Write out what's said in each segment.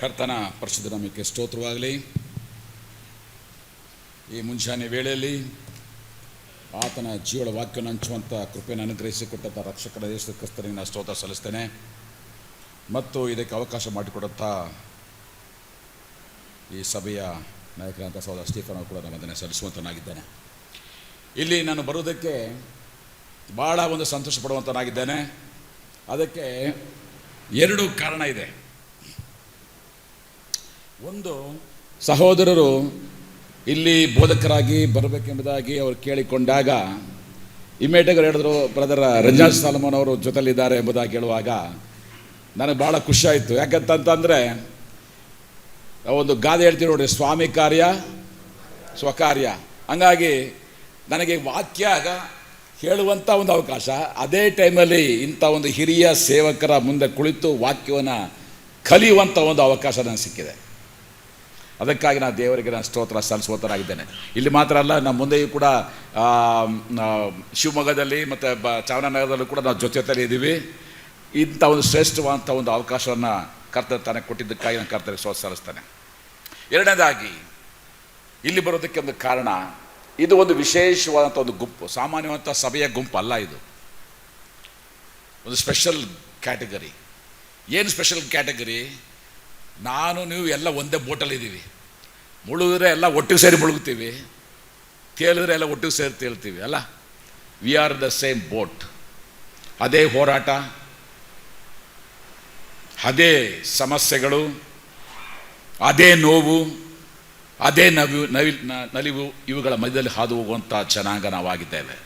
ಕರ್ತನ ಪರಿಶುದ್ಧ ನಾಮಕ್ಕೆ ಸ್ತೋತ್ರವಾಗಲಿ. ಈ ಮುಂಜಾನೆ ವೇಳೆಯಲ್ಲಿ ಆತನ ಜೀವಳ ವಾಕ್ಯವನ್ನು ಹಂಚುವಂಥ ಕೃಪೆಯನ್ನು ಅನುಗ್ರಹಿಸಿಕೊಟ್ಟಂಥ ರಕ್ಷಕರ ಯೇಸು ಕ್ರಿಸ್ತನಿಗೆ ನಾನು ಸ್ತೋತ್ರ ಸಲ್ಲಿಸ್ತೇನೆ ಮತ್ತು ಇದಕ್ಕೆ ಅವಕಾಶ ಮಾಡಿಕೊಡುತ್ತ ಈ ಸಭೆಯ ನಾಯಕರಂಥ ಸಹೋದರ ಸ್ಟೀಫನ್ ಅವರು ಕೂಡ ನಾನು ಅದನ್ನು ಸಲ್ಲಿಸುವಂತನಾಗಿದ್ದೇನೆ. ಇಲ್ಲಿ ನಾನು ಬರುವುದಕ್ಕೆ ಭಾಳ ಒಂದು ಸಂತೋಷ ಪಡುವಂತನಾಗಿದ್ದೇನೆ. ಅದಕ್ಕೆ ಎರಡು ಕಾರಣ ಇದೆ. ಒಂದು, ಸಹೋದರರು ಇಲ್ಲಿ ಬೋಧಕರಾಗಿ ಬರಬೇಕೆಂಬುದಾಗಿ ಅವರು ಕೇಳಿಕೊಂಡಾಗ ಇಮ್ಮಿಡಿಯೇಟಾಗಿ ಹೇಳಿದ್ರು, ಬ್ರದರ್ ರಂಜಾನ್ ಸಾಲಮನ್ ಅವರು ಜೊತೆಲಿದ್ದಾರೆ ಎಂಬುದಾಗಿ ಹೇಳುವಾಗ ನನಗೆ ಭಾಳ ಖುಷಿಯಾಯಿತು. ಯಾಕಂತಂದರೆ ಒಂದು ಗಾದೆ ಹೇಳ್ತೀವಿ ನೋಡಿ, ಸ್ವಾಮಿ ಕಾರ್ಯ ಸ್ವಕಾರ್ಯ. ಹಂಗಾಗಿ ನನಗೆ ವಾಕ್ಯ ಹೇಳುವಂಥ ಒಂದು ಅವಕಾಶ, ಅದೇ ಟೈಮಲ್ಲಿ ಇಂಥ ಒಂದು ಹಿರಿಯ ಸೇವಕರ ಮುಂದೆ ಕುಳಿತು ವಾಕ್ಯವನ್ನು ಕಲಿಯುವಂಥ ಒಂದು ಅವಕಾಶ ನನಗೆ ಸಿಕ್ಕಿದೆ. ಅದಕ್ಕಾಗಿ ನಾನು ದೇವರಿಗೆ ನಾನು ಸ್ತೋತ್ರ ಸಲ್ಲಿಸುವಂತನಾಗಿದ್ದೇನೆ. ಇಲ್ಲಿ ಮಾತ್ರ ಅಲ್ಲ, ನಮ್ಮ ಮುಂದೆಯೂ ಕೂಡ ಶಿವಮೊಗ್ಗದಲ್ಲಿ ಮತ್ತು ಚಾಮರಾಜನಗರದಲ್ಲೂ ಕೂಡ ನಾವು ಜೊತೆಯಲ್ಲಿ ಇದ್ದೀವಿ. ಇಂಥ ಒಂದು ಶ್ರೇಷ್ಠವಾದಂಥ ಒಂದು ಅವಕಾಶವನ್ನು ಕರ್ತನ ತಾನೇ ಕೊಟ್ಟಿದ್ದಕ್ಕಾಗಿ ನಾನು ಕರ್ತನಿಗೆ ಸ್ತೋತ್ರ ಸಲ್ಲಿಸ್ತೇನೆ. ಎರಡನೇದಾಗಿ ಇಲ್ಲಿ ಬರೋದಕ್ಕೆ ಒಂದು ಕಾರಣ, ಇದು ಒಂದು ವಿಶೇಷವಾದಂಥ ಒಂದು ಗುಂಪು, ಸಾಮಾನ್ಯವಂಥ ಸಭೆಯ ಗುಂಪು ಅಲ್ಲ. ಇದು ಒಂದು ಸ್ಪೆಷಲ್ ಕ್ಯಾಟಗರಿ. ಏನು ಸ್ಪೆಷಲ್ ಕ್ಯಾಟಗರಿ? ನಾನು ನೀವು ಎಲ್ಲ ಒಂದೇ ಬೋಟಲ್ಲಿದ್ದೀವಿ. ಮುಳುಗಿದ್ರೆ ಎಲ್ಲ ಒಟ್ಟಿಗೆ ಸೇರಿ ಮುಳುಗ್ತೀವಿ, ತೇಲಿದ್ರೆ ಎಲ್ಲ ಒಟ್ಟಿಗೆ ಸೇರಿ ತೇಳ್ತೀವಿ ಅಲ್ಲ. We are the same boat. ಅದೇ ಹೋರಾಟ, ಅದೇ ಸಮಸ್ಯೆಗಳು, ಅದೇ ನೋವು, ಅದೇ ನಲಿವು, ಇವುಗಳ ಮಧ್ಯದಲ್ಲಿ ಹಾದು ಹೋಗುವಂಥ ಜನಾಂಗ ನಾವಾಗಿದ್ದೇವೆ.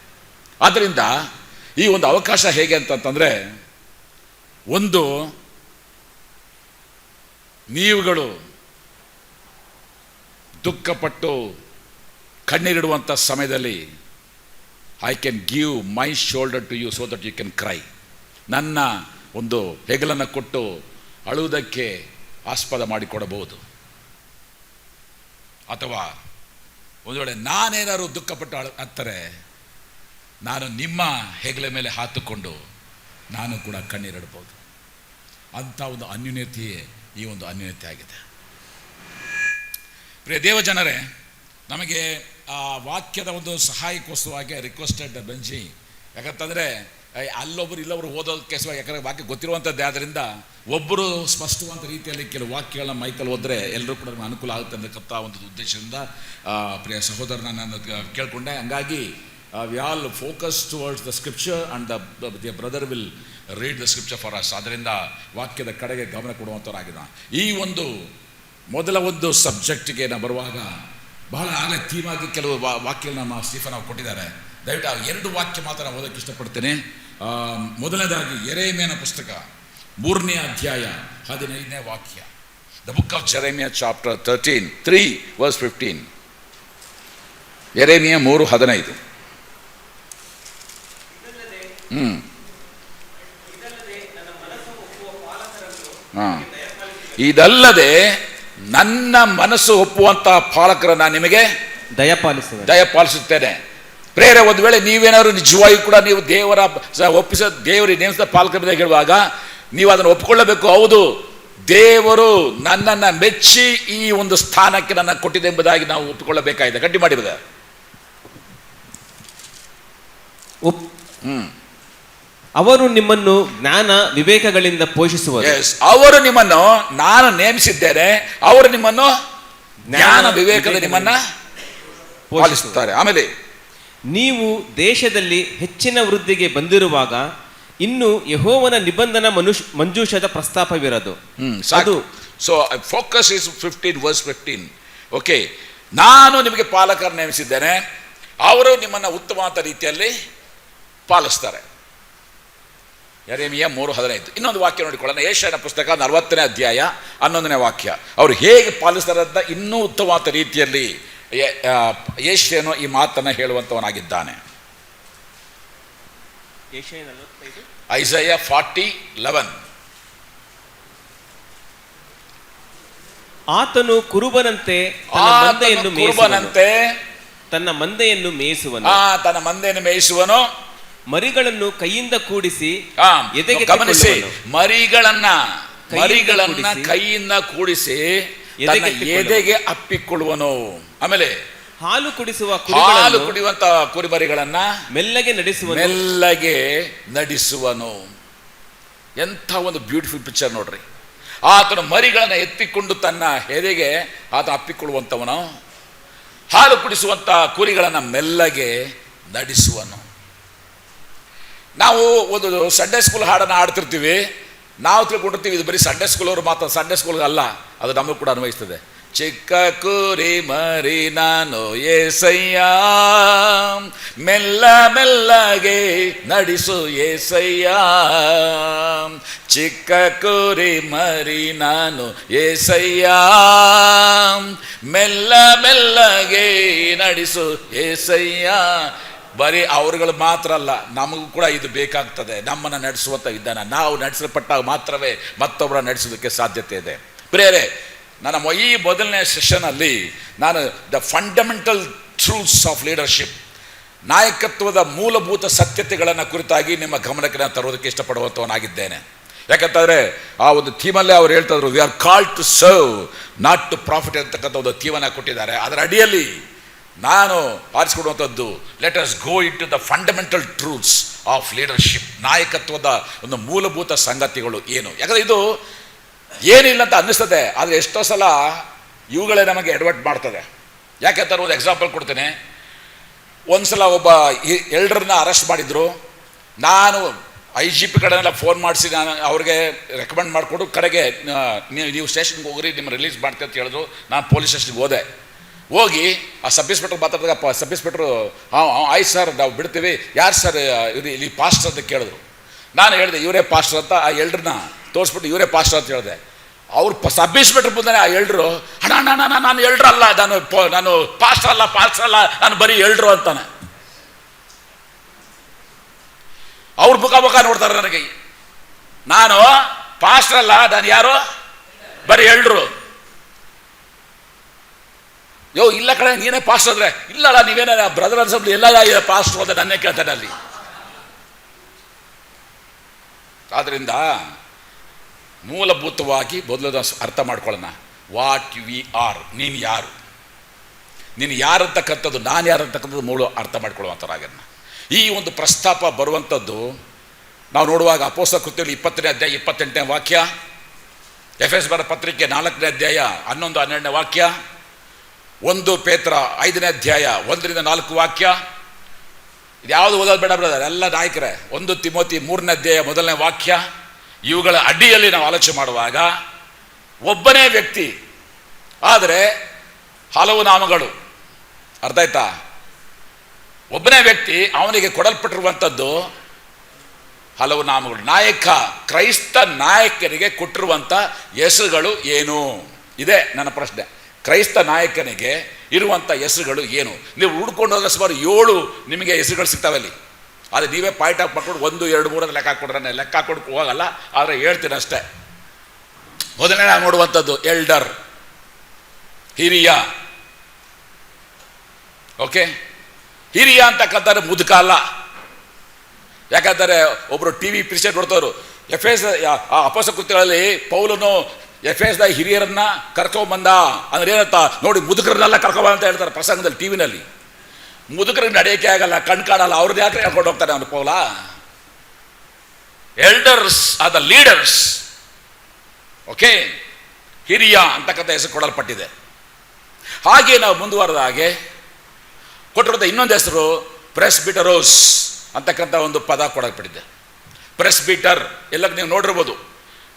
ಆದ್ದರಿಂದ ಈ ಒಂದು ಅವಕಾಶ ಹೇಗೆ ಅಂತಂತಂದರೆ, ಒಂದು, ನೀವುಗಳು ದುಃಖಪಟ್ಟು ಕಣ್ಣೀರಿಡುವಂಥ ಸಮಯದಲ್ಲಿ I can give my shoulder to you so that you can cry. ನನ್ನ ಒಂದು ಹೆಗಲನ್ನು ಕೊಟ್ಟು ಅಳುವುದಕ್ಕೆ ಆಸ್ಪದ ಮಾಡಿಕೊಡಬಹುದು. ಅಥವಾ ಒಂದು ವೇಳೆ ನಾನೇನಾದ್ರು ದುಃಖಪಟ್ಟು ಅತ್ತರೆ ನಾನು ನಿಮ್ಮ ಹೆಗಲ ಮೇಲೆ ಹಾತುಕೊಂಡು ನಾನು ಕೂಡ ಕಣ್ಣೀರಿಡ್ಬೋದು. ಅಂಥ ಒಂದು ಅನ್ಯೂನ್ಯತೆಯೇ ಈ ಒಂದು ಅನ್ಯೂನ್ಯತೆ ಆಗಿದೆ. ಪ್ರಿಯ ದೇವ ಜನರೇ, ನಮಗೆ ಆ ವಾಕ್ಯದ ಒಂದು ಸಹಾಯಕ್ಕೋಸ್ಕರವಾಗಿ ರಿಕ್ವೆಸ್ಟೆಡ್ ಬೆಂಜಿ. ಯಾಕಂತಂದರೆ ಅಲ್ಲೊಬ್ಬರು ಇಲ್ಲೊಬ್ಬರು ಓದೋದಕ್ಕೆ ಯಾಕಂದರೆ ವಾಕ್ಯ ಗೊತ್ತಿರುವಂಥದ್ದೇ. ಆದ್ದರಿಂದ ಒಬ್ಬರು ಸ್ಪಷ್ಟವಾದ ರೀತಿಯಲ್ಲಿ ಕೆಲವು ವಾಕ್ಯಗಳನ್ನ ಮೈಕಲ್ಲಿ ಓದಿದ್ರೆ ಎಲ್ಲರೂ ಕೂಡ ಅನುಕೂಲ ಆಗುತ್ತೆ ಅನ್ನತಕ್ಕಂಥ ಒಂದು ಉದ್ದೇಶದಿಂದ ಪ್ರಿಯ ಸಹೋದರನ ನಾನು ಕೇಳಿಕೊಂಡೆ. ಹಂಗಾಗಿ we all focus towards the scripture and the brother will read the scripture for us. ಅದರಿಂದ ವಾಕ್ಯದ ಕಡೆಗೆ ಗಮನ ಕೊಡುವಂಥವ್ರಾಗಿದ್ದ. ಈ ಒಂದು ಮೊದಲ ಒಂದು ಸಬ್ಜೆಕ್ಟಿಗೆ ನಾವು ಬರುವಾಗ ಬಹಳ ಆಗಲೇ ಥೀಮಾಗಿ ಕೆಲವು ವಾಕ್ಯಗಳನ್ನ ನಮ್ಮ ಸ್ಟೀಫನ್ ಅವರು ಕೊಟ್ಟಿದ್ದಾರೆ. ದಯವಿಟ್ಟು ಆ ಎರಡು ವಾಕ್ಯ ಮಾತ್ರ ನಾನು ಓದೋಕ್ಕೆ ಇಷ್ಟಪಡ್ತೇನೆ. ಮೊದಲನೇದಾಗಿ ಯೆರೆಮೀಯನ ಪುಸ್ತಕ 3ನೇ ಅಧ್ಯಾಯ 15ನೇ ವಾಕ್ಯ. The book of Jeremiah chapter 13 3 verse 15. ಯೆರೆಮೀಯ 3:15. ಇದಲ್ಲದೆ ನನ್ನ ಮನಸ್ಸು ಒಪ್ಪುವಂಥ ಪಾಲಕರನ್ನ ನಿಮಗೆ ದಯಪಾಲಿಸುತ್ತೇನೆ. ಪ್ರೇರೆ, ಒಂದು ವೇಳೆ ನೀವೇನಾದ್ರು ನಿಜವಾಗಿ ಕೂಡ ನೀವು ದೇವರ ದೇವರಿಗೆ ನೇಮಿಸಿದ ಪಾಲಕರ ಬಗ್ಗೆ ಹೇಳುವಾಗ ನೀವು ಅದನ್ನು ಒಪ್ಪಿಕೊಳ್ಳಬೇಕು. ಹೌದು, ದೇವರು ನನ್ನನ್ನು ಮೆಚ್ಚಿ ಈ ಒಂದು ಸ್ಥಾನಕ್ಕೆ ನನ್ನ ಕೊಟ್ಟಿದೆ ಎಂಬುದಾಗಿ ನಾವು ಒಪ್ಪಿಕೊಳ್ಳಬೇಕಾಗಿದೆ. ಗಟ್ಟಿ ಮಾಡಿದ ಅವರು ನಿಮ್ಮನ್ನು ಜ್ಞಾನ ವಿವೇಕಗಳಿಂದ ಪೋಷಿಸುವರು. ಅವರು ನಿಮ್ಮನ್ನು ನಾನು ನೇಮಿಸಿದ್ದೇನೆ, ಅವರು ನಿಮ್ಮನ್ನು ಜ್ಞಾನ ವಿವೇಕದ ನಿಮ್ಮನ್ನ ಪಾಲಿಸುತ್ತಾರೆ. ಆಮೇಲೆ ನೀವು ದೇಶದಲ್ಲಿ ಹೆಚ್ಚಿನ ವೃದ್ಧಿಗೆ ಬಂದಿರುವಾಗ ಇನ್ನು ಯೆಹೋವನ ನಿಬಂಧನ ಮಂಜೂಷದ ಪ್ರಸ್ತಾಪವಿರದು. ಅದು so focus is 15 verse 15. Okay, ನಾನು ನಿಮಗೆ ಪಾಲಕರ ನೇಮಿಸಿದ್ದೇನೆ, ಅವರು ನಿಮ್ಮನ್ನು ಉತ್ತಮವಾದ ರೀತಿಯಲ್ಲಿ ಪಾಲಿಸ್ತಾರೆ. ಯೆರೆಮೀಯ 3:15. ಇನ್ನೊಂದು ವಾಕ್ಯ ನೋಡಿಕೊಳ್ಳೋಣ. ಯೆಶಾಯನ ಪುಸ್ತಕ 40ನೇ ಅಧ್ಯಾಯ 11ನೇ ವಾಕ್ಯ. ಅವರು ಹೇಗೆ ಪಾಲಿಸ್ತಾರೆ ಅಂತ ಇನ್ನೂ ಉತ್ತಮವಾದ ರೀತಿಯಲ್ಲಿ ಯೆಶಾಯನು ಈ ಮಾತನ್ನು ಹೇಳುವಂಥವನಾಗಿದ್ದಾನೆ. ಐಸಾಯ 40:11. ಆತನು ಕುರುಬನಂತೆ ತನ್ನ ಮಂದೆಯನ್ನು ಮೇಯಿಸುವನು. ಮರಿಗಳನ್ನು ಕೈಯಿಂದ ಕೂಡಿಸಿ ಗಮನಿಸಿ, ಮರಿಗಳನ್ನ ಮರಿಗಳನ್ನ ಕೈಯಿಂದ ಕೂಡಿಸಿ ತನ್ನ ಎದೆಗೆ ಅಪ್ಪಿಕೊಳ್ಳುವನು. ಆಮೇಲೆ ಹಾಲು ಕುಡಿಸುವ ಹಾಲು ಕುಡಿಯುವಂತ ಕುರಿಮರಿಗಳನ್ನ ಮೆಲ್ಲಗೆ ನಡೆಸುವನು. ಎಂಥ ಒಂದು ಬ್ಯೂಟಿಫುಲ್ ಪಿಕ್ಚರ್ ನೋಡ್ರಿ. ಆತನ ಮರಿಗಳನ್ನ ಎತ್ತಿಕೊಂಡು ತನ್ನ ಎದೆಗೆ ಆತ ಅಪ್ಪಿಕೊಳ್ಳುವಂಥವನು, ಹಾಲು ಕುಡಿಸುವಂತ ಕುರಿಗಳನ್ನ ಮೆಲ್ಲಗೆ ನಡೆಸುವನು. ನಾವು ಒಂದು ಸಂಡೇ ಸ್ಕೂಲ್ ಹಾಡನ್ನು ಆಡ್ತಿರ್ತೀವಿ, ನಾವು ತಿಳ್ಕೊಂಡಿರ್ತೀವಿ ಇದು ಬರೀ ಸಂಡೇ ಸ್ಕೂಲ್ ಅವರು ಮಾತ್ರ. ಸಂಡೇ ಸ್ಕೂಲ್ ಅಲ್ಲ, ಅದು ನಮಗೂ ಕೂಡ ಅನ್ವಯಿಸ್ತದೆ. ಚಿಕ್ಕ ಕುರಿ ಮರಿ ನಾನು ಏಸಯ್ಯ, ಮೆಲ್ಲ ಮೆಲ್ಲಗೆ ನಡೆಸು ಏಸಯ್ಯ. ಚಿಕ್ಕ ಕುರಿ ಮರಿ ನಾನು ಏಸಯ್ಯ, ಮೆಲ್ಲ ಮೆಲ್ಲಗೆ ನಡೆಸು ಏಸಯ್ಯ. ಬರೀ ಅವ್ರುಗಳು ಮಾತ್ರ ಅಲ್ಲ, ನಮಗೂ ಕೂಡ ಇದು ಬೇಕಾಗ್ತದೆ. ನಮ್ಮನ್ನು ನಡೆಸುವಂಥ ವಿಧಾನ, ನಾವು ನಡೆಸಲ್ಪಟ್ಟಾಗ ಮಾತ್ರವೇ ಮತ್ತೊಬ್ಬರ ನಡೆಸೋದಕ್ಕೆ ಸಾಧ್ಯತೆ ಇದೆ. ಪ್ರಿಯರೇ, ನನ್ನ ಈ ಮೊದಲನೇ ಸೆಷನಲ್ಲಿ ನಾನು the fundamental truths of leadership, ನಾಯಕತ್ವದ ಮೂಲಭೂತ ಸತ್ಯತೆಗಳನ್ನು ಕುರಿತಾಗಿ ನಿಮ್ಮ ಗಮನಕ್ಕೆ ನಾನು ತರೋದಕ್ಕೆ ಇಷ್ಟಪಡುವಂಥವನಾಗಿದ್ದೇನೆ. ಯಾಕಂತಂದರೆ ಆ ಒಂದು ಥೀಮಲ್ಲೇ ಅವ್ರು ಹೇಳ್ತಾ ಇದ್ರು, we are called to serve not to profit ಅಂತಕ್ಕಂಥ ಒಂದು ಥೀಮನ್ನು ಕೊಟ್ಟಿದ್ದಾರೆ. ಅದರ ಅಡಿಯಲ್ಲಿ ನಾನು ಆರಿಸಿಕೊಡುವಂಥದ್ದು let us go into the fundamental truths of leadership, ನಾಯಕತ್ವದ ಒಂದು ಮೂಲಭೂತ ಸಂಗತಿಗಳು ಏನು. ಯಾಕಂದರೆ ಇದು ಏನಿಲ್ಲ ಅಂತ ಅನ್ನಿಸ್ತದೆ, ಆದರೆ ಎಷ್ಟೋ ಸಲ ಇವುಗಳೇ ನಮಗೆ ಎಡವಟ್ ಮಾಡ್ತದೆ. ಯಾಕೆಂತಾರೆ ಒಂದು ಎಕ್ಸಾಂಪಲ್ ಕೊಡ್ತೇನೆ. ಒಂದು ಸಲ ಒಬ್ಬ ಎಲ್ಡರನ್ನ ಅರೆಸ್ಟ್ ಮಾಡಿದ್ರು. ನಾನು IGP ಕಡೆನೆಲ್ಲ ಫೋನ್ ಮಾಡಿಸಿ ನಾನು ಅವ್ರಿಗೆ ರೆಕಮೆಂಡ್ ಮಾಡಿಕೊಡು, ಕಡೆಗೆ ನೀವು ಸ್ಟೇಷನ್ಗೆ ಹೋಗ್ರಿ, ನಿಮ್ಮ ರಿಲೀಸ್ ಮಾಡ್ತೀವಿ ಅಂತ ಹೇಳಿದ್ರು. ನಾನು ಪೊಲೀಸ್ ಸ್ಟೇಷನ್ಗೆ ಹೋಗಿ ಆ ಸಬ್ ಇನ್ಸ್ಪೆಕ್ಟರ್ ಮಾತಾಡಿದಾಗ ಸಬ್ ಇನ್ಸ್ಪೆಕ್ಟ್ರು ಆಯ್ತು ಸರ್ ನಾವು ಬಿಡ್ತೀವಿ, ಯಾರು ಸರ್ ಇಲ್ಲಿ ಪಾಸ್ಟರ್ ಅಂತ ಕೇಳಿದ್ರು. ನಾನು ಹೇಳಿದೆ ಇವರೇ ಪಾಸ್ಟರ್ ಅಂತ. ಆ ಎಲ್ಡ್ರನ್ನ ತೋರಿಸ್ಬಿಟ್ಟು ಇವರೇ ಪಾಸ್ಟರ್ ಅಂತ ಹೇಳಿದೆ. ಅವ್ರು ಸಬ್ ಇನ್ಸ್ಪೆಕ್ಟರ್ ಬಂದಾನೆ. ಆ ಎಲ್ಡ್ರು ಅಣ್ಣ ನಾನು ಎಲ್ಡ್ರು ಅಲ್ಲ, ನಾನು ಪಾಸ್ಟರ್ ಅಲ್ಲ, ನಾನು ಬರೀ ಎಲ್ಡ್ರು ಅಂತಾನೆ. ಅವ್ರ ಮುಖ ನೋಡ್ತಾರೆ ನನಗೆ. ನಾನು ಪಾಸ್ಟರ್ ಅಲ್ಲ, ನಾನು ಯಾರು, ಬರೀ ಎಲ್ಡ್ರು. ಇಲ್ಲ ಕಡೆ ನೀನೇ ಪಾಸ್ಟರ್ ಅಂದ್ರೆ, ಇಲ್ಲಲ್ಲ ನೀವೇನ ಬ್ರದರ್ ಅನ್ಸಬ್ಲಿ ಎಲ್ಲ ಪಾಸ್ಟರ್ ಅಂತ ನನ್ನೇ ಕೇಳ್ತಾನೆ ಅಲ್ಲಿ. ಆದ್ರಿಂದ ಮೂಲಭೂತವಾಗಿ ಮೊದಲು ಅರ್ಥ ಮಾಡ್ಕೊಳ್ಳೋಣ, ವಾಟ್ ವಿ ಆರ್. ನೀನು ಯಾರಂತಕ್ಕಂಥದ್ದು, ನಾನು ಯಾರಂತಕ್ಕಂಥದ್ದು ಮೂಲ ಅರ್ಥ ಮಾಡ್ಕೊಳ್ಳುವಂಥರಾಗನ್ನ. ಈ ಒಂದು ಪ್ರಸ್ತಾಪ ಬರುವಂಥದ್ದು ನಾವು ನೋಡುವಾಗ ಅಪೊಸ್ತಲ ಕೃತ್ಯಗಳು 20ನೇ ಅಧ್ಯಾಯ 28ನೇ ವಾಕ್ಯ, ಎಫೆಸ ಬರೆದ ಪತ್ರಿಕೆ 4ನೇ ಅಧ್ಯಾಯ 11-12ನೇ ವಾಕ್ಯ, 1 ಪೇತ್ರ 5ನೇ ಅಧ್ಯಾಯ 1-4 ವಾಕ್ಯ. ಇದು ಯಾವುದು ಓದೋದು ಬೇಡ ಬ್ರದರ್, ಎಲ್ಲ ನಾಯಕರೇ. 1 ತಿಮೋತಿ 3ನೇ ಅಧ್ಯಾಯ 1ನೇ ವಾಕ್ಯ. ಇವುಗಳ ಅಡಿಯಲ್ಲಿ ನಾವು ಆಲೋಚನೆ ಮಾಡುವಾಗ ಒಬ್ಬನೇ ವ್ಯಕ್ತಿ, ಆದರೆ ಹಲವು ನಾಮಗಳು. ಅರ್ಥ ಆಯ್ತಾ? ಒಬ್ಬನೇ ವ್ಯಕ್ತಿ, ಅವನಿಗೆ ಕೊಡಲ್ಪಟ್ಟಿರುವಂಥದ್ದು ಹಲವು ನಾಮಗಳು. ನಾಯಕ, ಕ್ರೈಸ್ತ ನಾಯಕನಿಗೆ ಕೊಟ್ಟಿರುವಂಥ ಹೆಸರುಗಳು ಏನು? ಇದೆ ನನ್ನ ಪ್ರಶ್ನೆ. ಕ್ರೈಸ್ತ ನಾಯಕನಿಗೆ ಇರುವಂಥ ಹೆಸರುಗಳು ಏನು? ನೀವು ಹುಡ್ಕೊಂಡು ಹೋದ್ರೆ ಸುಮಾರು 7 ನಿಮಗೆ ಹೆಸರುಗಳು ಸಿಗ್ತಾವೆ ಅಲ್ಲಿ. ಆದರೆ ನೀವೇ ಪಾಯಿಂಟ್ ಆಫ್ ಮಾಡ್ಕೊಂಡು 1, 2, 3 ಲೆಕ್ಕ ಹಾಕ್ಕೊಡ್ರೆ ಲೆಕ್ಕ ಹಾಕೊಂಡು ಹೋಗಲ್ಲ. ಆದರೆ ಹೇಳ್ತೀನಿ ಅಷ್ಟೇ. ಮೊದಲನೇ ನಾವು ನೋಡುವಂಥದ್ದು ಎಲ್ಡರ್, ಹಿರಿಯ. ಓಕೆ, ಹಿರಿಯ ಅಂತಕ್ಕಂತಾರೆ ಮುದುಕ ಅಲ್ಲ. ಯಾಕಂದರೆ ಒಬ್ಬರು TV ಪಿಕ್ಚರ್ ನೋಡ್ತವ್ರು, ಅಪೊಸ್ತಲ ಕೃತ್ಯಗಳಲ್ಲಿ ಪೌಲನು ಎಫೆಸದ ಹಿರಿಯರನ್ನ ಕರ್ಕೊಂಬಂದ ಅಂದ್ರೆ ಏನಂತ ನೋಡಿ, ಮುದುಕರನ್ನೆಲ್ಲ ಕರ್ಕೊಂಬಂದ ಅಂತ ಹೇಳ್ತಾರೆ ಪ್ರಸಂಗದಲ್ಲಿ, ಟಿವಿನಲ್ಲಿ. ಮುದುಕರಿಗೆ ನಡೆಯೋಕೆ ಆಗಲ್ಲ, ಕಣ್ ಕಾಣಲ್ಲ, ಅವ್ರದ್ದು ಯಾಕೆ ಹೇಳ್ಕೊಂಡು ಹೋಗ್ತಾನೆ ಅವನು ಪೌಲ? Elders are the leaders. Okay, ಹಿರಿಯ ಅಂತಕ್ಕಂಥ ಹೆಸರು ಕೊಡಲ್ಪಟ್ಟಿದೆ. ಹಾಗೆ ನಾವು ಮುಂದುವರೆದ ಹಾಗೆ ಕೊಟ್ಟಿರೋದ ಇನ್ನೊಂದು ಹೆಸರು ಪ್ರೆಸ್ಬಿಟರೋಸ್ ಅಂತಕ್ಕಂಥ ಒಂದು ಪದ ಕೊಡಲ್ಪಟ್ಟಿದೆ. ಪ್ರೆಸ್ಬಿಟರ್ ಎಲ್ಲ ನೀವು ನೋಡಿರ್ಬೋದು.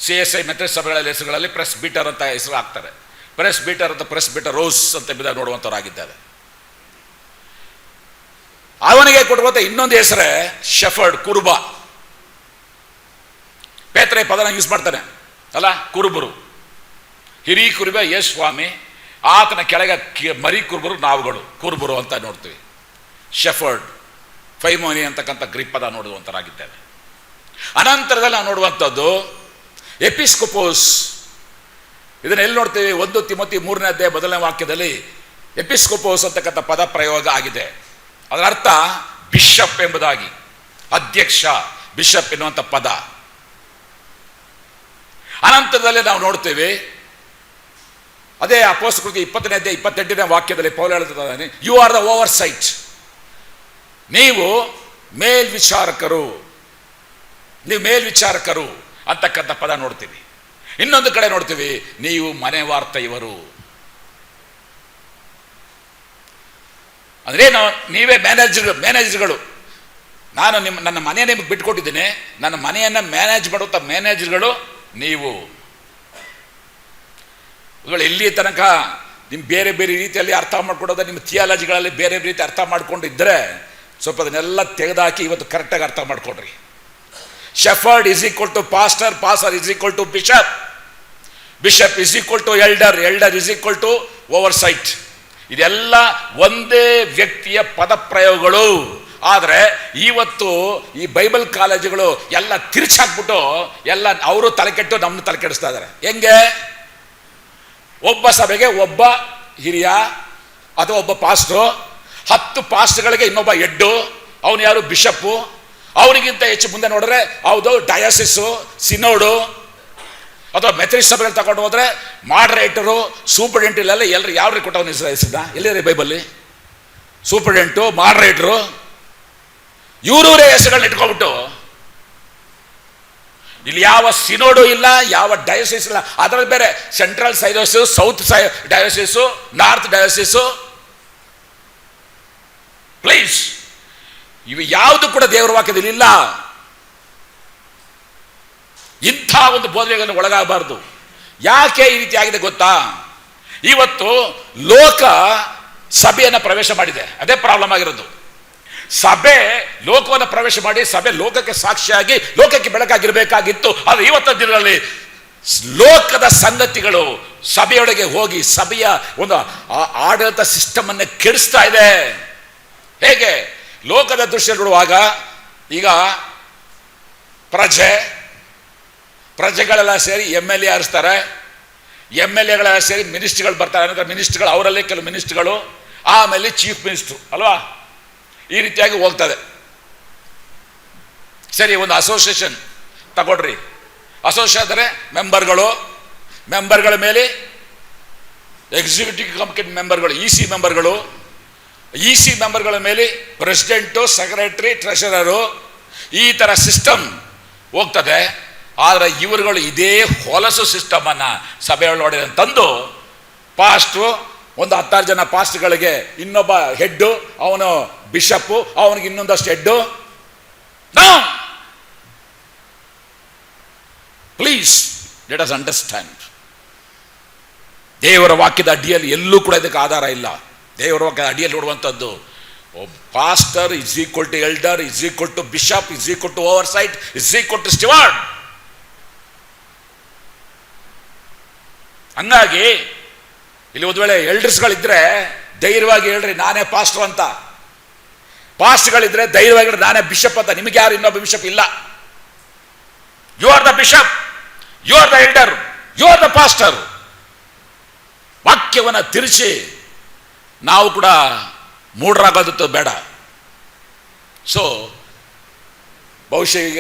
CSI ಮೆಥಡಿಸ್ಟ್ ಸಭೆಗಳ ಹೆಸರುಗಳಲ್ಲಿ ಪ್ರೆಸ್ಬಿಟರ್ ಅಂತ ಹೆಸರು ಹಾಕ್ತಾರೆ. ಪ್ರೆಸ್ಬಿಟರ್ ಅಂತ ಪ್ರೆಸ್ಬಿಟರೋಸ್ ಅಂತ ನೋಡುವಂಥವರಾಗಿದ್ದಾರೆ. ಅವನಿಗೆ ಕೊಡುವಂಥ ಇನ್ನೊಂದು ಹೆಸರೇ ಶೆಫರ್ಡ್, ಕುರುಬ. ಪೇತ್ರ ಪದನ ಯೂಸ್ ಮಾಡ್ತಾನೆ ಅಲ್ಲ, ಕುರುಬರು. ಹಿರಿ ಕುರುಬ ಯೇಸು ಸ್ವಾಮಿ, ಆತನ ಕೆಳಗೆ ಮರಿ ಕುರುಬರು ನಾವುಗಳು ಕುರುಬರು ಅಂತ ನೋಡ್ತೀವಿ. ಶೆಫರ್ಡ್, ಫೈಮೋನಿ ಅಂತಕ್ಕಂಥ ಗ್ರೀಕ್ ಪದ ನೋಡುವಂಥರಾಗಿದ್ದೇವೆ. ಅನಂತರದಲ್ಲಿ ನಾವು ನೋಡುವಂಥದ್ದು ಎಪಿಸ್ಕೋಪೋಸ್. ಇದನ್ನ ಎಲ್ಲಿ ನೋಡ್ತೀವಿ? 1 ತಿಮೋತಿ 3ನೇ ಅಧ್ಯಾಯ 1ನೇ ವಾಕ್ಯದಲ್ಲಿ ಎಪಿಸ್ಕೋಪೋಸ್ ಅಂತಕ್ಕಂಥ ಪದ ಪ್ರಯೋಗ ಆಗಿದೆ. ಅದರ ಅರ್ಥ ಬಿಷಪ್ ಎಂಬುದಾಗಿ, ಅಧ್ಯಕ್ಷ, ಬಿಷಪ್ ಎನ್ನುವಂಥ ಪದ. ಅನಂತರದಲ್ಲಿ ನಾವು ನೋಡ್ತೇವೆ, ಅದೇ ಅಪೊಸ್ತಲರಿಗೆ 20ನೇ ಅಧ್ಯಾಯ 28ನೇ ವಾಕ್ಯದಲ್ಲಿ ಪೌಲ ಹೇಳ್ತಿದ್ದಾನೆ, you are the oversight, ನೀವು ಮೇಲ್ವಿಚಾರಕರು, ನೀವು ಮೇಲ್ವಿಚಾರಕರು ಅಂತಕ್ಕಂಥ ಪದ ನೋಡ್ತೀವಿ. ಇನ್ನೊಂದು ಕಡೆ ನೋಡ್ತೀವಿ, ನೀವು ಮನೆ ವಾರ್ತೆಯವರು, ಅಂದ್ರೆ ನೀವೇ ಮ್ಯಾನೇಜರ್ಗಳು. ನಾನು ನನ್ನ ಮನೆ ನಿಮಗೆ ಬಿಟ್ಕೊಟ್ಟಿದ್ದೀನಿ, ನನ್ನ ಮನೆಯನ್ನು ಮ್ಯಾನೇಜ್ ಮಾಡುವಂಥ ಮ್ಯಾನೇಜರ್ಗಳು ನೀವು. ಇವುಗಳು ಇಲ್ಲಿ ತನಕ ನಿಮ್ಮ ಬೇರೆ ಬೇರೆ ರೀತಿಯಲ್ಲಿ ಅರ್ಥ ಮಾಡ್ಕೊಡೋದು, ನಿಮ್ಮ ಥಿಯಾಲಜಿಗಳಲ್ಲಿ ಬೇರೆ ಬೇರೆ ರೀತಿ ಅರ್ಥ ಮಾಡ್ಕೊಂಡಿದ್ದರೆ ಸ್ವಲ್ಪ ಅದನ್ನೆಲ್ಲ ತೆಗೆದುಹಾಕಿ ಇವತ್ತು ಕರೆಕ್ಟಾಗಿ ಅರ್ಥ ಮಾಡ್ಕೊಡ್ರಿ. Shepherd is equal to pastor, pastor is equal to bishop, bishop is equal to elder, elder is equal to oversight. ಇದೆಲ್ಲ ಒಂದೇ ವ್ಯಕ್ತಿಯ ಪದಪ್ರಯೋಗಗಳು. ಆದರೆ ಇವತ್ತು ಈ ಬೈಬಲ್ ಕಾಲೇಜುಗಳು ಎಲ್ಲ ತಿರ್ಚಾಕ್ಬಿಟ್ಟು ಎಲ್ಲ ಅವರು ತಲೆ ಕೆಟ್ಟು ನಮ್ಮನ್ನು ತಲೆ ಕೆಡಿಸ್ತಾ ಇದ್ದಾರೆ. ಹೆಂಗೆ? ಒಬ್ಬ ಸಭೆಗೆ ಒಬ್ಬ ಹಿರಿಯ ಅಥವಾ ಒಬ್ಬ ಪಾಸ್ಟ್ರು, 10 ಪಾಸ್ಟ್ಗಳಿಗೆ ಇನ್ನೊಬ್ಬ ಹೆಡ್ಡು, ಅವನು ಯಾರು? ಬಿಷಪ್ಪು. ಅವನಿಗಿಂತ ಹೆಚ್ಚು ಮುಂದೆ ನೋಡಿದ್ರೆ ಹೌದು ಡಯಾಸಿಸ್ಸು, ಸಿನೋಡು ಅಥವಾ ಮೆಥಡಿಸ್ಟ್ ಸಭೆಗಳು ತಗೊಂಡು ಹೋದ್ರೆ ಮಾಡ್ರೇಟರು, ಸೂಪರ್ಡೆಂಟ್. ಇಲ್ಲೆಲ್ಲ ಎಲ್ಲರೂ ಯಾವ್ರಿಗೆ ಕೊಟ್ಟವನು ಹೆಸರನ್ನ ಎಲ್ಲಿದೆ ಬೈಬಲ್ಲಿ? ಸೂಪರ್ಡೆಂಟು, ಮಾಡ್ರೇಟರು, ಇವರೂರೇ ಹೆಸರುಗಳನ್ನ ಇಟ್ಕೊಂಡ್ಬಿಟ್ಟು ಇಲ್ಲಿ ಯಾವ ಸಿನೋಡು ಇಲ್ಲ, ಯಾವ ಡಯೋಸಿಸ್ ಇಲ್ಲ. ಅದರಲ್ಲಿ ಬೇರೆ ಸೆಂಟ್ರಲ್ ಡಯೋಸಿಸ್, ಸೌತ್ ಡಯೋಸಿಸ್, ನಾರ್ತ್ ಡಯೋಸಿಸ್. ಪ್ಲೀಸ್, ಇವು ಯಾವುದು ಕೂಡ ದೇವರ ವಾಕ್ಯದಲ್ಲಿ ಇಲ್ಲ. ಇಂಥ ಒಂದು ಬೋಧನೆಗಳನ್ನು ಒಳಗಾಗಬಾರ್ದು. ಯಾಕೆ ಈ ರೀತಿ ಆಗಿದೆ ಗೊತ್ತಾ? ಇವತ್ತು ಲೋಕ ಸಭೆಯನ್ನು ಪ್ರವೇಶ ಮಾಡಿದೆ, ಅದೇ ಪ್ರಾಬ್ಲಮ್ ಆಗಿರೋದು. ಸಭೆ ಲೋಕವನ್ನು ಪ್ರವೇಶ ಮಾಡಿ, ಸಭೆ ಲೋಕಕ್ಕೆ ಸಾಕ್ಷಿಯಾಗಿ ಲೋಕಕ್ಕೆ ಬೆಳಕಾಗಿರ್ಬೇಕಾಗಿತ್ತು. ಆದರೆ ಇವತ್ತಿನ ದಿನಗಳಲ್ಲಿ ಲೋಕದ ಸಂಗತಿಗಳು ಸಭೆಯೊಳಗೆ ಹೋಗಿ ಸಭೆಯ ಒಂದು ಆಡಳಿತ ಸಿಸ್ಟಮ್ ಅನ್ನು ಕೆಡಿಸ್ತಾ ಇದೆ. ಹೇಗೆ? ಲೋಕದ ದೃಷ್ಟಿಯಲ್ಲಿ ನೋಡುವಾಗ ಈಗ ಪ್ರಜೆಗಳೆಲ್ಲ ಸೇರಿ MLA ಆರಿಸ್ತಾರೆ, MLAಗಳೆಲ್ಲ ಸೇರಿ ಮಿನಿಸ್ಟ್ರಿಗಳು ಬರ್ತಾರೆ, ಅಂದರೆ ಮಿನಿಸ್ಟ್ರಿಗಳು ಅವರಲ್ಲೇ ಕೆಲವು ಮಿನಿಸ್ಟ್ರಿಗಳು, ಆಮೇಲೆ ಚೀಫ್ ಮಿನಿಸ್ಟ್ರು ಅಲ್ವಾ? ಈ ರೀತಿಯಾಗಿ ಹೋಗ್ತದೆ. ಸರಿ, ಒಂದು ಅಸೋಸಿಯೇಷನ್ ತಗೊಳ್ರಿ. ಅಸೋಸಿಯೇಷನ್ ಅಂದರೆ ಮೆಂಬರ್ಗಳ ಮೇಲೆ ಎಕ್ಸಿಕ್ಯೂಟಿವ್ ಕಮಿಟಿ ಮೆಂಬರ್ಗಳು, EC ಮೆಂಬರ್ಗಳು, EC ಮೆಂಬರ್ಗಳ ಮೇಲೆ ಪ್ರೆಸಿಡೆಂಟು, ಸೆಕ್ರೆಟರಿ, ಟ್ರೆಷರರು, ಈ ಥರ ಸಿಸ್ಟಮ್ ಹೋಗ್ತದೆ. ಆದರೆ ಇವರುಗಳು ಇದೇ ಹೊಲಸು ಸಿಸ್ಟಮನ್ನು ಸಭೆಯೊಳಗಡೆ ತಂದು ಪಾಸ್ಟ್ರು, ಒಂದು 10 ಜನ ಪಾಸ್ಟ್ಗಳಿಗೆ ಇನ್ನೊಬ್ಬ ಹೆಡ್ಡು, ಅವನು ಬಿಷಪ್ಪು, ಅವನಿಗೆ ಇನ್ನೊಂದಷ್ಟು head. Please let us understand. ದೇವರ ವಾಕ್ಯದ ಅಡಿಯಲ್ಲಿ ಎಲ್ಲೂ ಕೂಡ ಇದಕ್ಕೆ ಆಧಾರ ಇಲ್ಲ. ದೇವರ ವಾಕ್ಯದ ಅಡಿಯಲ್ಲಿ ನೋಡುವಂಥದ್ದು pastor is equal to elder, is equal to bishop, is equal to oversight, is equal to steward. ಹಂಗಾಗಿ ಇಲ್ಲಿ ಒಂದು ವೇಳೆ ಎಲ್ಡರ್ಸ್ಗಳಿದ್ರೆ ಧೈರ್ಯವಾಗಿ ಹೇಳ್ರಿ ನಾನೇ ಪಾಸ್ಟರ್ ಅಂತ, ಪಾಸ್ಟ್ಗಳಿದ್ರೆ ಧೈರ್ಯವಾಗಿ ಹೇಳ್ರಿ ನಾನೇ ಬಿಷಪ್ ಅಂತ. ನಿಮಗೆ ಯಾರು ಇನ್ನೊಬ್ಬ ಬಿಷಪ್ ಇಲ್ಲ. You are the bishop, you are the elder, you are the pastor. ವಾಕ್ಯವನ್ನು ತಿರುಚಿ ನಾವು ಕೂಡ ಮೂಢರಾಗೋದು ಬೇಡ. ಸೊ ಬಹುಶಃ ಈಗ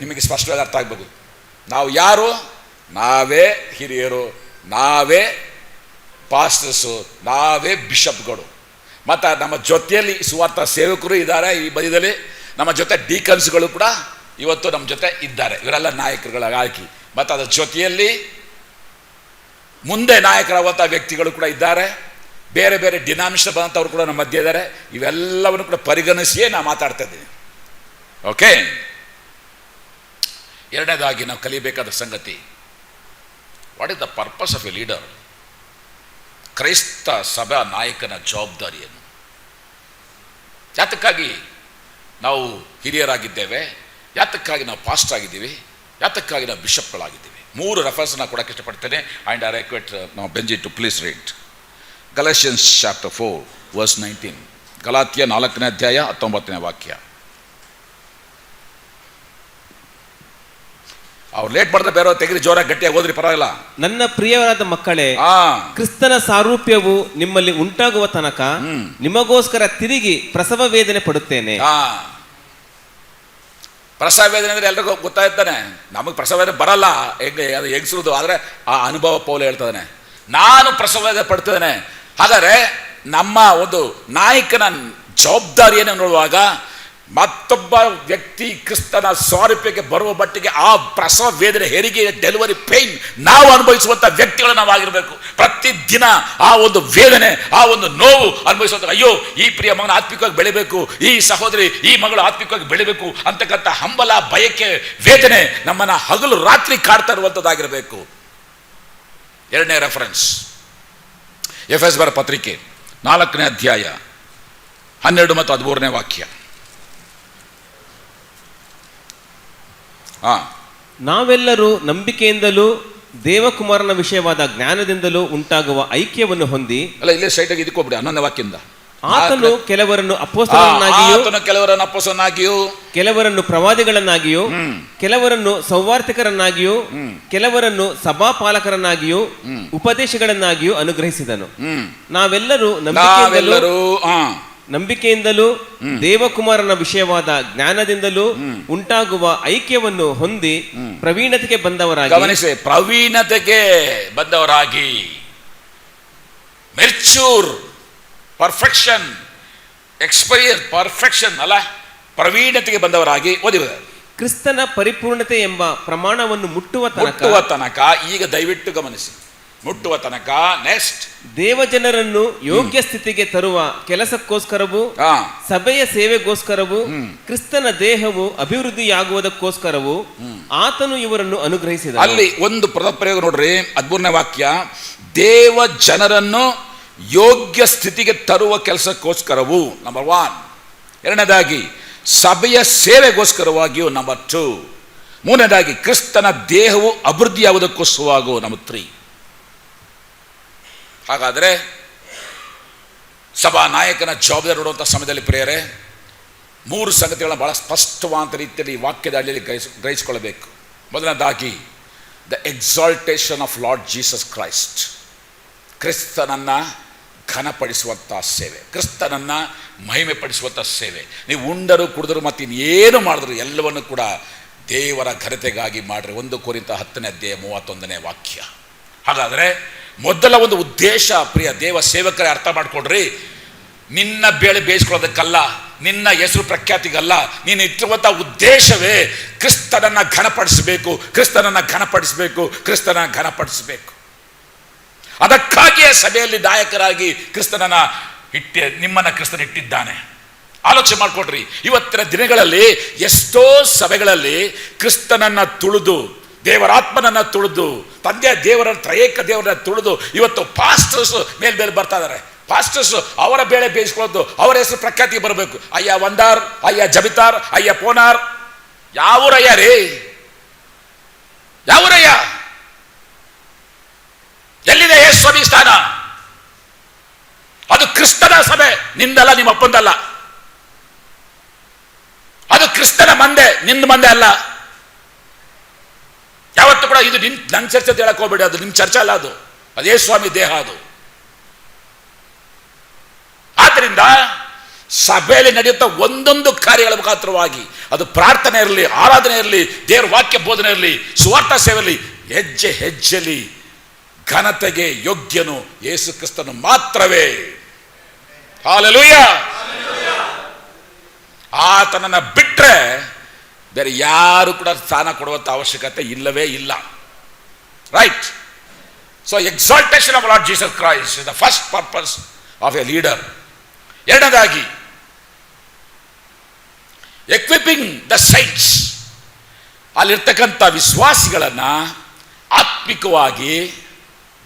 ನಿಮಗೆ ಸ್ಪಷ್ಟವಾಗಿ ಅರ್ಥ ಆಗಬೇಕು. ನಾವು ಯಾರು? ನಾವೇ ಹಿರಿಯರು, ನಾವೇ ಪಾಸ್ಟರ್ಸು, ನಾವೇ ಬಿಷಪ್ಗಳು. ಮತ್ತು ನಮ್ಮ ಜೊತೆಯಲ್ಲಿ ಸುವಾರ್ಥ ಸೇವಕರು ಇದ್ದಾರೆ ಈ ಬದಿಯಲ್ಲಿ, ನಮ್ಮ ಜೊತೆ ಡೀಕನ್ಸ್ಗಳು ಕೂಡ ಇವತ್ತು ನಮ್ಮ ಜೊತೆ ಇದ್ದಾರೆ. ಇವರೆಲ್ಲ ನಾಯಕರುಗಳಾಗಿ ಹಾಕಿ, ಮತ್ತು ಅದರ ಜೊತೆಯಲ್ಲಿ ಮುಂದೆ ನಾಯಕರಾಗುವಂಥ ವ್ಯಕ್ತಿಗಳು ಕೂಡ ಇದ್ದಾರೆ. ಬೇರೆ ಬೇರೆ ಡಿನಾಮಿನೇಷನ್ ಬಂದಂಥವ್ರು ಕೂಡ ನಮ್ಮ ಮಧ್ಯೆ ಇದ್ದಾರೆ. ಇವೆಲ್ಲವನ್ನು ಕೂಡ ಪರಿಗಣಿಸಿಯೇ ನಾನು ಮಾತಾಡ್ತಾ ಇದ್ದೀನಿ. ಓಕೆ, ಎರಡನೇದಾಗಿ ನಾವು ಕಲಿಬೇಕಾದ ಸಂಗತಿ, what is the purpose of A leader? ಕ್ರೈಸ್ತ ಸಭಾ ನಾಯಕನ ಜವಾಬ್ದಾರಿಯನ್ನು. ಯಾತಕ್ಕಾಗಿ ನಾವು ಹಿರಿಯರಾಗಿದ್ದೇವೆ? ಯಾತಕ್ಕಾಗಿ ನಾವು ಪಾಸ್ಟ್ ಆಗಿದ್ದೀವಿ? ಯಾತಕ್ಕಾಗಿ ನಾವು ಬಿಷಪ್ಗಳಾಗಿದ್ದೀವಿ? 3 ರೆಫರೆನ್ಸ್ ನಾನು ಕೊಡೋಕ್ಕೆ ಇಷ್ಟಪಡ್ತೇನೆ. ಆ್ಯಂಡ್ ಐ ರಿಕ್ವೆಸ್ಟ್ ನಾವು Benji to please read Galatians chapter 4 verse 19. ಗಲಾತ್ಯ 4ನೇ ಅಧ್ಯಾಯ 19ನೇ ವಾಕ್ಯ. ಅವ್ರು ಲೇಟ್ ಮಾಡಿದ್ರೆ ಬೇರೆ ತೆಗೆದು ಜೋರಾಗಿ ಗಟ್ಟಿಯಾಗಿ ಹೋದ್ರಿ ಪರವಾಗಿಲ್ಲ. ನನ್ನ ಪ್ರಿಯವಾದ ಮಕ್ಕಳೇ, ಕ್ರಿಸ್ತನ ಸಾರೂಪ್ಯವು ನಿಮ್ಮಲ್ಲಿ ಉಂಟಾಗುವ ತನಕ ನಿಮಗೋಸ್ಕರ ತಿರುಗಿ ಪ್ರಸವ ವೇದನೆ ಪಡುತ್ತೇನೆ. ಪ್ರಸವ ವೇದನೆ ಅಂದರೆ ಎಲ್ರಿಗೂ ಗೊತ್ತಾಯ್ತಾನೆ. ನಮಗೆ ಪ್ರಸವ ವೇದನೆ ಬರಲ್ಲ, ಹೆಂಗೆ ಅದು ಹೆಂಗಸ್ರದು, ಆದರೆ ಆ ಅನುಭವ ಪೌಲ ಹೇಳ್ತಾನೆ, ನಾನು ಪ್ರಸವ ವೇದನೆ ಪಡ್ತಿದ್ದೇನೆ. ಹಾಗಾದರೆ ನಮ್ಮ ಒಂದು ನಾಯಕನ ಜವಾಬ್ದಾರಿಯನ್ನು ನೋಡುವಾಗ ಮತ್ತೊಬ್ಬ ವ್ಯಕ್ತಿ ಕ್ರಿಸ್ತನ ಸ್ವಾರೂಪ್ಯಕ್ಕೆ ಬರುವ ಮಟ್ಟಿಗೆ ಆ ಪ್ರಸವ ವೇದನೆ, ಹೆರಿಗೆ, ಡೆಲಿವರಿ ಪೇನ್ ನಾವು ಅನುಭವಿಸುವಂಥ ವ್ಯಕ್ತಿಗಳು ನಾವಾಗಿರಬೇಕು. ಪ್ರತಿದಿನ ಆ ಒಂದು ವೇದನೆ, ಆ ಒಂದು ನೋವು ಅನುಭವಿಸುವಂಥ, ಅಯ್ಯೋ ಈ ಪ್ರಿಯ ಮಗನ ಆತ್ಮಿಕವಾಗಿ ಬೆಳಿಬೇಕು, ಈ ಸಹೋದರಿ ಈ ಮಗಳು ಆತ್ಮಿಕವಾಗಿ ಬೆಳಿಬೇಕು ಅಂತಕ್ಕಂಥ ಹಂಬಲ, ಬಯಕೆ, ವೇದನೆ ನಮ್ಮನ್ನು ಹಗಲು ರಾತ್ರಿ ಕಾಡ್ತಾ ಇರುವಂಥದ್ದಾಗಿರಬೇಕು. ಎರಡನೇ ರೆಫರೆನ್ಸ್ ಎಫೆಸ ಬರೆದ ಪತ್ರಿಕೆ 4ನೇ ಅಧ್ಯಾಯ 12 ಮತ್ತು 13ನೇ ವಾಕ್ಯ. ನಾವೆಲ್ಲರೂ ನಂಬಿಕೆಯಿಂದಲೂ ದೇವಕುಮಾರನ ವಿಷಯವಾದ ಜ್ಞಾನದಿಂದಲೂ ಉಂಟಾಗುವ ಐಕ್ಯವನ್ನು ಹೊಂದಿ, ಅಲ್ಲ ಇಲ್ಲೇ ಸೈಟ್ ಆಗಿ ಇದಕ್ಕೋಗ್ಬಿಡಿ 11ನೇ ವಾಕ್ಯದಿಂದ. ಆತನು ಕೆಲವರನ್ನು ಅಪೊಸ್ತಲರನ್ನಾಗಿಯೂ ಕೆಲವರನ್ನು ಪ್ರವಾದಿಗಳನ್ನಾಗಿಯೂ ಕೆಲವರನ್ನು ಸೌವಾರ್ತಿಕರನ್ನಾಗಿಯೂ ಕೆಲವರನ್ನು ಸಭಾಪಾಲಕರನ್ನಾಗಿಯೂ ಉಪದೇಶಗಳನ್ನಾಗಿಯೂ ಅನುಗ್ರಹಿಸಿದನು. ನಾವೆಲ್ಲರೂ ನಂಬಿಕೆಯಿಂದಲೂ ದೇವಕುಮಾರನ ವಿಷಯವಾದ ಜ್ಞಾನದಿಂದಲೂ ಉಂಟಾಗುವ ಐಕ್ಯವನ್ನು ಹೊಂದಿ ಪ್ರವೀಣತೆಗೆ ಬಂದವರಾಗಿ, ಗಮನಿಸಿ, ಪ್ರವೀಣತೆಗೆ ಬಂದವರಾಗಿ, ಮೆರ್ಚೂರ್, ಪರ್ಫೆಕ್ಷನ್, ಎಕ್ಸ್ಪೈರ್, ಪರ್ಫೆಕ್ಷನ್ ಅಲ್ಲ, ಪ್ರವೀಣತೆಗೆ ಬಂದವರಾಗಿ. ಓದಿವೆ, ಕ್ರಿಸ್ತನ ಪರಿಪೂರ್ಣತೆ ಎಂಬ ಪ್ರಮಾಣವನ್ನು ಮುಟ್ಟುವ ತನಕ. ಈಗ ದಯವಿಟ್ಟು ಗಮನಿಸಿ, ಮುಟ್ಟುವ ತನಕ. ನೆಕ್ಸ್ಟ್, ದೇವಜನರನ್ನು ಯೋಗ್ಯ ಸ್ಥಿತಿಗೆ ತರುವ ಕೆಲಸಕ್ಕೋಸ್ಕರವೂ ಸಭೆಯ ಸೇವೆಗೋಸ್ಕರವೂ ಕ್ರಿಸ್ತನ ದೇಹವು ಅಭಿವೃದ್ಧಿಯಾಗುವುದಕ್ಕೋಸ್ಕರವೂ ಆತನು ಇವರನ್ನು ಅನುಗ್ರಹಿಸಿದ. ಅಲ್ಲಿ ಒಂದು ಪ್ರಯೋಗ ನೋಡ್ರಿ, 13ನೇ ವಾಕ್ಯ, ದೇವ ಜನರನ್ನು ಯೋಗ್ಯ ಸ್ಥಿತಿಗೆ ತರುವ ಕೆಲಸಕ್ಕೋಸ್ಕರವೂ, ನಂಬರ್ 1. ಎರಡನೇದಾಗಿ ಸಭೆಯ ಸೇವೆಗೋಸ್ಕರವಾಗಿಯೂ, ನಂಬರ್ 2. ಮೂರನೇದಾಗಿ ಕ್ರಿಸ್ತನ ದೇಹವು ಅಭಿವೃದ್ಧಿಯಾಗುವುದಕ್ಕೋಸ್ಕರವಾಗೂ, ನಂಬರ್ 3. ಹಾಗಾದರೆ ಸಭಾ ನಾಯಕನ ಜವಾಬ್ದಾರಿ ನೋಡುವಂಥ ಸಮಯದಲ್ಲಿ ಪ್ರಿಯರೇ, 3 ಸಂಗತಿಗಳನ್ನ ಬಹಳ ಸ್ಪಷ್ಟವಾದ ರೀತಿಯಲ್ಲಿ ವಾಕ್ಯದ ಅಡಿಯಲ್ಲಿ ಗ್ರಹಿಸಿಕೊಳ್ಳಬೇಕು. ಮೊದಲನೇದಾಗಿ the exaltation of lord Jesus Christ, ಕ್ರಿಸ್ತನನ್ನು ಘನಪಡಿಸುವಂಥ ಸೇವೆ, ಕ್ರಿಸ್ತನನ್ನು ಮಹಿಮೆ ಪಡಿಸುವಂಥ ಸೇವೆ. ನೀವು ಉಂಡರು, ಕುಡಿದರು ಮತ್ತು ಇನ್ನೇನು ಮಾಡಿದ್ರು ಎಲ್ಲವನ್ನು ಕೂಡ ದೇವರ ಘನತೆಗಾಗಿ ಮಾಡಿರಿ. 1 ಕೊರಿಂಥ 10ನೇ ಅಧ್ಯಾಯ 31ನೇ ವಾಕ್ಯ. ಹಾಗಾದರೆ ಮೊದಲ ಒಂದು ಉದ್ದೇಶ, ಪ್ರಿಯ ದೇವ ಸೇವಕರೇ ಅರ್ಥ ಮಾಡಿಕೊಡ್ರಿ, ನಿನ್ನ ಬೇಳೆ ಬೇಯಿಸ್ಕೊಳ್ಳೋದಕ್ಕಲ್ಲ, ನಿನ್ನ ಹೆಸರು ಪ್ರಖ್ಯಾತಿಗಲ್ಲ. ನೀನು ಇಟ್ಟಿರುವಂಥ ಉದ್ದೇಶವೇ ಕ್ರಿಸ್ತನನ್ನು ಘನಪಡಿಸಬೇಕು, ಕ್ರಿಸ್ತನನ್ನು ಘನಪಡಿಸಬೇಕು, ಕ್ರಿಸ್ತನನ್ನು ಘನಪಡಿಸಬೇಕು. ಅದಕ್ಕಾಗಿಯೇ ಸಭೆಯಲ್ಲಿ ನಾಯಕರಾಗಿ ನಿಮ್ಮನ್ನ ಕ್ರಿಸ್ತನ ಇಟ್ಟಿದ್ದಾನೆ. ಆಲೋಚನೆ ಮಾಡಿಕೊಡ್ರಿ, ಇವತ್ತಿನ ದಿನಗಳಲ್ಲಿ ಎಷ್ಟೋ ಸಭೆಗಳಲ್ಲಿ ಕ್ರಿಸ್ತನನ್ನು ತುಳಿದು, ದೇವರಾತ್ಮನನ್ನ ತುಳಿದು, ತಂದೆ ದೇವರ ತ್ರಯೇಕ ದೇವರನ್ನ ತುಳಿದು ಇವತ್ತು ಪಾಸ್ಟರ್ಸ್ ಮೇಲ್ಮೇಲೆ ಬರ್ತಾ ಇದ್ದಾರೆ. ಪಾಸ್ಟರ್ಸ್ ಅವರ ಬೇಳೆ ಬೇಯಿಸ್ಕೊಳ್ಳೋದು, ಅವರ ಹೆಸರು ಪ್ರಖ್ಯಾತಿಗೆ ಬರಬೇಕು. ಅಯ್ಯ ವಂದಾರ್, ಅಯ್ಯ ಜಬಿತಾರ್, ಅಯ್ಯ ಪೋನಾರ್. ಯಾವೂರಯ್ಯ ರೀ, ಯಾವೂರಯ್ಯ? ಎಲ್ಲಿದೆ ಯೇಸುವಿ ಸ್ಥಾನ? ಅದು ಕ್ರಿಸ್ತನ ಸಭೆ, ನಿಂದಲ್ಲ, ನಿಮ್ಮ ಅಪ್ಪಂದಲ್ಲ. ಅದು ಕ್ರಿಸ್ತನ ಮಂದೆ, ನಿಂದ ಮಂದೆ ಅಲ್ಲ. ಯಾವತ್ತು ಕೂಡ ಇದು ನನ್ನ ಚರ್ಚೆ ಅಂತ ಹೇಳಕ್ ಹೋಗ್ಬೇಡಿ, ಅದು ನಿಮ್ಮ ಚರ್ಚೆ ಅಲ್ಲ, ಅದೇ ಸ್ವಾಮಿ ದೇಹ ಅದು. ಆದ್ರಿಂದ ಸಭೆಯಲ್ಲಿ ನಡೆಯುತ್ತಾ ಒಂದೊಂದು ಕಾರ್ಯಗಳ ಮುಖಾಂತರವಾಗಿ, ಅದು ಪ್ರಾರ್ಥನೆ ಇರಲಿ, ಆರಾಧನೆ ಇರಲಿ, ದೇವರ ವಾಕ್ಯ ಬೋಧನೆ ಇರಲಿ, ಸುವಾರ್ಥ ಸೇವೆ ಇರಲಿ, ಹೆಜ್ಜೆ ಹೆಜ್ಜೆಲಿ ಘನತೆಗೆ ಯೋಗ್ಯನು ಯೇಸು ಕ್ರಿಸ್ತನು ಮಾತ್ರವೇ. ಹಲ್ಲೆಲೂಯ. ಆತನನ್ನ ಬಿಟ್ರೆ ಬೇರೆ ಯಾರು ಕೂಡ ಸ್ಥಾನ ಕೊಡುವಂಥ ಅವಶ್ಯಕತೆ ಇಲ್ಲವೇ ಇಲ್ಲ. Right. So exaltation of lord Jesus Christ is the first purpose of A leader. ಎರಡನೇದಾಗಿ ಎಕ್ವಿಪಿಂಗ್ ದ ಸೈಂಟ್ಸ್, ಅಲ್ಲಿರ್ತಕ್ಕಂಥ ವಿಶ್ವಾಸಿಗಳನ್ನ ಆತ್ಮಿಕವಾಗಿ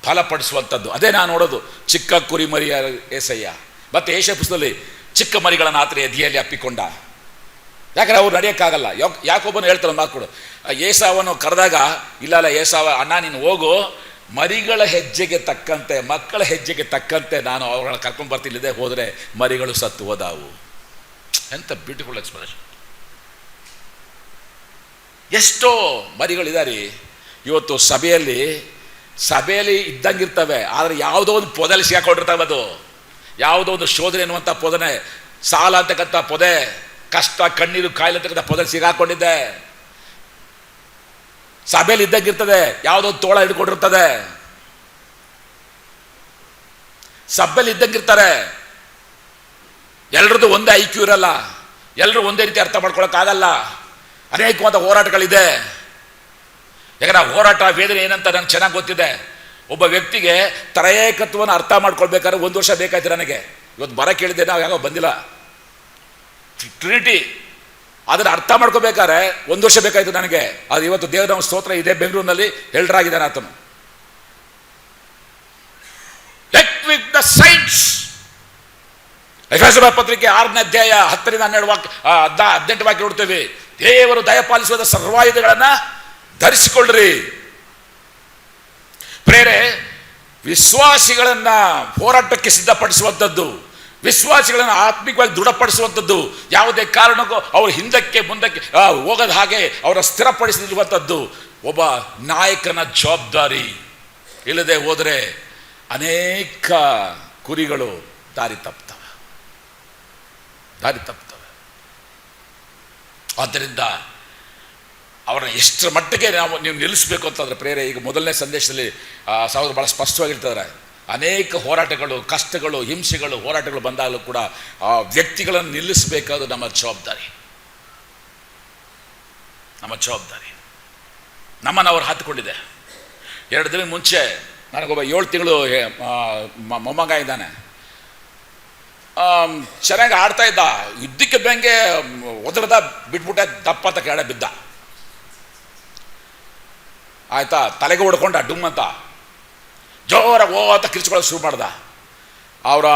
ಫಲಪಡಿಸುವಂಥದ್ದು. ಅದೇ ನಾನು ನೋಡೋದು, ಚಿಕ್ಕ ಕುರಿಮರಿಯ ಏಸಯ್ಯ ಮತ್ತೆ ಏಷ ಪುಸ್ತಕದಲ್ಲಿ ಚಿಕ್ಕ ಮರಿಗಳನ್ನು ಆತನ ಎದೆಯಲ್ಲಿ ಅಪ್ಪಿಕೊಂಡ. ಯಾಕಂದ್ರೆ ಅವ್ರು ನಡೆಯೋಕ್ಕಾಗಲ್ಲ. ಯಾಕೊಬ್ಬನು ಹೇಳ್ತಾರೆ ಮಾತು ಕೊಡು, ಏಸಾವನ್ನು ಕರೆದಾಗ, ಇಲ್ಲ ಏಸಾವ ಅಣ್ಣ ನೀನು ಹೋಗು, ಮರಿಗಳ ಹೆಜ್ಜೆಗೆ ತಕ್ಕಂತೆ, ಮಕ್ಕಳ ಹೆಜ್ಜೆಗೆ ತಕ್ಕಂತೆ ನಾನು ಅವರನ್ನು ಕರ್ಕೊಂಡು ಬರ್ತಿಲ್ಲದೆ ಹೋದರೆ ಮರಿಗಳು ಸತ್ತು ಹೋದಾವು. ಎಂತ ಬ್ಯೂಟಿಫುಲ್ ಎಕ್ಸ್ಪ್ರೆಷನ್. ಎಷ್ಟೋ ಮರಿಗಳಿದ್ದಾರೆ ಇವತ್ತು ಸಭೆಯಲ್ಲಿ ಇದ್ದಂಗಿರ್ತವೆ, ಆದರೆ ಯಾವುದೋ ಒಂದು ಪೊದೆಯಲ್ಲಿ ಸಿಗಾಕೊಂಡಿರ್ತವೆ. ಅದು ಯಾವುದೋ ಒಂದು ಶೋಧನೆ ಎನ್ನುವಂಥ ಪೊದನೆ, ಸಾಲ ಅಂತಕ್ಕಂಥ ಪೊದೆ, ಕಷ್ಟ ಕಣ್ಣೀರು ಕಾಯಿಲೆ ತೆಗೆದ ಪೊದಲು ಸಿಗಾಕೊಂಡಿದ್ದೆ. ಸಭೆಯಲ್ಲಿ ಇದ್ದಂಗಿರ್ತದೆ, ಯಾವುದೋ ತೋಳ ಹಿಡ್ಕೊಂಡಿರ್ತದೆ, ಸಭೆಯಲ್ಲಿ ಇದ್ದಂಗಿರ್ತಾರೆ. ಎಲ್ರದ್ದು ಒಂದೇ ಐಕ್ಯೂ ಇರಲ್ಲ, ಎಲ್ಲರೂ ಒಂದೇ ರೀತಿ ಅರ್ಥ ಮಾಡ್ಕೊಳಕ್ಕಾಗಲ್ಲ. ಅನೇಕವಾದ ಹೋರಾಟಗಳಿದೆ. ಯಾಕಂದ್ರೆ ಆ ಹೋರಾಟ ವೇದನೆ ಏನಂತ ನನಗೆ ಚೆನ್ನಾಗಿ ಗೊತ್ತಿದೆ. ಒಬ್ಬ ವ್ಯಕ್ತಿಗೆ ತ್ರಯೇಕತ್ವವನ್ನು ಅರ್ಥ ಮಾಡ್ಕೊಳ್ಬೇಕಾದ್ರೆ 1 ವರ್ಷ ಬೇಕಾಯ್ತು ನನಗೆ. ಇವತ್ತು ಬರ ಕೇಳಿದ್ದೆ, ನಾವು ಯಾವಾಗ ಬಂದಿಲ್ಲ. ಟ್ರಿನಿಟಿ ಅದನ್ನು ಅರ್ಥ ಮಾಡ್ಕೋಬೇಕಾದ್ರೆ 1 ವರ್ಷ ಬೇಕಾಯ್ತು ನನಗೆ. ಅದು ಇವತ್ತು ದೇವರ ಸ್ತೋತ್ರ ಇದೆ, ಬೆಂಗಳೂರಿನಲ್ಲಿ ಎಲ್ಡರಾಗಿದ್ದಾನೆ ಆತನು. ದ ಸೈನ್ಸ್ ಎಫೆಸರ ಪತ್ರಿಕೆ 6ನೇ ಅಧ್ಯಾಯ 10ರಿಂದ 18 ವಾಕ್ಯ ನೋಡ್ತೇವೆ. ದೇವರು ದಯಪಾಲಿಸುವ ಸರ್ವಾಯುಧಗಳನ್ನ ಧರಿಸಿಕೊಳ್ಳ್ರಿ. ಪ್ರೇರೆ, ವಿಶ್ವಾಸಿಗಳನ್ನ ಹೋರಾಟಕ್ಕೆ ಸಿದ್ಧಪಡಿಸುವಂಥದ್ದು, ವಿಶ್ವಾಸಿಗಳನ್ನು ಆತ್ಮಿಕವಾಗಿ ದೃಢಪಡಿಸುವಂಥದ್ದು, ಯಾವುದೇ ಕಾರಣಕ್ಕೂ ಅವರು ಹಿಂದಕ್ಕೆ ಮುಂದಕ್ಕೆ ಹೋಗದ ಹಾಗೆ ಅವರ ಸ್ಥಿರಪಡಿಸಿರುವಂಥದ್ದು ಒಬ್ಬ ನಾಯಕನ ಜವಾಬ್ದಾರಿ. ಇಲ್ಲದೆ ಹೋದರೆ ಅನೇಕ ಕುರಿಗಳು ದಾರಿ ತಪ್ತವೆ. ಆದ್ದರಿಂದ ಅವರನ್ನು ಎಷ್ಟರ ಮಟ್ಟಿಗೆ ನೀವು ನಿಲ್ಲಿಸಬೇಕು ಅಂತಂದ್ರೆ ಪ್ರೇರೆ, ಈಗ ಮೊದಲನೇ ಸಂದೇಶದಲ್ಲಿ ಸಹೋದರ ಭಾಳ ಸ್ಪಷ್ಟವಾಗಿರ್ತಾರೆ. ಅನೇಕ ಹೋರಾಟಗಳು, ಕಷ್ಟಗಳು, ಹಿಂಸೆಗಳು, ಹೋರಾಟಗಳು ಬಂದಾಗಲೂ ಕೂಡ ಆ ವ್ಯಕ್ತಿಗಳನ್ನು ನಿಲ್ಲಿಸಬೇಕಾದ ನಮ್ಮ ಜವಾಬ್ದಾರಿ. ನಮ್ಮನ್ನು ಅವ್ರು ಹತ್ಕೊಂಡಿದೆ. 2 ದಿನ ಮುಂಚೆ ನನಗೊಬ್ಬ 7 ತಿಂಗಳು ಮೊಮ್ಮಗ ಇದ್ದಾನೆ. ಚೆನ್ನಾಗಿ ಆಡ್ತಾ ಇದ್ದ, ಯುದ್ಧಕ್ಕೆ ಬೆಂಗೆ ಒದರದ ಬಿಟ್ಬಿಟ್ಟೆ, ದಪ್ಪ ಅಂತ ಕೆಳಗಡೆ ಬಿದ್ದ. ಆಯ್ತಾ, ತಲೆಗೆ ಹೊಡ್ಕೊಂಡ ಡುಮ್ ಅಂತ, ಜೋರಾಗಿ ಅಂತ ಕಿರ್ಚ್ಕೊಳ್ಳೋಕೆ ಶುರು ಮಾಡ್ದ. ಅವರ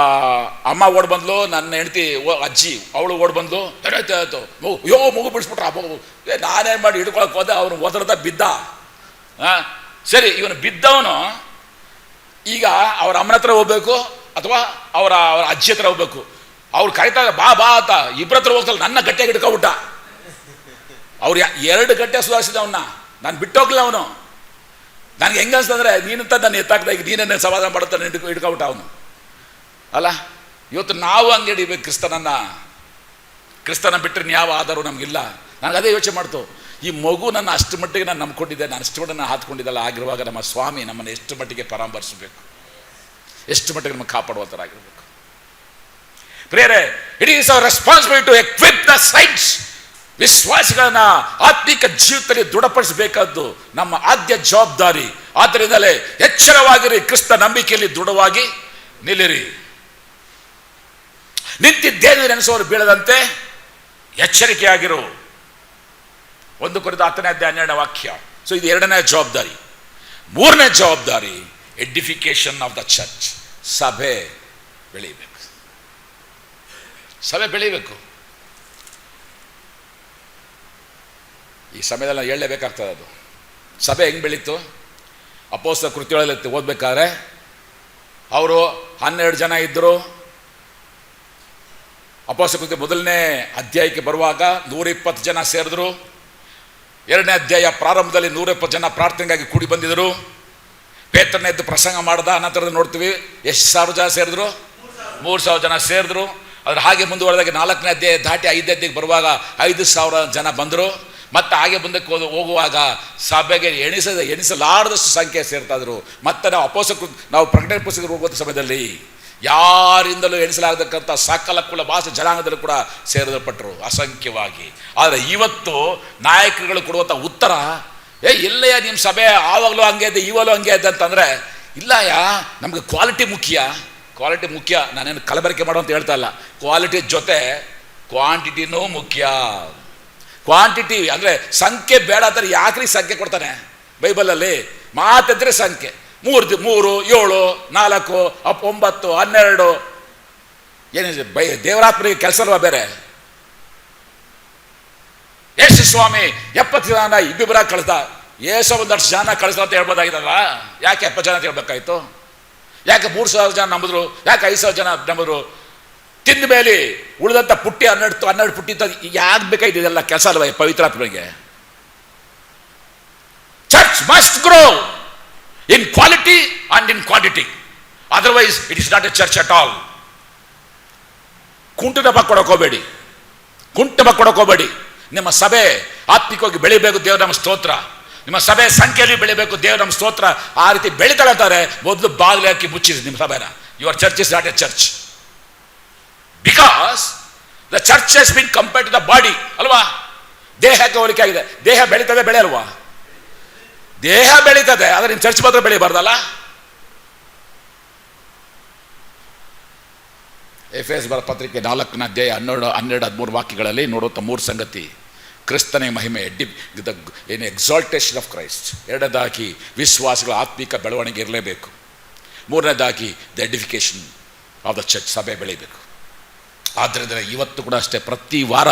ಅಮ್ಮ ಓಡ್ ಬಂದ್ಲು, ನನ್ನ ಹೆಂಡತಿ ಅಜ್ಜಿ ಅವಳು ಓಡ್ ಬಂದ್ಲು. ಆಯ್ತು ಮಗು ಬಿಡಿಸ್ಬಿಟ್ರ. ನಾನೇನು ಮಾಡಿ ಹಿಡ್ಕೊಳಕ್ಕೆ ಹೋದೆ, ಅವನು ಒದರದ ಬಿದ್ದ. ಸರಿ, ಇವನು ಬಿದ್ದವನು ಈಗ ಅವ್ರ ಅಮ್ಮನ ಹತ್ರ ಹೋಗ್ಬೇಕು ಅಥವಾ ಅವರ ಅಜ್ಜಿ ಹತ್ರ ಹೋಗ್ಬೇಕು. ಅವ್ರು ಕರಿತಾಗ ಬಾ ಬಾ ಅಂತ ಇಬ್ಬರ ಹತ್ರ ಹೋಗ್ತಲ್ಲ, ನನ್ನ ಗಟ್ಟಿಯಾಗಿ ಹಿಡ್ಕೊಬಿಟ್ಟ. ಅವ್ರು 2 ಗಂಟೆ ಸುಧಾರಿಸಿದ ಅವನ್ನ. ನಾನು ಬಿಟ್ಟೋಗ್ಲಿಲ್ಲ ಅವನು. ನನಗೆ ಹೆಂಗೆ ಅನ್ಸ್ತಂದ್ರೆ, ನೀನಂತ ನಾನು ಎತ್ತಾಕ್ದಾಗ ನೀನೇ ಸಮಾಧಾನ ಮಾಡುತ್ತಾನೆ ಹಿಡ್ಕೊಬಿಟ್ಟ ಅವನು. ಅಲ್ಲ, ಇವತ್ತು ನಾವು ಹಂಗೆ ಹಿಡಿಬೇಕು ಕ್ರಿಸ್ತನ ಬಿಟ್ಟರೆ ಯಾವ ಆಧಾರವೂ ನಮಗಿಲ್ಲ. ನನಗೆ ಅದೇ ಯೋಚನೆ ಮಾಡ್ತು, ಈ ಮಗು ನನ್ನ ಅಷ್ಟು ಮಟ್ಟಿಗೆ ನಾನು ನಂಬ್ಕೊಂಡಿದ್ದೆ, ನಾನು ಅಷ್ಟು ಮಟ್ಟಿಗೆ ನಾನು ಹಾತ್ಕೊಂಡಿದ್ದಲ್ಲ. ಆಗಿರುವಾಗ ನಮ್ಮ ಸ್ವಾಮಿ ನಮ್ಮನ್ನು ಎಷ್ಟು ಮಟ್ಟಿಗೆ ಪರಾಮರ್ಶಿಸಬೇಕು, ಎಷ್ಟು ಮಟ್ಟಿಗೆ ನಮಗೆ ಕಾಪಾಡುವಂಥರಾಗಿರ್ಬೇಕು. ಪ್ರಿಯರೇ, it is our responsibility to equip the saints. ವಿಶ್ವಾಸಿಗಳನ್ನ ಆತ್ಮಿಕ ಜೀವಿತದಲ್ಲಿ ದೃಢಪಡಿಸಬೇಕಾದ್ದು ನಮ್ಮ ಆದ್ಯ ಜವಾಬ್ದಾರಿ. ಆದ್ದರಿಂದಲೇ ಎಚ್ಚರವಾಗಿರಿ, ಕ್ರಿಸ್ತ ನಂಬಿಕೆಯಲ್ಲಿ ದೃಢವಾಗಿ ನಿಲ್ಲಿರಿ. ನಿಂತಿದ್ದೇನು ನೆನೆಸೋರು ಬೀಳದಂತೆ ಎಚ್ಚರಿಕೆಯಾಗಿರು. 1 ಕೊರಿಂಥ 10ನೇ ಅಧ್ಯಾಯ 12ನೇ ವಾಕ್ಯ. ಸೊ ಇದು 2ನೇ ಜವಾಬ್ದಾರಿ. 3ನೇ ಜವಾಬ್ದಾರಿ ಎಡಿಫಿಕೇಶನ್ ಆಫ್ ದ ಚರ್ಚ್. ಸಭೆ ಬೆಳೀಬೇಕು. ಈ ಸಮಯದಲ್ಲಿ ನಾವು ಹೇಳಲೇಬೇಕಾಗ್ತದೆ. ಅದು ಸಭೆ ಹೆಂಗೆ ಬೆಳೀತು? ಅಪೊಸ್ತಲರ ಕೃತ್ಯಗಳಲ್ಲಿ ಓದಬೇಕಾದ್ರೆ ಅವರು 12 ಜನ ಇದ್ದರು. ಅಪೊಸ್ತಲರ ಕೃತ್ಯ 1ನೇ ಅಧ್ಯಾಯಕ್ಕೆ ಬರುವಾಗ 120 ಜನ ಸೇರಿದ್ರು. 2ನೇ ಅಧ್ಯಾಯ ಪ್ರಾರಂಭದಲ್ಲಿ 120 ಜನ ಪ್ರಾರ್ಥನೆಗಾಗಿ ಕೂಡಿ ಬಂದಿದ್ದರು. ಪೇತ್ರನ ಎದ್ದು ಪ್ರಸಂಗ ಮಾಡ್ದ. ಅನಂತರದ ನೋಡ್ತೀವಿ ಎಷ್ಟು ಸಾವಿರ ಜನ ಸೇರಿದ್ರು? 3,000 ಜನ ಸೇರಿದ್ರು. ಅದ್ರ ಹಾಗೆ ಮುಂದುವರೆದಾಗ 4ನೇ ಅಧ್ಯಾಯ ದಾಟಿ 5ನೇ ಅಧ್ಯಾಯಕ್ಕೆ ಬರುವಾಗ 5,000 ಜನ ಬಂದರು. ಮತ್ತೆ ಹಾಗೆ ಮುಂದಕ್ಕೆ ಹೋಗುವಾಗ ಸಭೆಗೆ ಎಣಿಸಲಾರದಷ್ಟು ಸಂಖ್ಯೆ ಸೇರ್ತಾ ಇದ್ರು. ಮತ್ತೆ ನಾವು ಪ್ರಕಟಣೆ ಪುಸ್ತಕ ಹೋಗುವಂಥ ಸಮಯದಲ್ಲಿ ಯಾರಿಂದಲೂ ಎಣಿಸಲಾಗತಕ್ಕಂಥ ಸಕಲ ಕುಲ ಭಾಷೆ ಜನಾಂಗದಲ್ಲೂ ಕೂಡ ಸೇರಿಸಲ್ಪಟ್ಟರು ಅಸಂಖ್ಯವಾಗಿ. ಆದರೆ ಇವತ್ತು ನಾಯಕರುಗಳು ಕೊಡುವಂಥ ಉತ್ತರ, ಎಲ್ಲಯ್ಯ ನಿಮ್ಮ ಸಭೆ ಆವಾಗಲೂ ಹಂಗೆ ಇದೆ, ಇವಾಗಲೂ ಹಂಗೆ ಇದೆ ಅಂತಂದರೆ, ಇಲ್ಲಯ್ಯ ನಮಗೆ ಕ್ವಾಲಿಟಿ ಮುಖ್ಯ. ನಾನೇನು ಕಲಬೆರಕೆ ಮಾಡೋ ಅಂತ ಹೇಳ್ತಾ ಇಲ್ಲ. ಕ್ವಾಲಿಟಿ ಜೊತೆ ಕ್ವಾಂಟಿಟಿನೂ ಮುಖ್ಯ. ಕ್ವಾಂಟಿಟಿ ಅಂದರೆ ಸಂಖ್ಯೆ ಬೇಡ ಅಂತಾರೆ. ಯಾಕ್ರಿ ಸಂಖ್ಯೆ ಕೊಡ್ತಾನೆ ಬೈಬಲಲ್ಲಿ? ಮಾತಿದ್ರೆ ಸಂಖ್ಯೆ 3, 7, 4, 9, 12 ಏನಿದೆ ದೇವರಾತ್ಮನಿಗೆ ಕೆಲಸ ಅಲ್ವಾ ಬೇರೆ? ಯೇಸು ಸ್ವಾಮಿ 70 ಜನ ಇಬ್ಬಿಬ್ಬರಾಗಿ ಕಳಿಸ್ದ. ಏಸು 1 ಜನ ಕಳಿಸ್ದ ಅಂತ ಹೇಳ್ಬೋದಾಗಿದ್ದಲ್ಲ. ಯಾಕೆ 70 ಜನ ಅಂತ ಹೇಳ್ಬೇಕಾಯ್ತು? ಯಾಕೆ 3,000 ಜನ ನಂಬಿದ್ರು? ಯಾಕೆ 5,000 ಜನ ನಂಬಿದ್ರು? ತಿಂದ ಮೇಲೆ ಉಳಿದಂಥ ಪುಟ್ಟಿ 12 ಪುಟ್ಟಿ ಯಾಕೆ ಬೇಕಾಯ್ತು? ಇದೆಲ್ಲ ಕೆಲಸ ಅಲ್ವ ಪವಿತ್ರಾತ್ಮನಿಗೆ? Church must grow in quality and in quantity, otherwise it is not a church at all. ಕುಂಟು ಡಬ್ಬ ಕೊಡೋಕೆ ಹೋಗಬೇಡಿ. ಕುಂಟು ಕೊಡೋಕೆ ಹೋಗಬೇಡಿ. ನಿಮ್ಮ ಸಭೆ ಆತ್ಮಿಕವಾಗಿ ಬೆಳಿಬೇಕು, ದೇವ್ರ ನಮ್ಮ ಸ್ತೋತ್ರ. ನಿಮ್ಮ ಸಭೆ ಸಂಖ್ಯೆಯಲ್ಲಿ ಬೆಳಿಬೇಕು, ದೇವ್ರ ನಮ್ಮ ಸ್ತೋತ್ರ. ಆ ರೀತಿ ಬೆಳಿತಾಳೆ ಮೊದಲು ಬಾಗಿಲು ಹಾಕಿ ಮುಚ್ಚಿರಿ ನಿಮ್ಮ ಸಭೆನ. Your church is not a church, because the church has been compared to the body ಅಲ್ವಾ? ದೇಹಕ್ಕೆ ಹೋಲಿಕೆ ಆಗಿದೆ. ದೇಹ ಬೆಳೀತದೆ, ಬೆಳೆಯಲ್ವಾ? ದೇಹ ಬೆಳೀತದೆ, ಆದರೆ ನಿಮ್ಮ ಚರ್ಚ್ ಮಾತ್ರ ಬೆಳಿಬಾರ್ದಲ್ಲ. ಎಫೆಸ್ ಬರೆದ ಪತ್ರಿಕೆ 4ನೇ ಅಧ್ಯಾಯ 12-13 ವಾಕ್ಯಗಳಲ್ಲಿ ನೋಡುವಂಥ 3 ಸಂಗತಿ. ಕ್ರಿಸ್ತನೇ ಮಹಿಮೆ, ಏನು ಎಕ್ಸಾಲ್ಟೇಷನ್ ಆಫ್ ಕ್ರೈಸ್ಟ್. ಎರಡನೇದಾಗಿ ವಿಶ್ವಾಸಗಳ ಆತ್ಮಿಕ ಬೆಳವಣಿಗೆ ಇರಲೇಬೇಕು. ಮೂರನೇದಾಗಿ the edification of the church, ಸಭೆ ಬೆಳಿಬೇಕು. ಆದ್ದರಿಂದ ಇವತ್ತು ಕೂಡ ಅಷ್ಟೇ, ಪ್ರತಿ ವಾರ